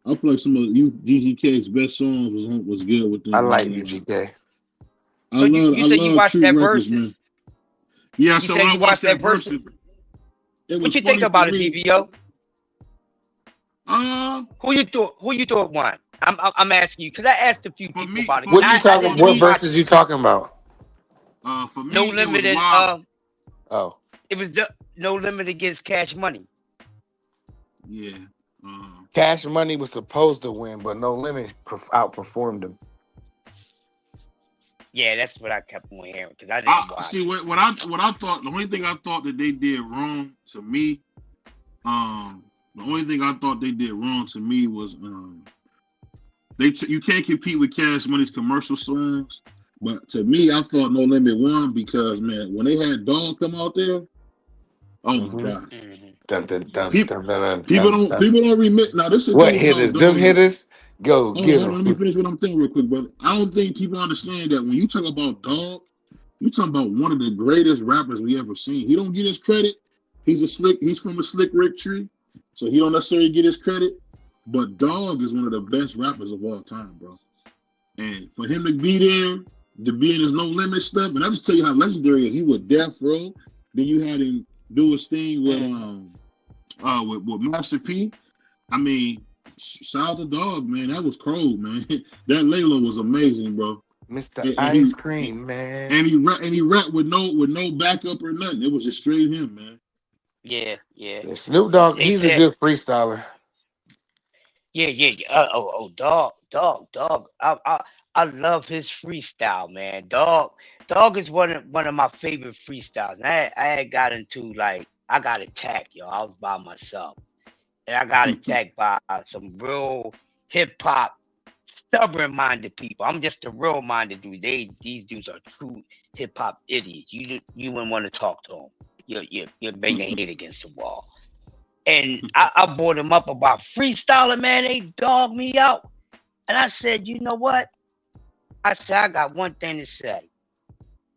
I feel like some of UGK's best songs was good with them. I like UGK. I love True Records, man. Yeah, so when I watched that verse, what you think about it, BVO? Who you thought won? I'm asking you because I asked a few people about it. What verses you talking about? For me, No Limit. It was No Limit against Cash Money. Yeah. Cash Money was supposed to win, but No Limit outperformed him. Yeah, that's what I kept on hearing because I didn't watch. See what I thought. The only thing I thought that they did wrong to me, was you can't compete with Cash Money's commercial songs. But to me, I thought No Limit won because man, when they had Dog come out there, Oh my god. Dun, dun, dun, People, dun, dun, people dun, don't dun. people don't remit. Now this is the What thing about hitters? Them dog. hitters? Go Hold on, get hold on. Let me them. finish what I'm saying real quick, brother. I don't think people understand that when you talk about dog, you talking about one of the greatest rappers we ever seen. He don't get his credit. He's from a slick Rick tree, so he don't necessarily get his credit. But Dog is one of the best rappers of all time, bro. And for him to be there, to be in his No Limit stuff, and I just tell you how legendary he is. He was Death Row. Then you had him do his thing with Master P. I mean, shout out to Dog, man. That was cold, man. That Layla was amazing, bro. Mr. And Ice Cream, man. And he rapped with no backup or nothing. It was just straight him, man. Yeah. Snoop Dogg, he's a good freestyler. Yeah. Dog. I love his freestyle, man. Dog is one of my favorite freestyles. And I had got into I got attacked, yo. I was by myself, and I got attacked by some real hip hop stubborn-minded people. I'm just a real-minded dude. These dudes are true hip-hop idiots. You wouldn't want to talk to them. You're bang your head against the wall. And I brought them up about freestyling, man. They dogged me out. And I said, you know what? I said, I got one thing to say.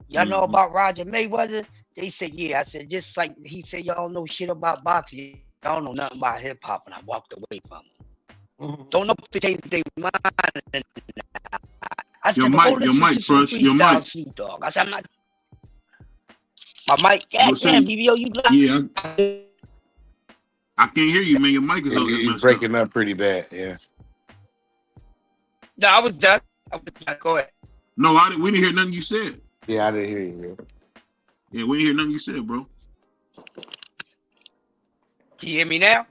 Y'all know about Roger Mayweather? They said, yeah. I said, just like he said, y'all don't know shit about boxing. Y'all don't know nothing about hip-hop. And I walked away from him. Don't know if they mind. I said, your mic, Crush. Your mic. Snoop Dogg. I said, I'm not. My mic. God damn, BVO, you. Yeah. I can't hear you, man. Your mic is You're breaking up pretty bad. Yeah. No, I was done. Go ahead. No, we didn't hear nothing you said. Yeah, I didn't hear you. Yeah, we didn't hear nothing you said, bro. Can you hear me now?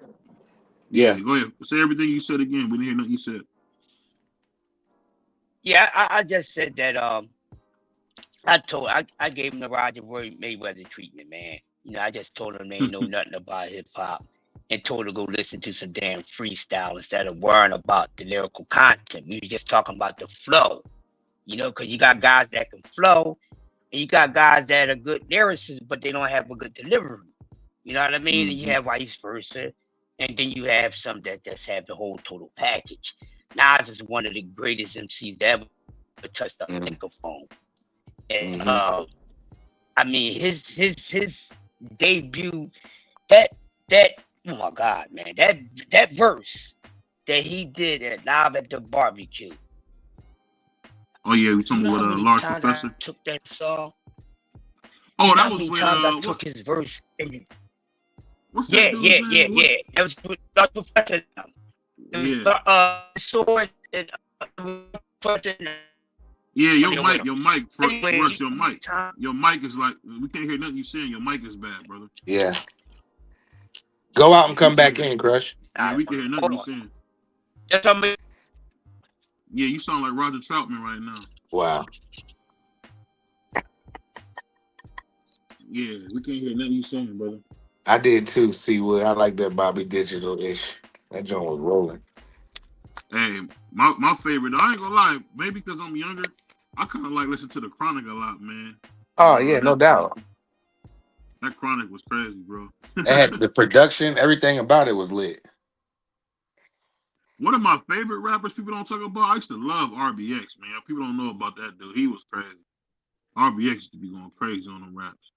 Yeah. Go ahead. Say everything you said again. We didn't hear nothing you said. Yeah, I just said that I gave him the Roger Mayweather treatment, man. You know, I just told him they ain't know nothing about hip hop and told him to go listen to some damn freestyle instead of worrying about the lyrical content. We were just talking about the flow. You know, because you got guys that can flow and you got guys that are good lyricists, but they don't have a good delivery. You know what I mean? And you have vice versa. And then you have some that just have the whole total package. Nas is one of the greatest MCs that ever touched the microphone. And I mean his debut, that oh my God, man, that verse that he did at Live at the Barbecue. Oh yeah, we talking about Large Professor. I took that song. Oh, that was when I took his verse and what's that dude's name? Yeah. That was Large Professor. Source and yeah, your mic, Russ, your mic is like we can't hear nothing you saying. Your mic is bad, brother. Yeah. Go out and come back in, Crush. Yeah, we can hear nothing you saying. Just on me. Yeah, you sound like Roger Troutman right now. Wow. Yeah, we can't hear nothing you saying, brother. I did too, C-Wood. I like that Bobby Digital-ish. That joint was rolling. Hey, my favorite, I ain't gonna lie, maybe because I'm younger, I kind of like listening to the Chronic a lot, man. Oh, yeah, no doubt. That Chronic was crazy, bro. It had the production, everything about it was lit. One of my favorite rappers people don't talk about, I used to love RBX, man. People don't know about that dude. He was crazy. RBX used to be going crazy on them raps.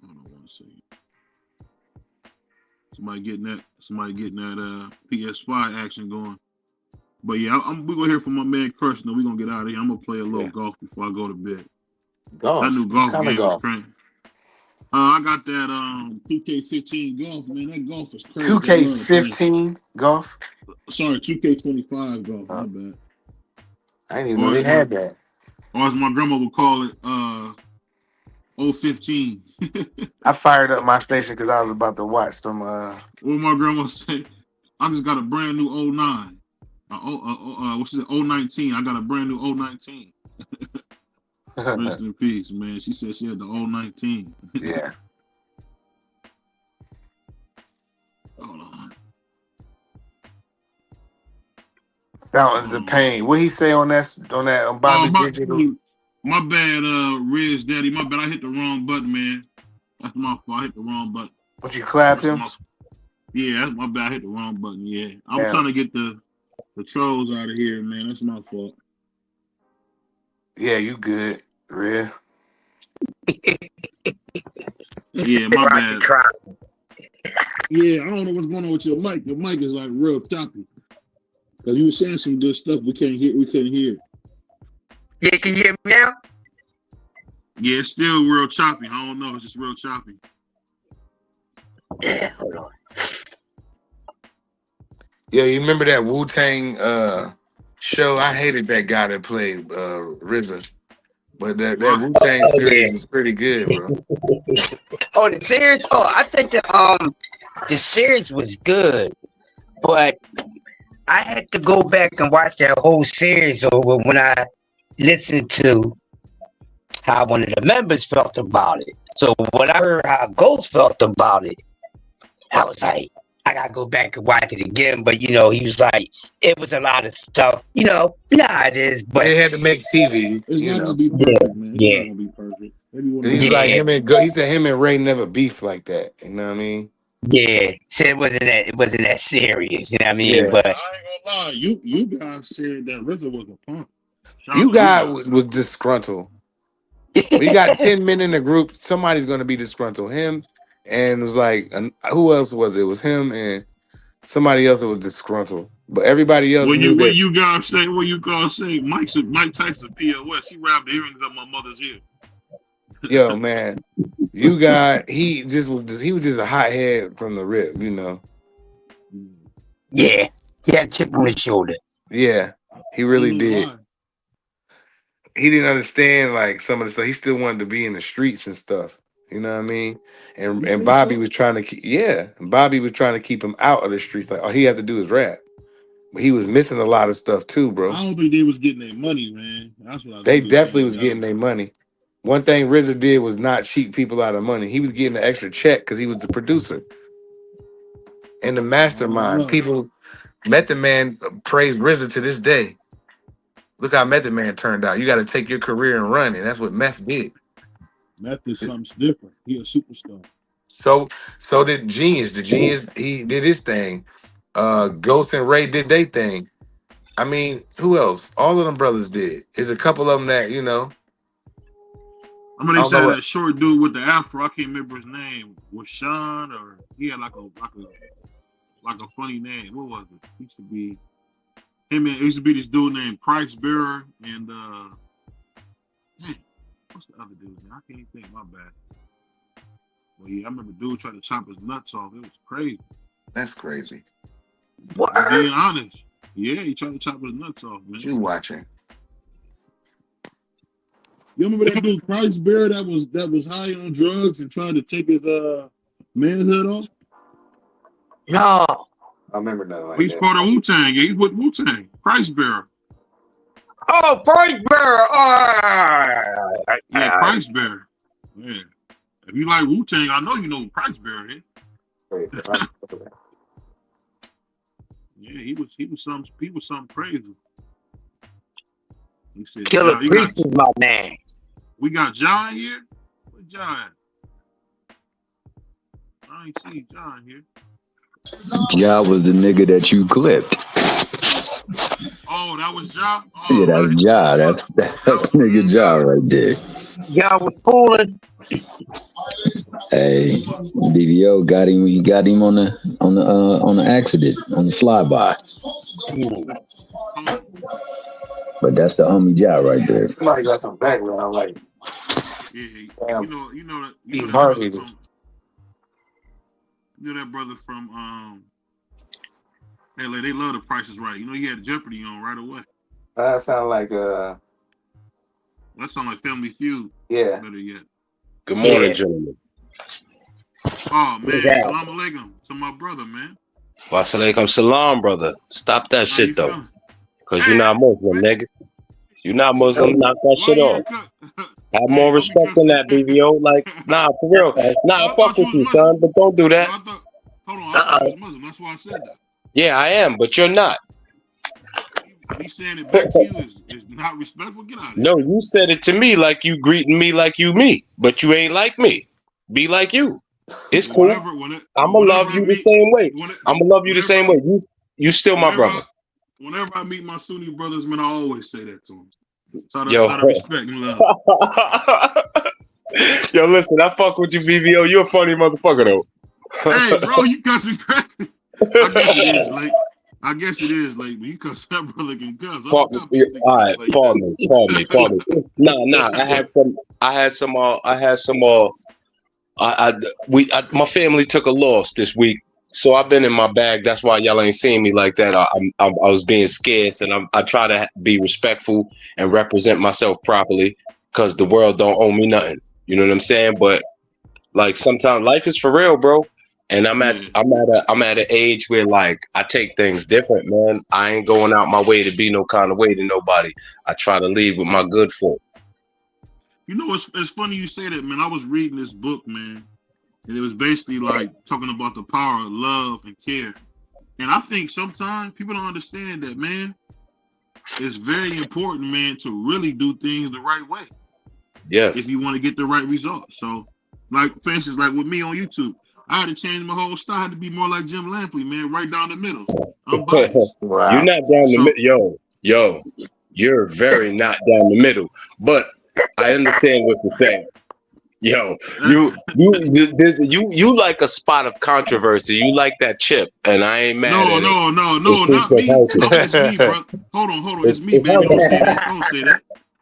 Hold on one second. Somebody getting that PS5 action going. But yeah, we're gonna hear from my man Crush. Now we're gonna get out of here. I'm gonna play a little golf before I go to bed. Golf? That new golf game golf? is crazy. I got that 2K15 golf, man. That golf is crazy. 2K15 golf? Sorry, 2K25 golf. My bad. I didn't even know they had that. Or as my grandma would call it, 015. I fired up my station because I was about to watch some. What my grandma said, I just got a brand new 09. What's it? 019. I got a brand new 019. Rest in peace, man. She said she had the 019. Yeah. Hold on. Fountains of Pain. What he say on that Bobby Digital? My bad, Riz Daddy. My bad. I hit the wrong button, man. That's my fault. I hit the wrong button. But you clapped him? Yeah, that's my bad. I hit the wrong button. Yeah, I'm Yeah. trying to get the trolls out of here, man. That's my fault. Yeah, you good, Red. Yeah, my bad. Yeah, I don't know what's going on with your mic. Your mic is like real choppy. Cause you were saying some good stuff we couldn't hear. Yeah, can you hear me now? Yeah, it's still real choppy. I don't know. It's just real choppy. Yeah, hold on. Yeah, you remember that Wu-Tang show? I hated that guy that played RZA. But that Wu-Tang series was pretty good, bro. Oh, the series? Oh, I think the series was good, but I had to go back and watch that whole series over when I listened to how one of the members felt about it. So when I heard how Ghost felt about it, I was like, I gotta go back and watch it again. But he was like, it was a lot of stuff. It is. But they had to make TV. It's not gonna be perfect, man. It's not gonna be perfect. He's like he said him and Ray never beefed like that. You know what I mean? Yeah, said it wasn't that serious. You know what I mean? Yeah. But I ain't gonna lie, you guys said that RZA was a punk. You guys was disgruntled. We got 10 men in the group. Somebody's gonna be disgruntled. Him and it was like who else was it? It was him and somebody else that was disgruntled. But everybody else knew that. What you guys say? What you guys say? Mike Tyson POS. He wrapped the earrings up my mother's ear. Yo, man, he was just a hothead from the rip, Yeah, he had a chip on his shoulder. Yeah, he really did. He didn't understand like some of the stuff. He still wanted to be in the streets and stuff. You know what I mean? And Bobby was trying to keep him out of the streets. Like all he had to do is rap. But he was missing a lot of stuff too, bro. I don't think they was getting their money, man. That's what They definitely was getting their money. One thing RZA did was not cheat people out of money. He was getting an extra check because he was the producer and the mastermind. People, Method Man praised RZA to this day. Look how Method Man turned out. You got to take your career and run, and that's what Meth did. Meth is something different. He a superstar. So did Genius. The Genius, he did his thing. Ghost and Ray did their thing. I mean, who else? All of them brothers did. There's a couple of them that I mean, they said that short dude with the afro. I can't remember his name. Was Sean or he had like a funny name. What was it? It used to be him. It used to be this dude named Price Bearer and what's the other dude's name? I can't think. My bad. Well, yeah, I remember dude tried to chop his nuts off. It was crazy. That's crazy. I'm being honest. Yeah, he tried to chop his nuts off, man. What you watching? You remember that dude Price Bear that was high on drugs and trying to take his manhood off? No. I remember that. Like he's part of Wu-Tang. Yeah, he's with Wu-Tang. Price Bear. Oh, Price Bear. Yeah, Price Bear. Yeah. If you like Wu-Tang, I know you know who Price Bear is. Yeah, he was something crazy. He said, Killer Priest is my man. We got John here. Where's John? I ain't see John here. John was the nigga that you clipped. Oh, that was John? Oh, yeah, that's John. That's nigga John right there. John was fooling. Hey, BVO got him. He got him on the accident on the flyby. But that's the homie job right there. Somebody got some background, like yeah, you know he's hard. You know that brother from LA. They love The Price is Right. You know he had Jeopardy on right away. That sound like that sound like Family Feud. Yeah. Better yet. Good morning, gentlemen. Oh man, salam alaikum to my brother, man. Wa alaikum salam, brother. Stop that shit though. Cause you're not Muslim, nigga. You're not Muslim, knock that shit off. Have more respect than that, BVO. Like, nah, for real. Nah, I fuck with you, son, but don't do that. Hold on, I thought he was Muslim. That's why I said that. Yeah, I am, but you're not. Me saying it back to you is not respectful. Get out of here. No, you said it to me like you greeting me like you me, but you ain't like me. be like you. It's cool. I'm gonna whenever love you the same way. I'm gonna love you the same way. You still my brother. Whenever I meet my Sunni brothers, man, I always say that to them. Try Yo. to respect and love. Yo, listen, I fuck with you, BVO. You a funny motherfucker though. Hey, bro, you cussing crazy. I guess it is late, but you cuss that brother can cuss. All right, pardon me. Nah. My family took a loss this week, so I've been in my bag. That's why y'all ain't seeing me like that. I was being scarce, and I try to be respectful and represent myself properly, because the world don't owe me nothing. You know what I'm saying? But like sometimes life is for real, bro. And I'm at an age where like I take things different, man. I ain't going out my way to be no kind of way to nobody. I try to lead with my good foot. You know, it's funny you say that, man. I was reading this book, man, and it was basically like talking about the power of love and care. And I think sometimes people don't understand that, man. It's very important, man, to really do things the right way. Yes. If you want to get the right results. So, like, for instance, like with me on YouTube, I had to change my whole style. I had to be more like Jim Lampley, man, right down the middle. I'm biased. Wow. You're not down the middle. Yo, you're very not down the middle. But I understand what you're saying. Yo, you like a spot of controversy. You like that chip, and I ain't mad at it. No, not me. It's me, bro. Hold on. It's me, baby. Don't say that. Don't say that.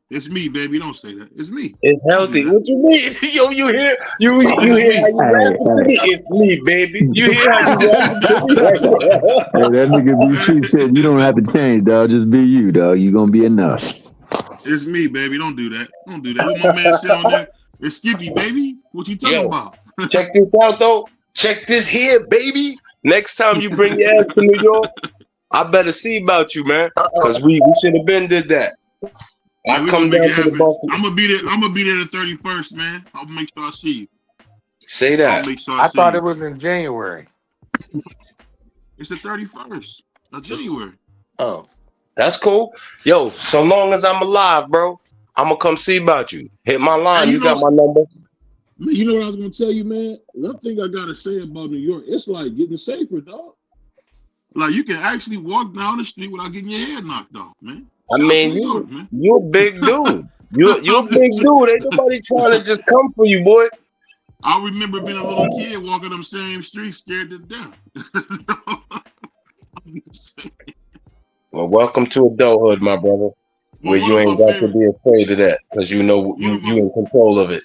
It's me, baby. Don't say that. It's me. It's healthy. What you mean? Yo, you hear how you rapping to me? It's me, baby. You hear how you rapping to me? Hey, that nigga BC said you don't have to change, dog. Just be you, dog. You gonna be enough. It's me, baby. Don't do that. Don't do that. What my man said on there? It's Skippy, baby. What you talking about? Check this out, though. Check this here, baby. Next time you bring your ass to New York, I better see about you, man. Because we should have been did that. I come down to the Buffalo. I'm gonna be there the 31st, man. I'll make sure I see you. Say that. I thought it was in January. It's the 31st of January. Oh. That's cool. Yo, so long as I'm alive, bro, I'm gonna come see about you. Hit my line. You got my number. Man, you know what I was gonna tell you, man? One thing I gotta say about New York, it's like getting safer, dog. Like you can actually walk down the street without getting your head knocked off, man. I mean, you a big dude. You a big dude. Ain't nobody trying to just come for you, boy. I remember being a little kid walking them same streets, scared to death. Well, welcome to adulthood, my brother. Where you ain't got to be afraid of that, because you know you in control of it.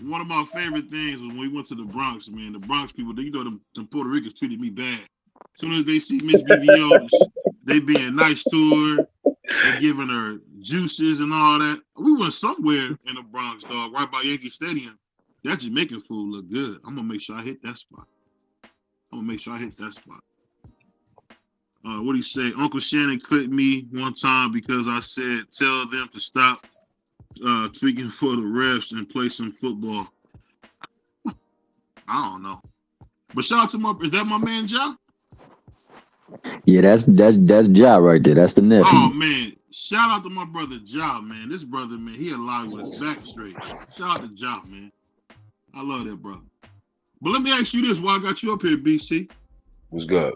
One of my favorite things was when we went to the Bronx, man. The Bronx people, you know, them Puerto Ricans treated me bad. As soon as they see Miss BVO, they being nice to her. They giving her juices and all that. We went somewhere in the Bronx, dog, right by Yankee Stadium. That Jamaican food look good. I'm gonna make sure I hit that spot. What do you say? Uncle Shannon clipped me one time because I said, tell them to stop tweaking for the refs and play some football. I don't know. But shout out to is that my man, Ja? Yeah, that's Ja right there. That's the nephew. Oh, man. Shout out to my brother, Ja, man. This brother, man, he alive with his back straight. Shout out to Ja, man. I love that brother. But let me ask you this while I got you up here, BC. What's good?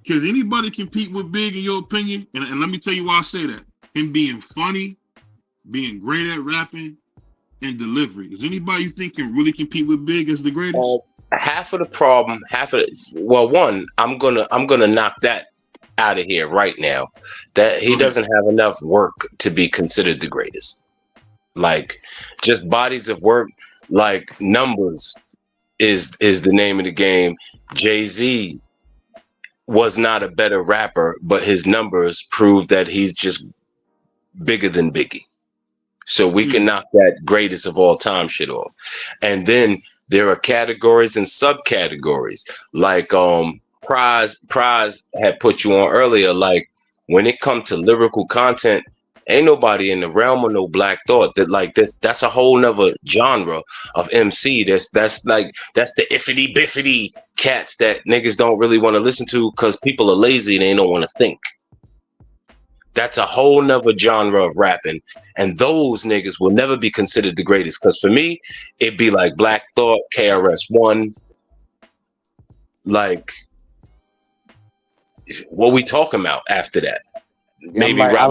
Can anybody compete with Big in your opinion? And let me tell you why I say that. Him being funny, being great at rapping, and delivery. Is anybody you think can really compete with Big as the greatest? Half of the problem, one, I'm gonna knock that out of here right now. That he doesn't have enough work to be considered the greatest. Like just bodies of work, like numbers is the name of the game. Jay-Z was not a better rapper, but his numbers prove that he's just bigger than Biggie. So we can knock that greatest of all time shit off. And then there are categories and subcategories. Like Prize had put you on earlier. Like when it comes to lyrical content, ain't nobody in the realm of no Black Thought that like this. That's a whole nother genre of MC. That's the iffity biffity cats that niggas don't really want to listen to because people are lazy and they don't want to think. That's a whole nother genre of rapping. And those niggas will never be considered the greatest. Because for me, it'd be like Black Thought, KRS-One. Like, what we talking about after that? Maybe I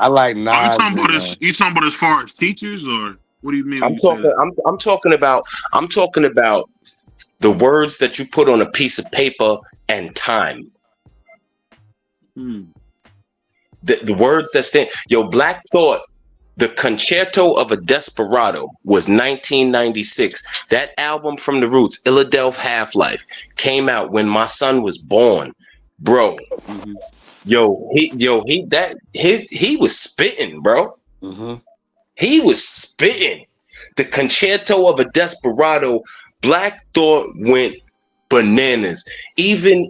like Nas. You talking about as far as teachers, or what do you mean? I'm talking about the words that you put on a piece of paper and time. The words that stand. Yo, Black Thought, the Concerto of a Desperado was 1996. That album from the Roots, Philadelphia Half-Life, came out when my son was born, bro. He was spitting, bro. He was spitting. The Concerto of a Desperado, Black Thought went bananas. Even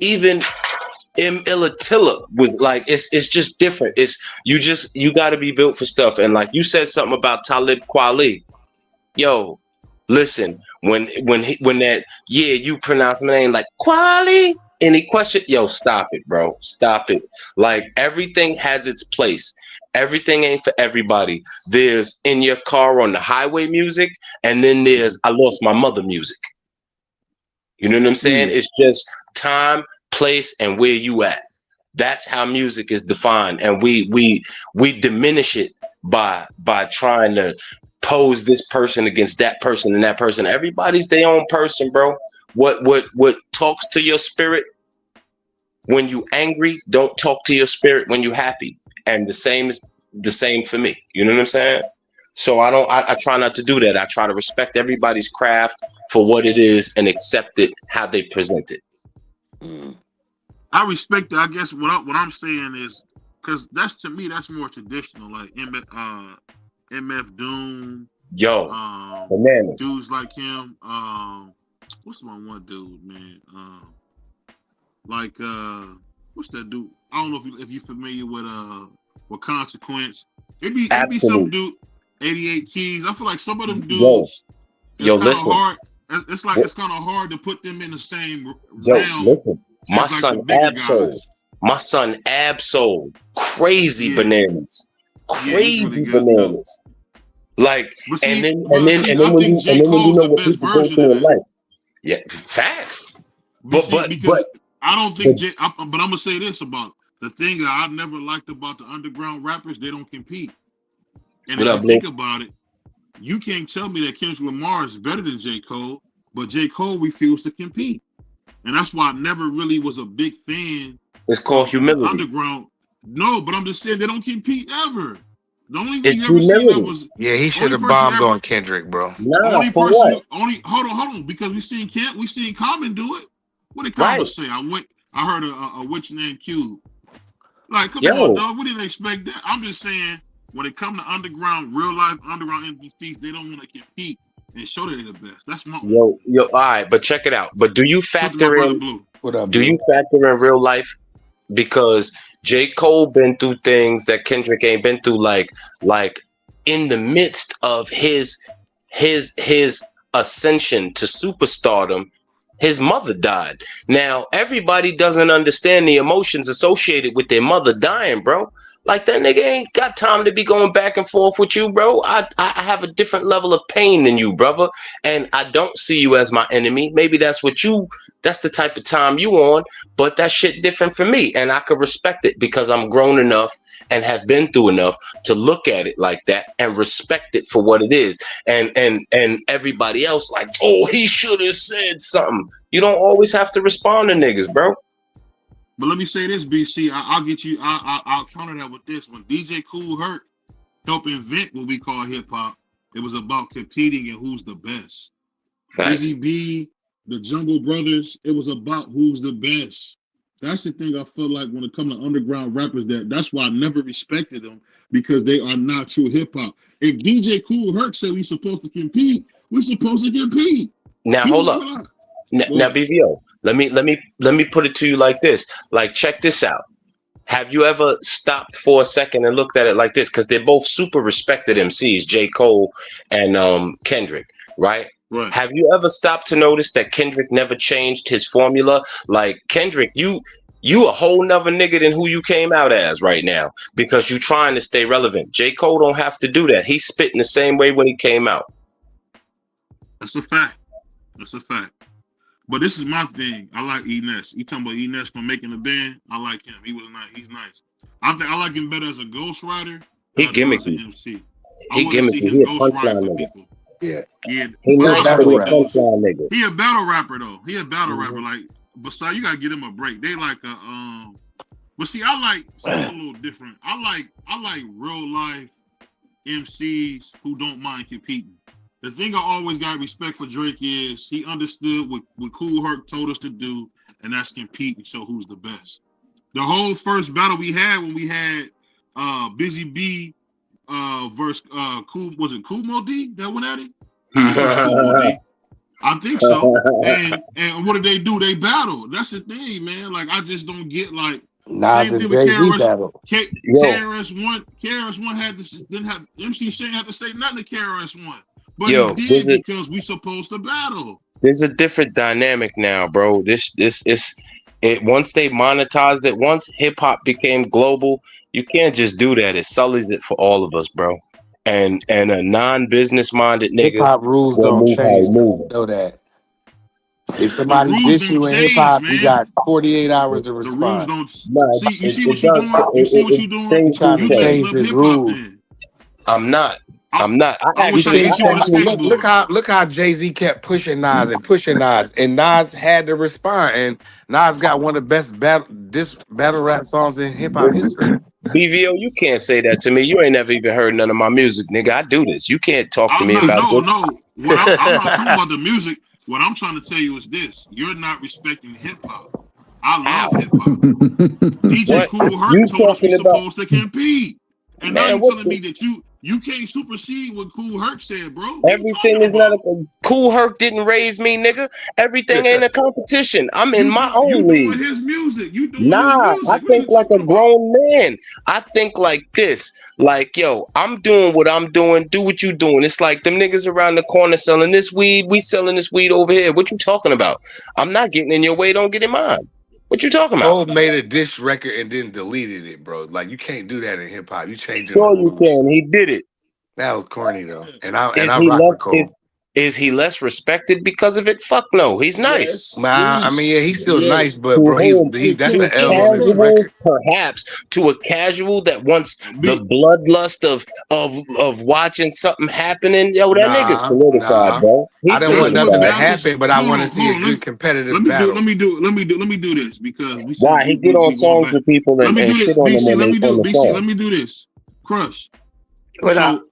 M. Illatilla was like, it's just different. You got to be built for stuff. And like you said something about Talib Kweli. Yo, listen, when that, yeah, you pronounce my name like Kweli. Any question? Yo, stop it, bro. Stop it. Like, everything has its place. Everything ain't for everybody. There's In Your Car on the Highway music, and then there's I Lost My Mother music. You know what I'm saying? It's just time, place, and where you at. That's how music is defined. And we diminish it by trying to pose this person against that person and that person. Everybody's their own person, bro. What talks to your spirit when you angry, don't talk to your spirit when you happy. And the same for me. You know what I'm saying? So I try not to do that. I try to respect everybody's craft for what it is and accept it how they present it. I respect it. I guess what I'm saying is, because to me that's more traditional, like MF Doom. Yo, bananas. Dudes like him. What's my one dude, man? What's that dude? I don't know if you're familiar with Consequence. It'd be some dude, 88 Keys. I feel like some of them dudes. Listen. Hard. It's kind of hard to put them in the same realm. Listen. My son Absol, crazy bananas, crazy bananas. Like, and then when you know what people go through in life. Yeah, facts. But I don't think but I'm gonna say this about the thing that I've never liked about the underground rappers: they don't compete. And if you think about it, you can't tell me that Kendrick Lamar is better than J. Cole, but J. Cole refused to compete. And that's why I never really was a big fan. It's called humility. Underground. No, but I'm just saying they don't compete ever. The only thing you ever seen that was he should have bombed on Kendrick, bro. Hold on, because we seen Common do it. What did Common say? I heard a witch named Cube. Like, come on, dog. We didn't expect that. I'm just saying, when it comes to underground, real life underground NPCs, they don't want to compete and show that they're the best. That's my yo. All right, but check it out. But do you factor in? Do you factor in real life? Because J. Cole been through things that Kendrick ain't been through. Like in the midst of his ascension to superstardom, his mother died. Now everybody doesn't understand the emotions associated with their mother dying, bro. Like, that nigga ain't got time to be going back and forth with you, bro. I have a different level of pain than you, brother. And I don't see you as my enemy. Maybe that's the type of time you on, but that shit different for me. And I could respect it because I'm grown enough and have been through enough to look at it like that and respect it for what it is. And everybody else like, oh, he should have said something. You don't always have to respond to niggas, bro. But let me say this, BC. I'll get you. I'll counter that with this. When DJ Kool Herc helped invent what we call hip hop, it was about competing and who's the best. Busy B, the Jungle Brothers, it was about who's the best. That's the thing I feel like when it comes to underground rappers. That's why I never respected them, because they are not true hip hop. If DJ Kool Herc said we supposed to compete, we're supposed to compete. Now hold up. Now BVO, let me put it to you like this. Like, check this out. Have you ever stopped for a second and looked at it like this? Because they're both super respected MCs, J. Cole and Kendrick, right? Right. Have you ever stopped to notice that Kendrick never changed his formula? Like, Kendrick, You a whole nother nigga than who you came out as right now because you trying to stay relevant. J. Cole don't have to do that. He's spitting the same way when he came out. That's a fact. That's a fact. But this is my thing. I like Enes. You talking about Enes from Making the Band? I like him. He was nice. He's nice. I think I like him better as a ghostwriter. He gimmicky. MC. He gimmicky. He a punchline nigga. Yeah. He nice to be a punchline nigga. He a battle rapper though. He a battle rapper. Like, besides, you gotta give him a break. They like a But see, I like something a little different. I like real life MCs who don't mind competing. The thing I always got respect for Drake is he understood what Kool Herc told us to do, and that's compete and show who's the best. The whole first battle we had when we had Busy B versus was it Kumo D that went at it? I think so. And what did they do? They battled. That's the thing, man. Like, I just don't get like Nas and Jay-Z battle. KRS-One didn't have MC Shane have to say nothing to KRS-One. But he did because we supposed to battle. There's a different dynamic now, bro. This is it. Once they monetized it, once hip hop became global, you can't just do that. It sullies it for all of us, bro. And a non-business minded nigga. Hip hop rules don't change. Know that. If somebody diss you in hip hop, you got 48 hours to respond. The rules don't. You see what you're doing. You see what you're doing. You trying to change the rules. I'm not. Look how Jay-Z kept pushing Nas, and Nas had to respond, and Nas got one of the best battle rap songs in hip hop history. BVO, you can't say that to me. You ain't never even heard none of my music, nigga. I do this. You can't talk to me about this. No. I'm not talking about the music. What I'm trying to tell you is this: you're not respecting hip hop. I love hip hop. DJ Kool Herc told us we're supposed to compete, and now you're telling me that you can't supersede what Kool Herc said, bro. Everything is not Kool Herc didn't raise me, nigga. Everything ain't a competition. I'm in my own league. You doing his music. I think like a grown man. I think like this. Like, yo, I'm doing what I'm doing. Do what you doing. It's like them niggas around the corner selling this weed. We selling this weed over here. What you talking about? I'm not getting in your way. Don't get in mine. What you talking about? Cole made a diss record and then deleted it, bro. Like, you can't do that in hip hop. You change it. Sure you can. He did it. That was corny though. And I rock with Cole. Is he less respected because of it? Fuck no. He's nice. I mean, yeah, he's still nice, but bro, that's an L on his record. Perhaps to a casual that wants the bloodlust of watching something happening. Yo, that nigga solidified, bro. I don't want nothing to happen, but I want to see a good competitive battle. Let me do this because why he get on songs with people and shit on them. Let me do this. Crush. So,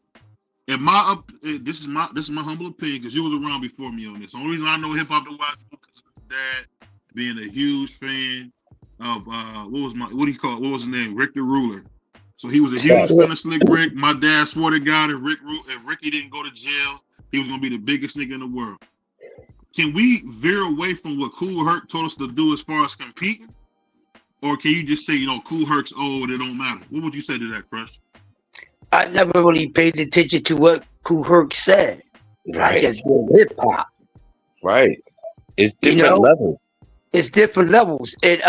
this is my humble opinion because you was around before me on this. The only reason I know hip hop to watch because of dad being a huge fan of what was his name? Rick the Ruler. So he was a huge fan of Slick Rick. My dad swore to God if Ricky didn't go to jail, he was gonna be the biggest nigga in the world. Can we veer away from what Kool Herc told us to do as far as competing? Or can you just say, Kool Herc's old, it don't matter? What would you say to that, Crush? I never really paid attention to what Kool Herc said. Right. I just did hip hop. Right. It's different levels. It's different levels. And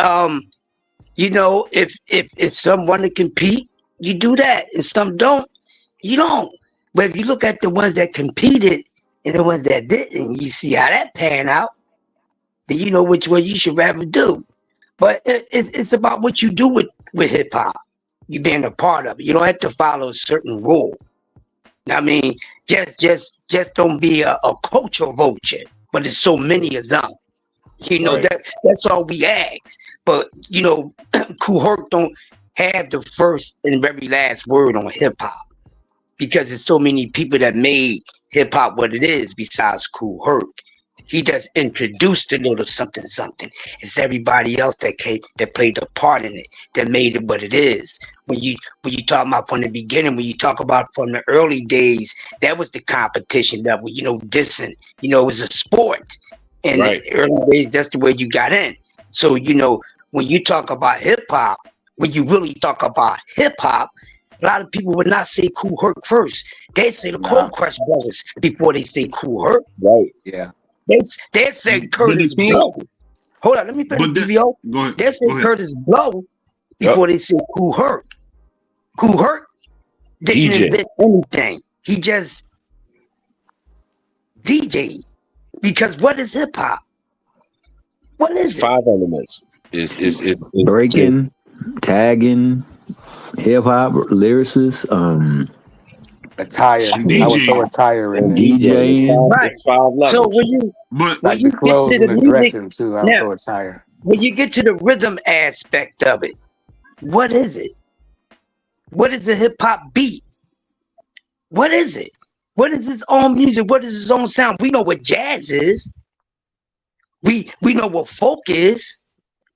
if some want to compete, you do that, and some don't, you don't. But if you look at the ones that competed and the ones that didn't, you see how that pan out. Then you know which one you should rather do. But it's about what you do with hip hop. You being a part of it. You don't have to follow a certain rule. I mean, just don't be a culture vulture. But there's so many of them. That's all we ask. But Kool Herc don't have the first and very last word on hip hop because there's so many people that made hip hop what it is besides Kool Herc. He just introduced a little something. It's everybody else that played a part in it that made it what it is. When you talk about from the beginning, when you talk about from the early days, that was the competition level. Dissing. It was a sport. And in the early days, that's the way you got in. So when you talk about hip hop, when you really talk about hip hop, a lot of people would not say Kool Herc first. They'd say the Cold Crush Brothers before they say Kool Herc. Right. Yeah. They said Curtis Blow. Hold on, let me finish, BBO. Go ahead. They said Curtis Blow before they said Kool Herc. Kool Herc didn't invent anything. He just DJ. Because what is hip hop? What is it? 5 elements. Is breaking, tagging, hip hop, lyricist, attire. I would throw attire in DJing. Right. So when you like the clothes and the dressing too, I would throw attire. When you get to the rhythm aspect of it, what is it? What is a hip hop beat? What is it? What is its own music? What is its own sound? We know what jazz is. We know what folk is.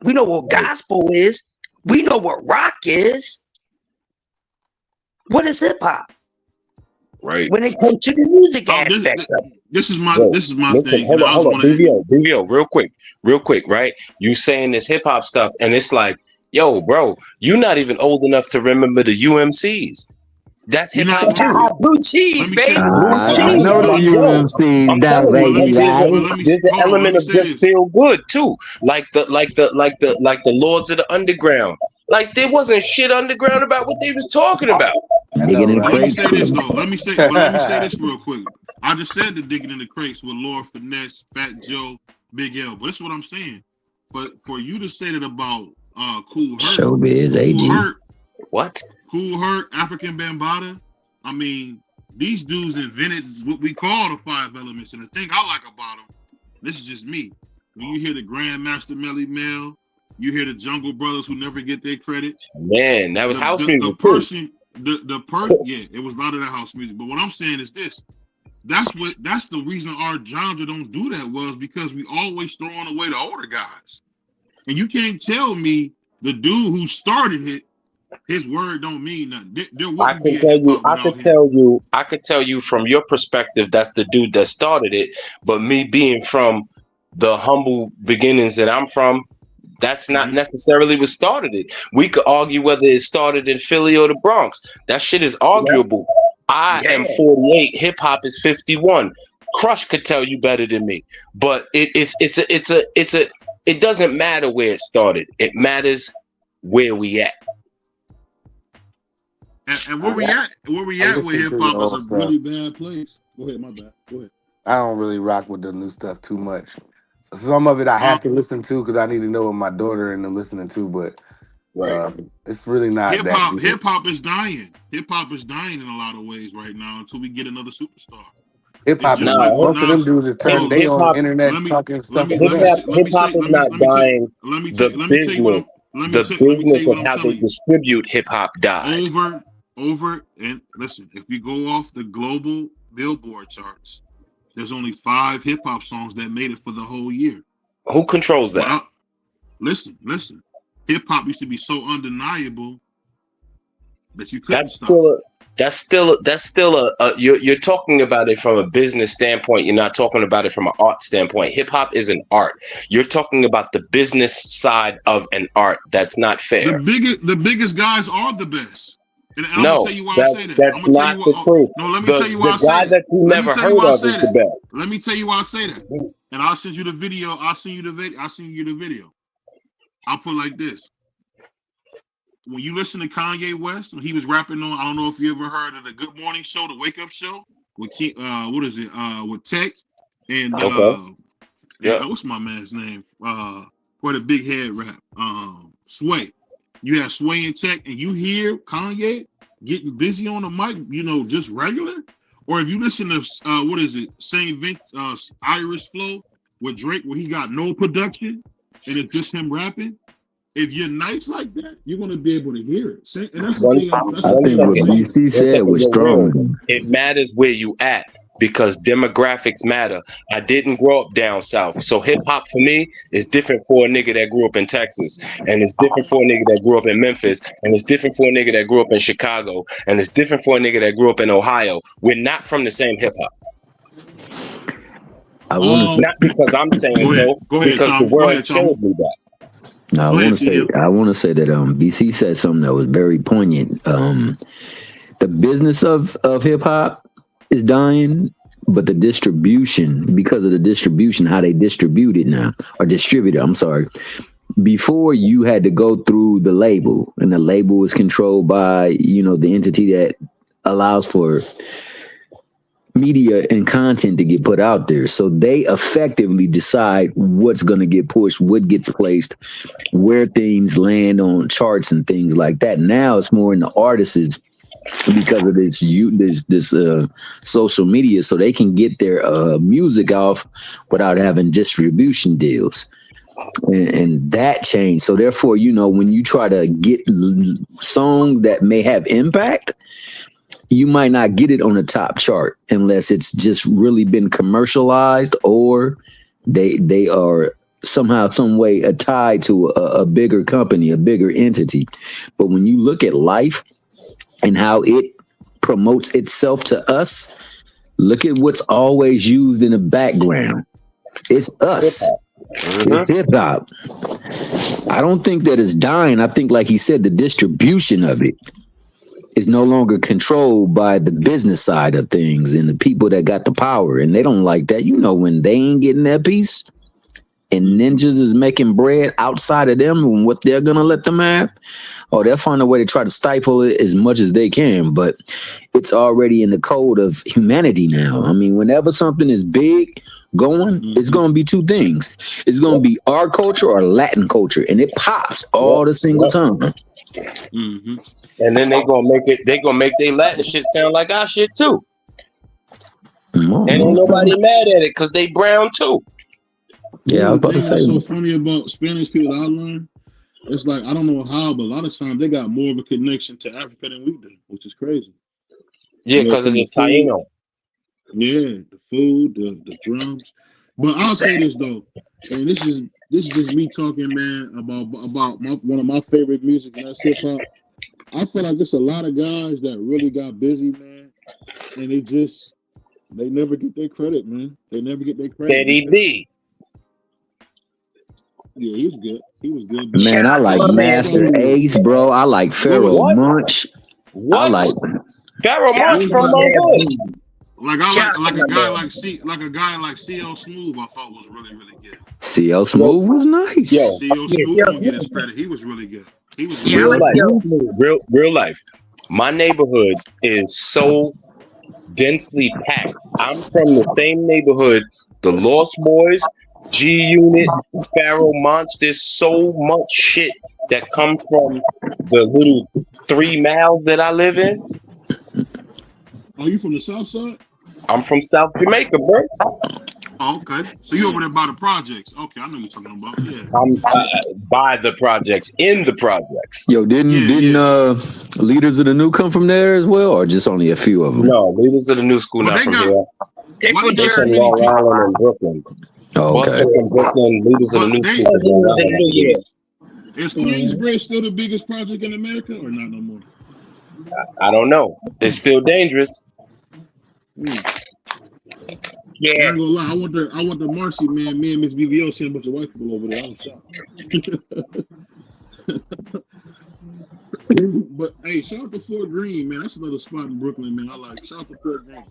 We know what gospel is. We know what rock is. What is hip hop? Right. When it comes to the music aspect of it. This is my thing. Hold on. BVO, real quick, right? You saying this hip hop stuff, and it's like, yo, bro, you're not even old enough to remember the UMCs. That's hip hop too. Blue cheese, baby. I know the UMC, that baby. There's an element of just feel good too, like the Lords of the Underground. Like there wasn't shit underground about what they was talking about. Let me say this though. Let me say this real quick. I just said the digging in the crates with Lord Finesse, Fat Joe, Big L. But this is what I'm saying. For you to say that about Kool Herc, Showbiz AG. What? Kool Herc, African Bambaataa. I mean, these dudes invented what we call the 5 elements. And the thing I like about them, this is just me. When you hear the Grandmaster Melly Mel, you hear the Jungle Brothers who never get their credit. Man, that was house music. Yeah, it was a lot of that house music. But what I'm saying is this. That's the reason our genre don't do that well, is because we always throwing away the older guys. And you can't tell me the dude who started it, his word don't mean nothing. I could tell you from your perspective, that's the dude that started it. But me being from the humble beginnings that I'm from, that's not necessarily what started it. We could argue whether it started in Philly or the Bronx. That shit is arguable. I am 48. Hip hop is 51. Crush could tell you better than me. But it doesn't matter where it started. It matters where we at. And where we at with hip hop is a really bad place. Go ahead, my bad. Go ahead. I don't really rock with the new stuff too much. Some of it I have to listen to because I need to know what my daughter and them listening to, but it's really not hip hop. Hip hop is dying. Hip hop is dying in a lot of ways right now until we get another superstar. Hip hop, most of them dudes is turning they on the internet talking stuff. Hip hop is not dying. The business of how they distribute hip hop died. Over and listen. If we go off the global Billboard charts, there's only 5 hip hop songs that made it for the whole year. Who controls that? Well, listen. Hip hop used to be so undeniable that you couldn't stop. That's still a you're talking about it from a business standpoint. You're not talking about it from an art standpoint. Hip hop is an art. You're talking about the business side of an art. That's not fair. The biggest guys are the best. And I'm no, gonna tell you why I say that. That's not the truth. No, let me tell you why I say that. The guy that you never heard of is the best. Let me tell you why I say that. And I'll send you the video. I'll send you the video. I'll put it like this. When you listen to Kanye West, when he was rapping on, I don't know if you ever heard of the Good Morning Show, the Wake Up Show, with with Tech and what's my man's name? For the big head rap, Sway. You have Sway and Tech, and you hear Kanye getting busy on the mic, just regular. Or if you listen to Saint Vincent Irish Flow with Drake, where he got no production and it's just him rapping. If you're nice like that, you're going to be able to hear it. And that's the thing. I think what DC said was strong. It matters where you at because demographics matter. I didn't grow up down south. So hip hop for me is different for a nigga that grew up in Texas. And it's different for a nigga that grew up in Memphis. And it's different for a nigga that grew up in Chicago. And it's different for a nigga that grew up in Ohio. We're not from the same hip hop. Not because I'm saying so, because the world showed me that. No, I want to say that BC said something that was very poignant. The business of hip hop is dying, But the distribution, because of the distribution, how they distribute it now, or distribute it, I'm sorry. Before you had to go through the label, and the label was controlled by, the entity that allows for media and content to get put out there. So they effectively decide what's going to get pushed, what gets placed, where things land on charts and things like that. Now it's more in the artists because of this social media, so they can get their music off without having distribution deals. And that changed. So therefore, when you try to get songs that may have impact, you might not get it on the top chart unless it's just really been commercialized, or they are somehow, some way tied to a bigger company, a bigger entity. But when you look at life and how it promotes itself to us, look at what's always used in the background. It's us. It's hip hop. I don't think that it's dying. I think, like he said, the distribution of it is no longer controlled by the business side of things and the people that got the power, and they don't like that. When they ain't getting that piece and ninjas is making bread outside of them and what they're gonna let them have, they'll find a way to try to stifle it as much as they can. But it's already in the code of humanity now. I mean, whenever something is big going, it's going to be two things. It's going to be our culture or Latin culture, and it pops all the single time. And then they're gonna make their Latin shit sound like our shit too. And ain't nobody mad at it because they brown too. Yeah, I was about to say. What's so funny about Spanish people I learned, it's like, I don't know how, but a lot of times they got more of a connection to Africa than we do, which is crazy. Yeah, because of the Taino. Yeah, the food, the drums. But I'll say this though, and this is just me talking, man, about one of my favorite music, and that's hip hop. I feel like there's a lot of guys that really got busy, man, and they never get their credit, man. They never get their credit. Steady B. Yeah, he was good. He was good. Man, I like Master Ace, bro. I like Pharoah Monch. What? I like Pharoah Monch from my hood. Like a guy like CL Smooth, I thought was really, really good. CL Smooth was nice. Yo, CL Smooth didn't get his credit. He was really good. He was real life. My neighborhood is so densely packed. I'm from the same neighborhood. The Lost Boys, G Unit, Pharoah Monch. There's so much shit that comes from the little 3 miles that I live in. Oh, you from the South Side? I'm from South Jamaica, bro. Oh, okay. So you over there by the projects? Okay, I know you're talking about. Yeah. I'm by the projects, in the projects. Yo, didn't Leaders of the New come from there as well, or just only a few of them? No, Leaders of the New School not from here. They're from From Long Island and Brooklyn. Oh, okay. Boston and Brooklyn, Leaders of the New School. Is Queensbridge still the biggest project in America, or not no more? I don't know. It's still dangerous. Yeah. I ain't gonna lie. I want the Marcy, man. Me and Miss BVO seeing a bunch of white people over there. I was shocked. But hey, shout out to Fort Greene, man. That's another spot in Brooklyn, man. I like. Shout out to Fort Greene.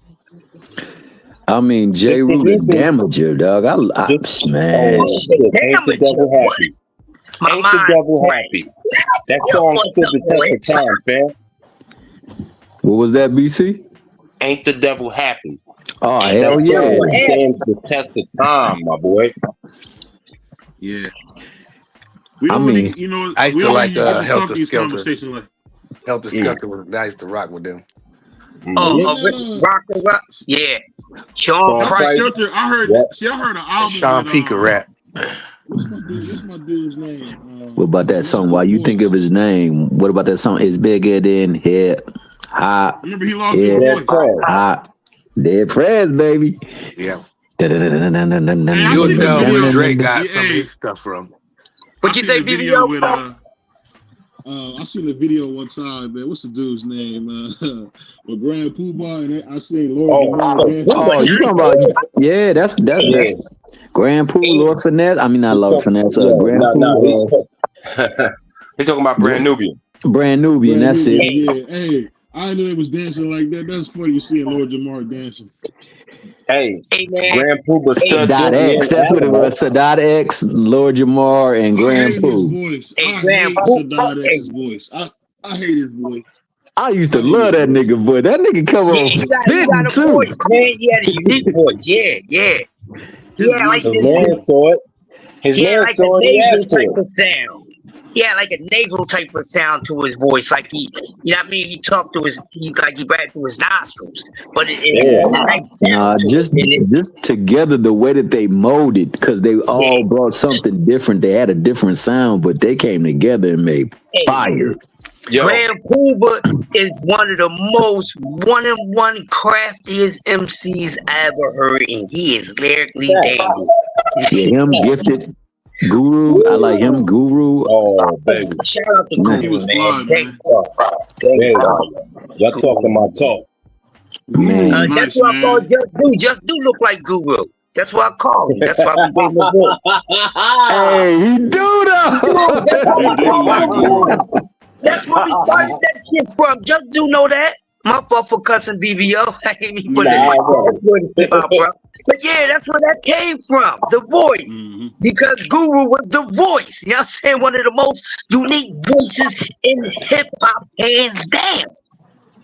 I mean, J. Rue the Damager, dog. I smash. Ain't the devil happy? Ain't the devil happy? That song stood the test of time, fam. What was that, BC? Ain't the devil happy? Oh, hell yeah. Stands the test of time, my boy. Yeah. I mean, you know, I used to like Helter Skelter. Like. Helter Skelter was nice to rock with them. Rock. Yeah. Sean Price. Skelter, I heard an album. Sean Peaker rap. What's my dude's name? What about that song? While you think of his name, what about that song? It's bigger than hip hop. Remember he lost his voice. Hop. Dead Prez, baby. Yeah. You would know where Drake got some of his stuff from. What you think, BVO? I seen the video one time, man. What's the dude's name? With Grand Poobah, and I say Lord. You talking about? Yeah, that's Grand Pooh, Lord Finesse. I mean, not Lord Finesse. Grand Pooh. He's talking about Brand Nubian. Brand Nubian. That's it. Yeah. Hey, I didn't know they was dancing like that. That's funny. You seeing Lord Jamar dancing. Hey, man. Grand Pooba still Sadat doing X, that's what it was. Sadat X, Lord Jamar, and I Grand hate his Pooh. voice. I hate Sadat X's voice. I hate his voice. I used to love that nigga voice. That nigga come on he spitting got a too. voice, man. He had a unique voice. Yeah. Yeah, like His man saw it. His man like saw a it. He nasal asked for type it. of sound. Yeah, like a nasal type of sound to his voice. Like he, you know what I mean? He talked to he rapped through his nostrils. But it had a nice sound to it. Just together the way that they molded, because they all brought something different. They had a different sound, but they came together and made fire. Grand Pooba is one of the most one-on-one craftiest MCs I ever heard, and he is lyrically dangerous. Yeah, him gifted. Guru, I like him. Guru. Oh, baby. Shout out to Guru, man. Thank Y'all talking my talk. Man. That's what I call Just Do. Just Do look like Guru. That's what I call him. That's why we gave him a voice. Hey, he do though. That's where we started that shit from. Just Do know that. My fault for cussing BVO. I hate me for this. But yeah, that's where that came from. The voice. Because Guru was the voice. You know what I'm saying? One of the most unique voices in hip hop, hands down.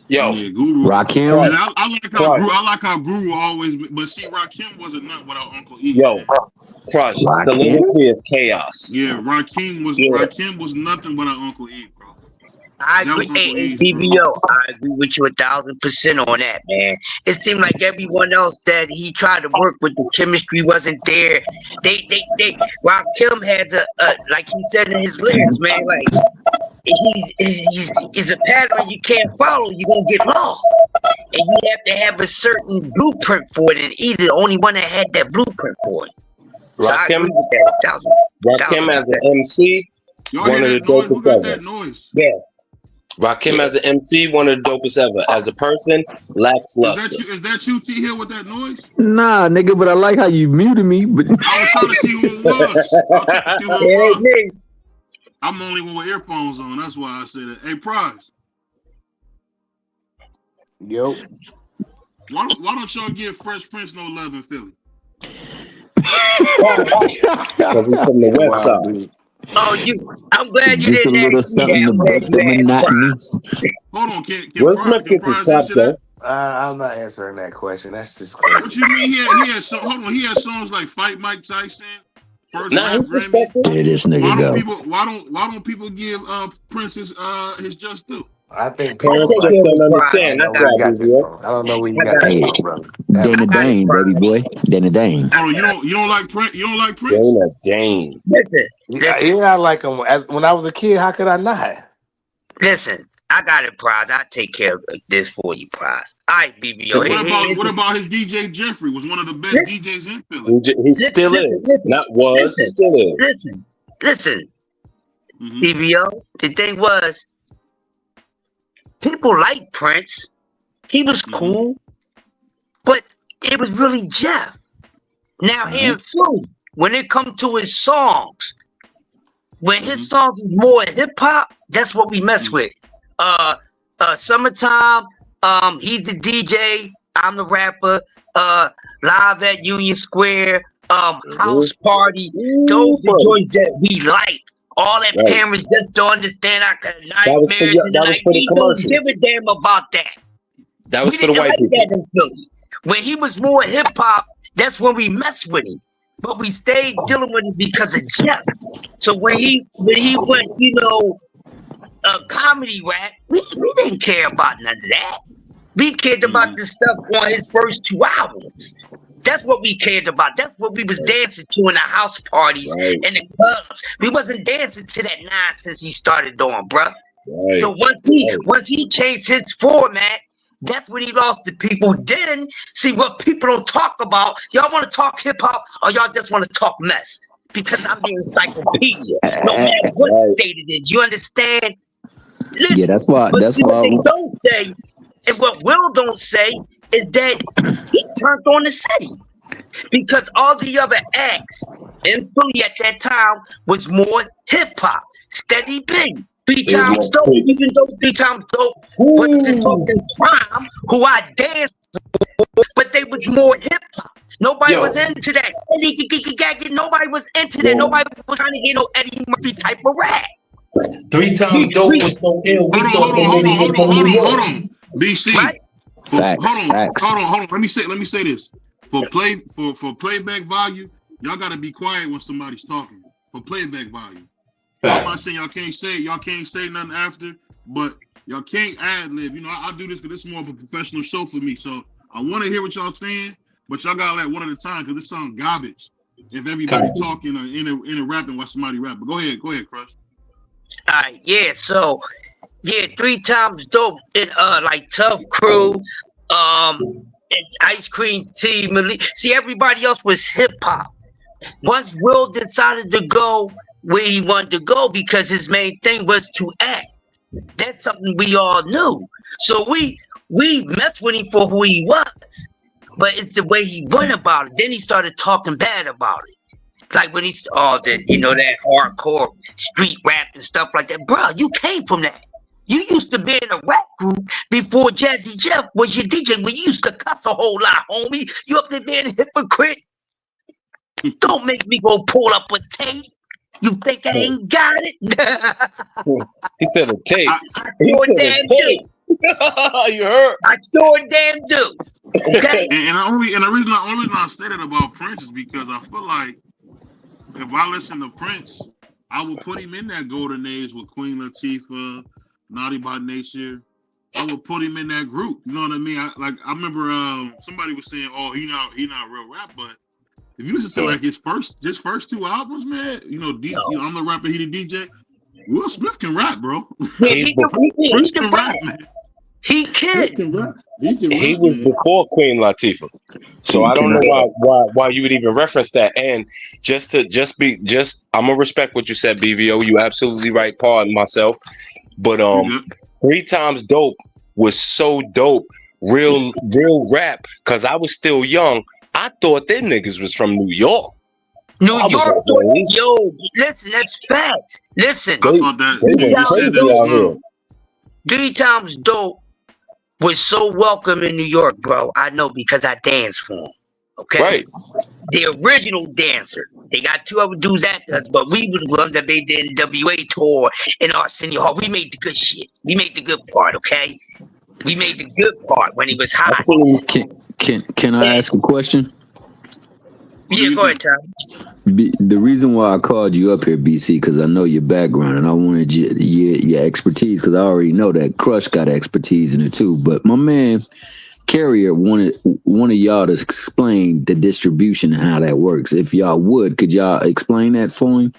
Yo, Guru. Rakim. And I like how Guru always. But see, Rakim wasn't nothing without Uncle E. Yo, Crush. Soliloquy of chaos. Yeah, Rakim was nothing without Uncle E, bro. I agree. Hey, BBO, I agree with you 1,000% on that, man. It seemed like everyone else that he tried to work with, the chemistry wasn't there. Rakim has a like he said in his lyrics, man, like he's a pattern you can't follow. You're gonna get lost, and you have to have a certain blueprint for it. And either the only one that had that blueprint for it. So Rakim as an MC, one of the dopest ever. Yeah. Rakim as an MC, one of the dopest ever. As a person, lacks luster. Is that you, T Hill, with that noise? Nah, nigga, but I like how you muted me. But I was trying to see who it was. I'm the only one with earphones on. That's why I said it. Hey, Prize. Yo. Why don't y'all give Fresh Prince no love in Philly? Because he's from the West Side. Oh, I'm glad you just a didn't little something to break the monotony. Hold on, can Prize answer that? I'm not answering that question. That's just crazy. What you mean? He had songs like Fight Mike Tyson, First Rap Grammy. There this nigga go. Why don't people give Prince his just due? I think parents don't understand. That's why I don't know where you got that from, brother. Dana Dane, baby boy. Dana Dane. Oh, you don't like Prince? You don't like Prince? Dana Dane. Listen. I like him. When I was a kid, how could I not? Listen, I got it, Prize. I'll take care of this for you, Prize. All right, BBO. What about his DJ Jeffrey? Was one of the best DJs in Philly. He still is. Not was, still is. Listen. BBO, the thing was, people like Prince. He was cool, but it was really Jeff. Now here in Philly, when it comes to his songs, when his songs is more hip hop, that's what we mess with. Summertime, he's the DJ, I'm the rapper. Live at Union Square, House Party, those are joints that we like. All that parents just don't understand. I could nightmares in the night. We don't give a damn about that. That was for the white people. When he was more hip hop, that's when we messed with him. But we stayed dealing with him because of Jeff. So when he went, comedy rap, we didn't care about none of that. We cared about the stuff on his first 2 albums. That's what we cared about. That's what we was dancing to in the house parties and the clubs. We wasn't dancing to that nonsense he started doing, bruh. So once he changed his format, that's when he lost the people. Then see what people don't talk about. Y'all want to talk hip hop or y'all just want to talk mess? Because I'm the encyclopedia. No matter what state it is, you understand? Listen, yeah, that's why. What they don't say, and what Will don't say, is that he turned on the city because all the other acts in Philly at that time was more hip hop. Steady B, Three Times Dope, even though 3 Times Dope wasn't talking crime, who I danced with, but they was more hip hop. Nobody was into that. Nobody was into that. Nobody was trying to hear no Eddie Murphy type of rap. 3 Times Dope was so ill. We thought the nigga was from New York. Hold on. BC. Right? Hold on. Let me say this. For playback value, y'all gotta be quiet when somebody's talking. For playback value. I'm not saying y'all can't say nothing after, but y'all can't ad lib. You know, I do this because it's more of a professional show for me. So I want to hear what y'all saying, but y'all gotta let one at a time because this sounds garbage. If everybody talking or in a rapping while somebody rap. But go ahead, Crush. All right, yeah. So, 3 Times Dope and like Tough Crew, and Ice Cream Tea, see, everybody else was hip hop. Once Will decided to go where he wanted to go because his main thing was to act. That's something we all knew. So we messed with him for who he was. But it's the way he went about it. Then he started talking bad about it. Like when he's that hardcore street rap and stuff like that. Bro, you came from that. You used to be in a rap group before Jazzy Jeff was your DJ. We used to cuss a whole lot, homie. You up there being a hypocrite? Don't make me go pull up a tape. You think I ain't got it? He said a tape. I sure damn do. You heard? I sure damn do. Okay. And the reason I said it about Prince is because I feel like if I listen to Prince, I would put him in that golden age with Queen Latifah, Naughty by Nature. I would put him in that group. You know what I mean? I remember somebody was saying, "Oh, he not real rap," but if you listen to like his first 2 albums, man, I'm the rapper, he the DJ. Will Smith can rap, bro. He can rap, man. He can. He was before Queen Latifah, so I don't know why you would even reference that. And I'm gonna respect what you said, BVO. You absolutely right, pardon myself. But 3 Times Dope was so dope, real rap. Cause I was still young. I thought them niggas was from New York. New York, yo, listen, that's facts. Listen, they went 3 Times Dope was so welcome in New York, bro. I know because I danced for him. Okay, right. The original dancer. They got 2 other dudes after us, but we were the ones that made the NWA tour in Arsenio Hall. We made the good shit. We made the good part. Okay, we made the good part when he was hot. Can I ask a question? Yeah, go ahead, Tom. The reason why I called you up here, BC, because I know your background and I wanted your expertise, because I already know that Crush got expertise in it too. But my man Carrier wanted one of y'all to explain the distribution and how that works. If y'all would, could y'all explain that for him?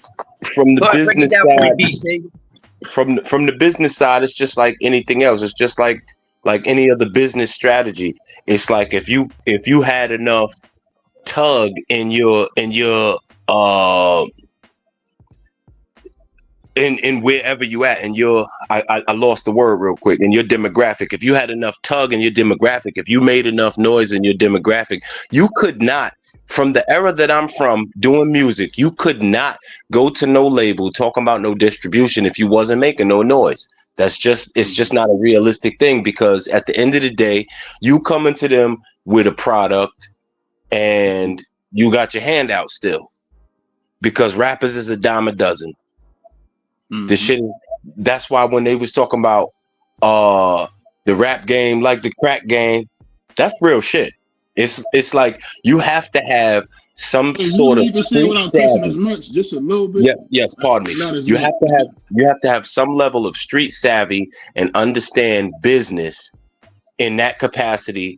From the business side, from the business side, it's just like anything else. It's just like any other business strategy. It's like if you had enough tug in wherever you at, and I lost the word real quick, in your demographic, if you had enough tug in your demographic, if you made enough noise in your demographic, you could not, from the era that I'm from doing music, you could not go to no label talking about no distribution if you wasn't making no noise. It's just not a realistic thing, because at the end of the day, you coming to them with a product and you got your hand out still, because rappers is a dime a dozen. The shit. That's why when they was talking about the rap game like the crack game, that's real shit. It's like you have to have some sort of street savvy. As much, just a little bit. Yes. Pardon me. You have to have some level of street savvy and understand business in that capacity,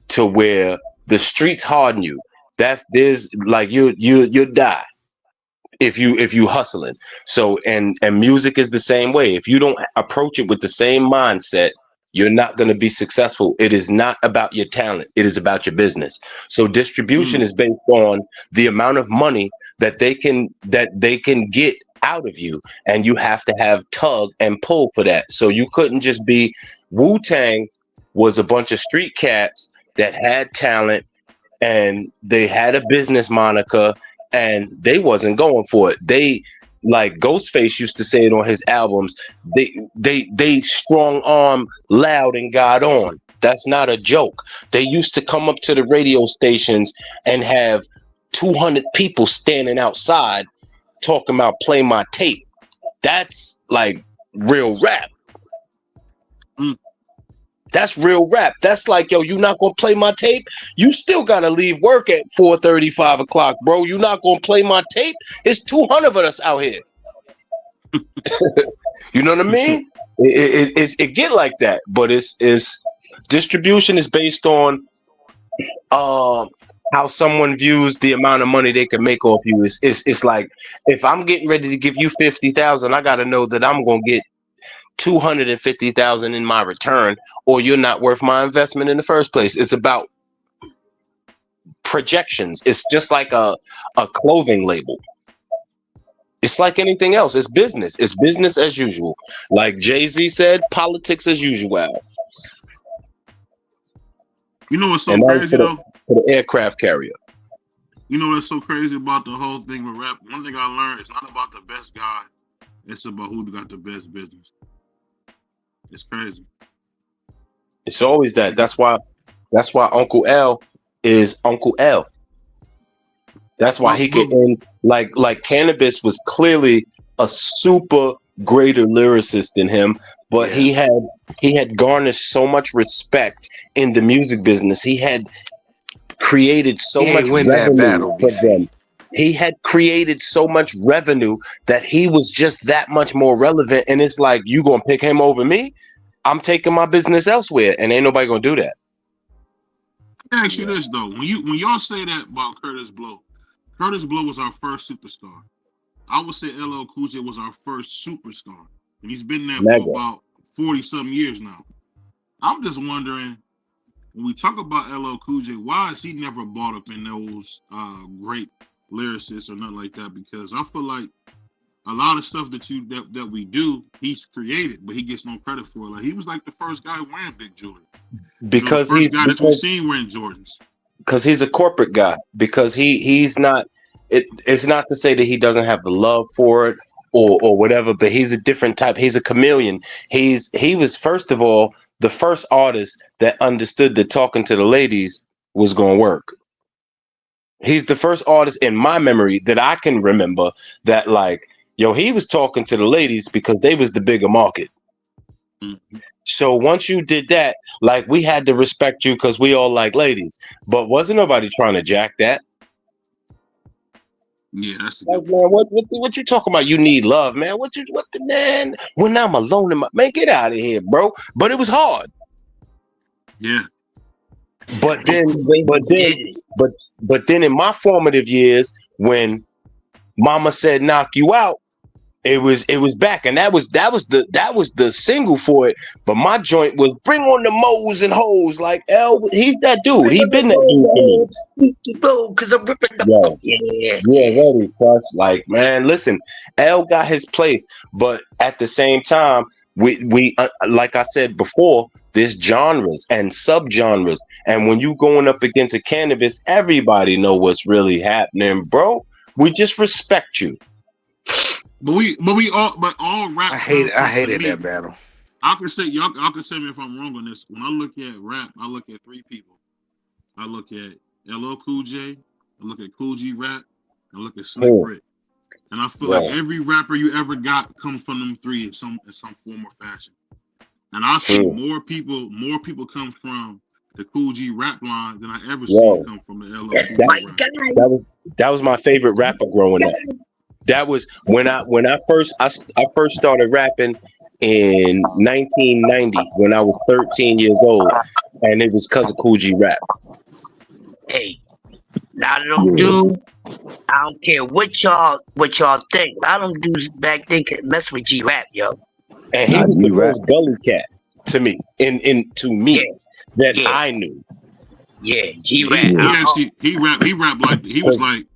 to where the streets harden you. There's like you die if you hustling. So and music is the same way. If you don't approach it with the same mindset, you're not going to be successful. It is not about your talent. It is about your business. So distribution is based on the amount of money that they can get out of you, and you have to have tug and pull for that. So you couldn't just be Wu-Tang was a bunch of street cats that had talent and they had a business moniker and they wasn't going for it. like Ghostface used to say it on his albums. They strong arm loud and got on. That's not a joke. They used to come up to the radio stations and have 200 people standing outside talking about play my tape. That's like real rap. That's real rap. That's like, yo, you not gonna play my tape? You still gotta leave work at 4:30, 5 o'clock, bro. You not gonna play my tape? It's 200 of us out here. You know what I mean? It get like that, but it's distribution is based on how someone views the amount of money they can make off you. It's like, if I'm getting ready to give you 50,000, I gotta know that I'm gonna get 250,000 in my return, or you're not worth my investment in the first place. It's about projections. It's just like a clothing label. It's like anything else. It's business. It's business as usual. Like Jay-Z said, politics as usual. You know what's so crazy though? For the aircraft carrier. You know what's so crazy about the whole thing with rap? One thing I learned, it's not about the best guy. It's about who got the best business. It's crazy. It's always that. That's why Uncle L is Uncle L. That's why he could end like Cannabis was clearly a super greater lyricist than him, but he had garnished so much respect in the music business. He had created so much revenue for them. He had created so much revenue that he was just that much more relevant. And it's like, you gonna pick him over me? I'm taking my business elsewhere, and ain't nobody gonna do that. Let me ask you this though: when y'all say that about Curtis Blow was our first superstar. I would say LL Cool J was our first superstar, and he's been there for about 40-something years now. I'm just wondering, when we talk about LL Cool J, why is he never brought up in those great lyricists or nothing like that? Because I feel like a lot of stuff that we do, he's created, but he gets no credit for it. Like, he was like the first guy wearing big Jordan. Because the first guy that we've seen wearing Jordans. Because he's a corporate guy. Because he's not. It's not to say that he doesn't have the love for it or whatever, but he's a different type. He's a chameleon. He was, first of all, the first artist that understood that talking to the ladies was going to work. He's the first artist in my memory that I can remember that, like, yo, he was talking to the ladies because they was the bigger market. Mm-hmm. So once you did that, like, we had to respect you because we all like ladies, but wasn't nobody trying to jack that. Yeah, that's a like, man, what you talking about? You need love, man. What the man? When I'm alone in my man, get out of here, bro. But it was hard. Yeah. But then in my formative years, when Mama said knock you out, it was back, and that was the single for it. But my joint was bring on the mo's and hoes. Like, L, he's that dude. He been that dude for me. Because I'm ripping the ready. Plus, like, man, listen, L got his place, but at the same time, we like I said before, there's genres and subgenres, and when you going up against a Cannabis, everybody know what's really happening, bro. We just respect you. But all rap. I hated that battle. Y'all can say me if I'm wrong on this. When I look at rap, I look at three people. I look at LL Cool J, I look at Cool G Rap, I look at Slick Rick. And I feel like every rapper you ever got comes from them three in some form or fashion. And I see more people come from the Cool G Rap line than I ever seen come from the LL Cool J rap. That was my favorite rapper growing up. That was when I first started rapping in 1990 when I was 13 years old, and it was because of Cool G Rap. Hey, I don't care what y'all think. I don't do back then could mess with G Rap, yo. And he was the first gully cat to me, that I knew. Yeah, G Rap. He rapped like he was like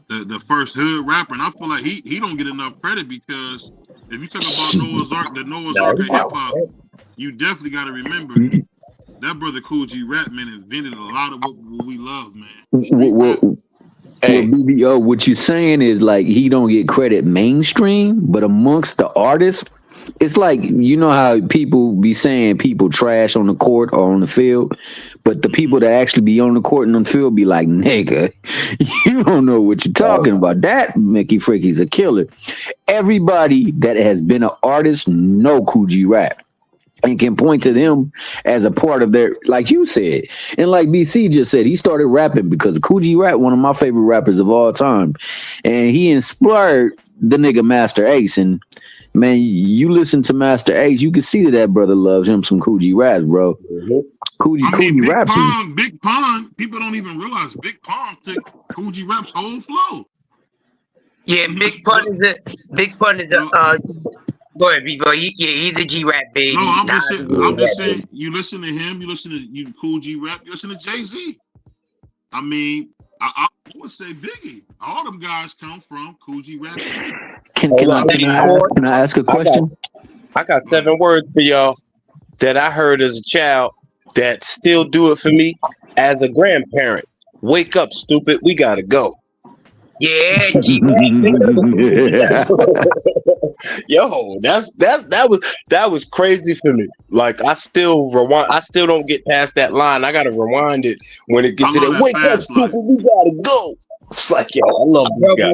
the first hood rapper, and I feel like he don't get enough credit because if you talk about the Noah's Ark of hip hop, you definitely got to remember that brother Cool G Rap, man, invented a lot of what we love, man. Well, BBO, what you're saying is like he don't get credit mainstream, but amongst the artists, it's like you know how people be saying people trash on the court or on the field, but the people that actually be on the court and on the field be like, nigga, you don't know what you're talking about. That Mickey Fricky's a killer. Everybody that has been an artist know Coogee Rap and can point to them as a part of their, like you said, and like BC just said, he started rapping because of Coogee Rap, one of my favorite rappers of all time, and he inspired the nigga Master Ace. And man, you listen to Master Ace, you can see that brother loves him some Coogee Raps, bro. Coogee Raps. Big Pun. People don't even realize Big Pun took Coogee Rap's whole flow. Yeah, Big Pun is a. Go ahead, BVO. He's a G-Rap baby. No, I'm just saying. You listen to him. You listen to Coogee Rap. You listen to Jay-Z. I mean, I would say Biggie. All them guys come from Coogee Rap. Can I ask a question? I got 7 words for y'all that I heard as a child that still do it for me as a grandparent. Wake up, stupid. We gotta go. Yeah, Yo, that was crazy for me. Like I still don't get past that line. I gotta rewind it when it gets to that. Wake up, stupid. We gotta go. It's like, yo, I love this guy.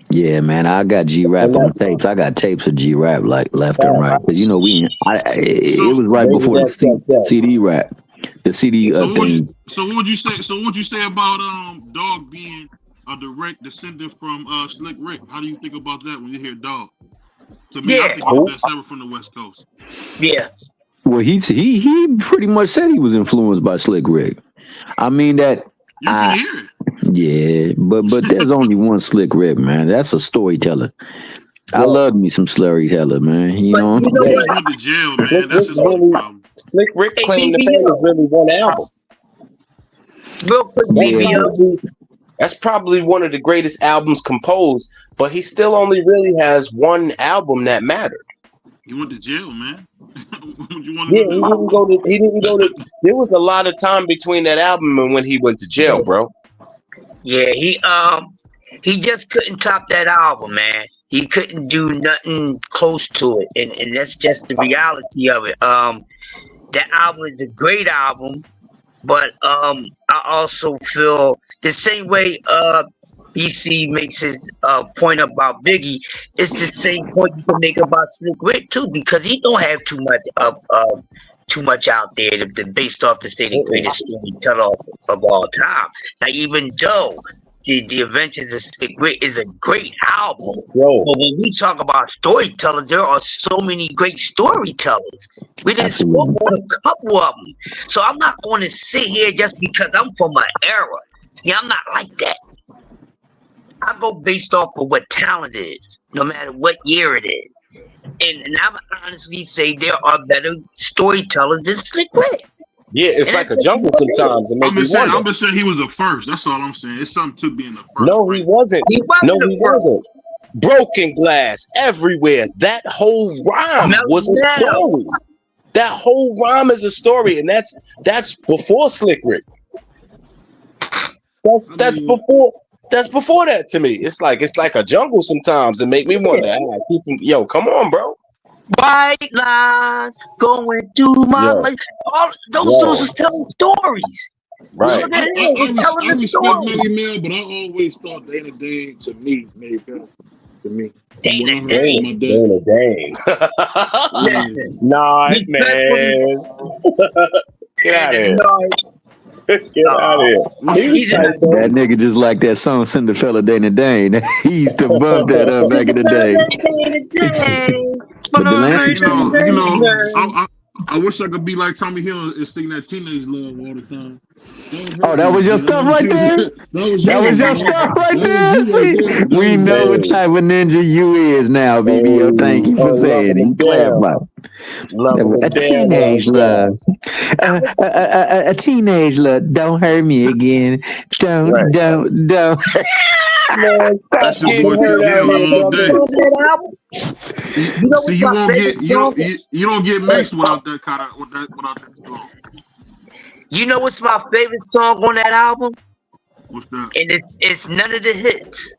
Yeah, man, I got G-Rap on tapes. I got tapes of G-Rap like left and right. Because, you know, it was right before the CD rap. The CD thing. So what would you say about Dog being a direct descendant from Slick Rick? How do you think about that when you hear Dog? To me, I think he's the best ever from the West Coast. Yeah. Well, he pretty much said he was influenced by Slick Rick. I mean that. You can hear it. Yeah, but there's only one Slick Rick, man. That's a storyteller. I love me some storyteller, man. You know. He went to jail, man. That's his only problem. Slick Rick claimed the fame was really one album. Real quick, BVO. That's probably one of the greatest albums composed, but he still only really has one album that mattered. He went to jail, man. He didn't go to. There was a lot of time between that album and when he went to jail, bro. Yeah, he just couldn't top that album, man. He couldn't do nothing close to it, and that's just the reality of it. That album is a great album, but I also feel the same way BC makes his point about Biggie. It's the same point you can make about Slick Rick too, because he don't have too much out there based off to say the greatest storyteller of all time. Now, even though the Adventures of Slick Rick is a great album, but when we talk about storytellers, there are so many great storytellers. We didn't spoke on a couple of them, so I'm not going to sit here just because I'm from an era. See, I'm not like that. I go based off of what talent is, no matter what year it is. And I would honestly say there are better storytellers than Slick Rick. Yeah, it's like a jungle sometimes. I'm just saying he was the first. That's all I'm saying. It's something to being the first. No, he wasn't. He wasn't. Broken glass everywhere. That whole rhyme was a story. That whole rhyme is a story, and that's before Slick Rick. That's before that to me. It's like a jungle sometimes, and make me wonder. Yo, come on, bro. White lines going through my life. All those dudes was telling stories. Right. I respect Melly Mel, but I always thought Dana Dane to me made better. To me. Dana Dane. Nice, man. Get out of here. Get out of here. That nigga just like that song Cinderella Dana Dane. He used to bump that up back in the day. I wish I could be like Tommy Hill and sing that Teenage Love all the time. Oh, that was your stuff right there? That was your stuff right there? See, we know what type of ninja you is now, BBO. Thank you for saying it. Clarify. A teenage love. A teenage love. Don't hurt me again. Don't. Man, that's your boy all day. See, you don't get mixed without that kind of without that song. You know what's my favorite song on that album? What's that? And it's none of the hits.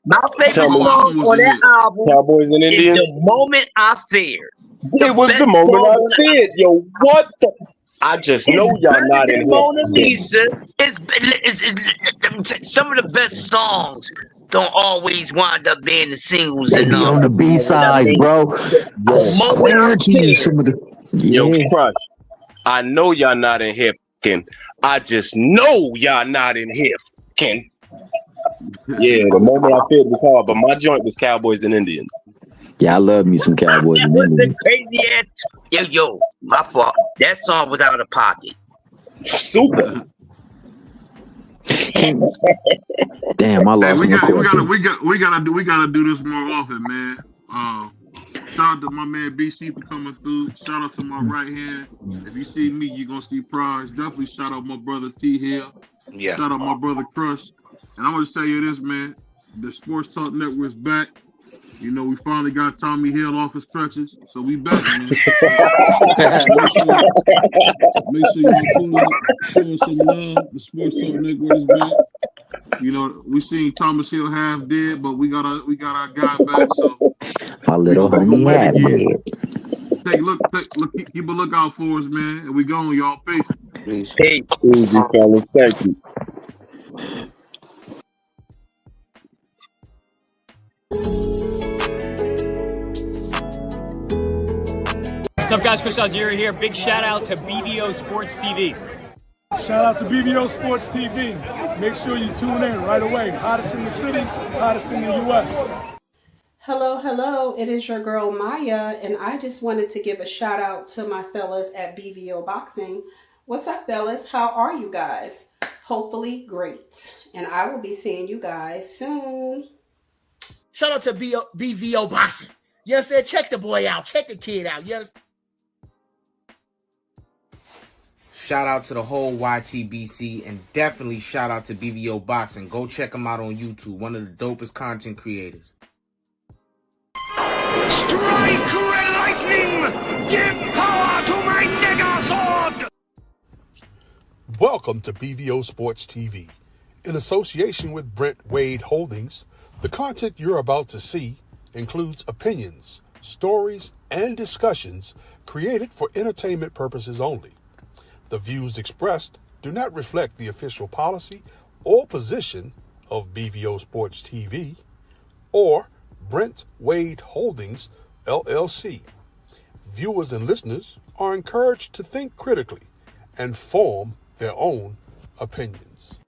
My Tell favorite me, song on that album Cowboys and is Indians. The Moment I Feared. It was the moment I feared. Yo, what the? I just know y'all not in Mona here. Lisa is some of the best songs. Don't always wind up being the singles They and be on the B sides, bro. I swear to you, some of the Yo, Crush. I know y'all not in here. I just know y'all not in here. Yeah, the moment I feared was hard, but my joint was Cowboys and Indians. Yeah, I love me some Cowboys and Indians. Crazy ass. Yo, my fault. That song was out of pocket. Super. Damn, I lost my question. We gotta do this more often, man. Shout out to my man BC for coming through. Shout out to my right hand. If you see me, you're gonna see Prize. Definitely shout out my brother T Hill. Yeah. Shout out my brother Crush. And I'm gonna tell you this, man. The Sports Talk Network is back. You know, we finally got Tommy Hill off his stretches, so we back, man. Make sure y'all show us some love. The Sports Talk Network is back. You know, we seen Thomas Hill half dead, but we got our guy back. So my little homie hat dead. Keep a lookout for us, man. And we going, y'all. Peace. Easy, fellas. Thank you. What's up, guys? Chris Algieri here. Big shout out to BVO Sports TV. Shout out to BVO Sports TV. Make sure you tune in right away. Hottest in the city, hottest in the U.S. Hello, hello. It is your girl Maya, and I just wanted to give a shout out to my fellas at BVO Boxing. What's up, fellas? How are you guys? Hopefully great. And I will be seeing you guys soon. Shout out to BVO Boxing. You understand? Check the boy out. Check the kid out. You understand? Shout out to the whole YTBC, and definitely shout out to BVO Boxing. Go check him out on YouTube. One of the dopest content creators. Strike red lightning! Give power to my Megazord! Welcome to BVO Sports TV. In association with Brent Wade Holdings, the content you're about to see includes opinions, stories, and discussions created for entertainment purposes only. The views expressed do not reflect the official policy or position of BVO Sports TV or Brent Wade Holdings, LLC. Viewers and listeners are encouraged to think critically and form their own opinions.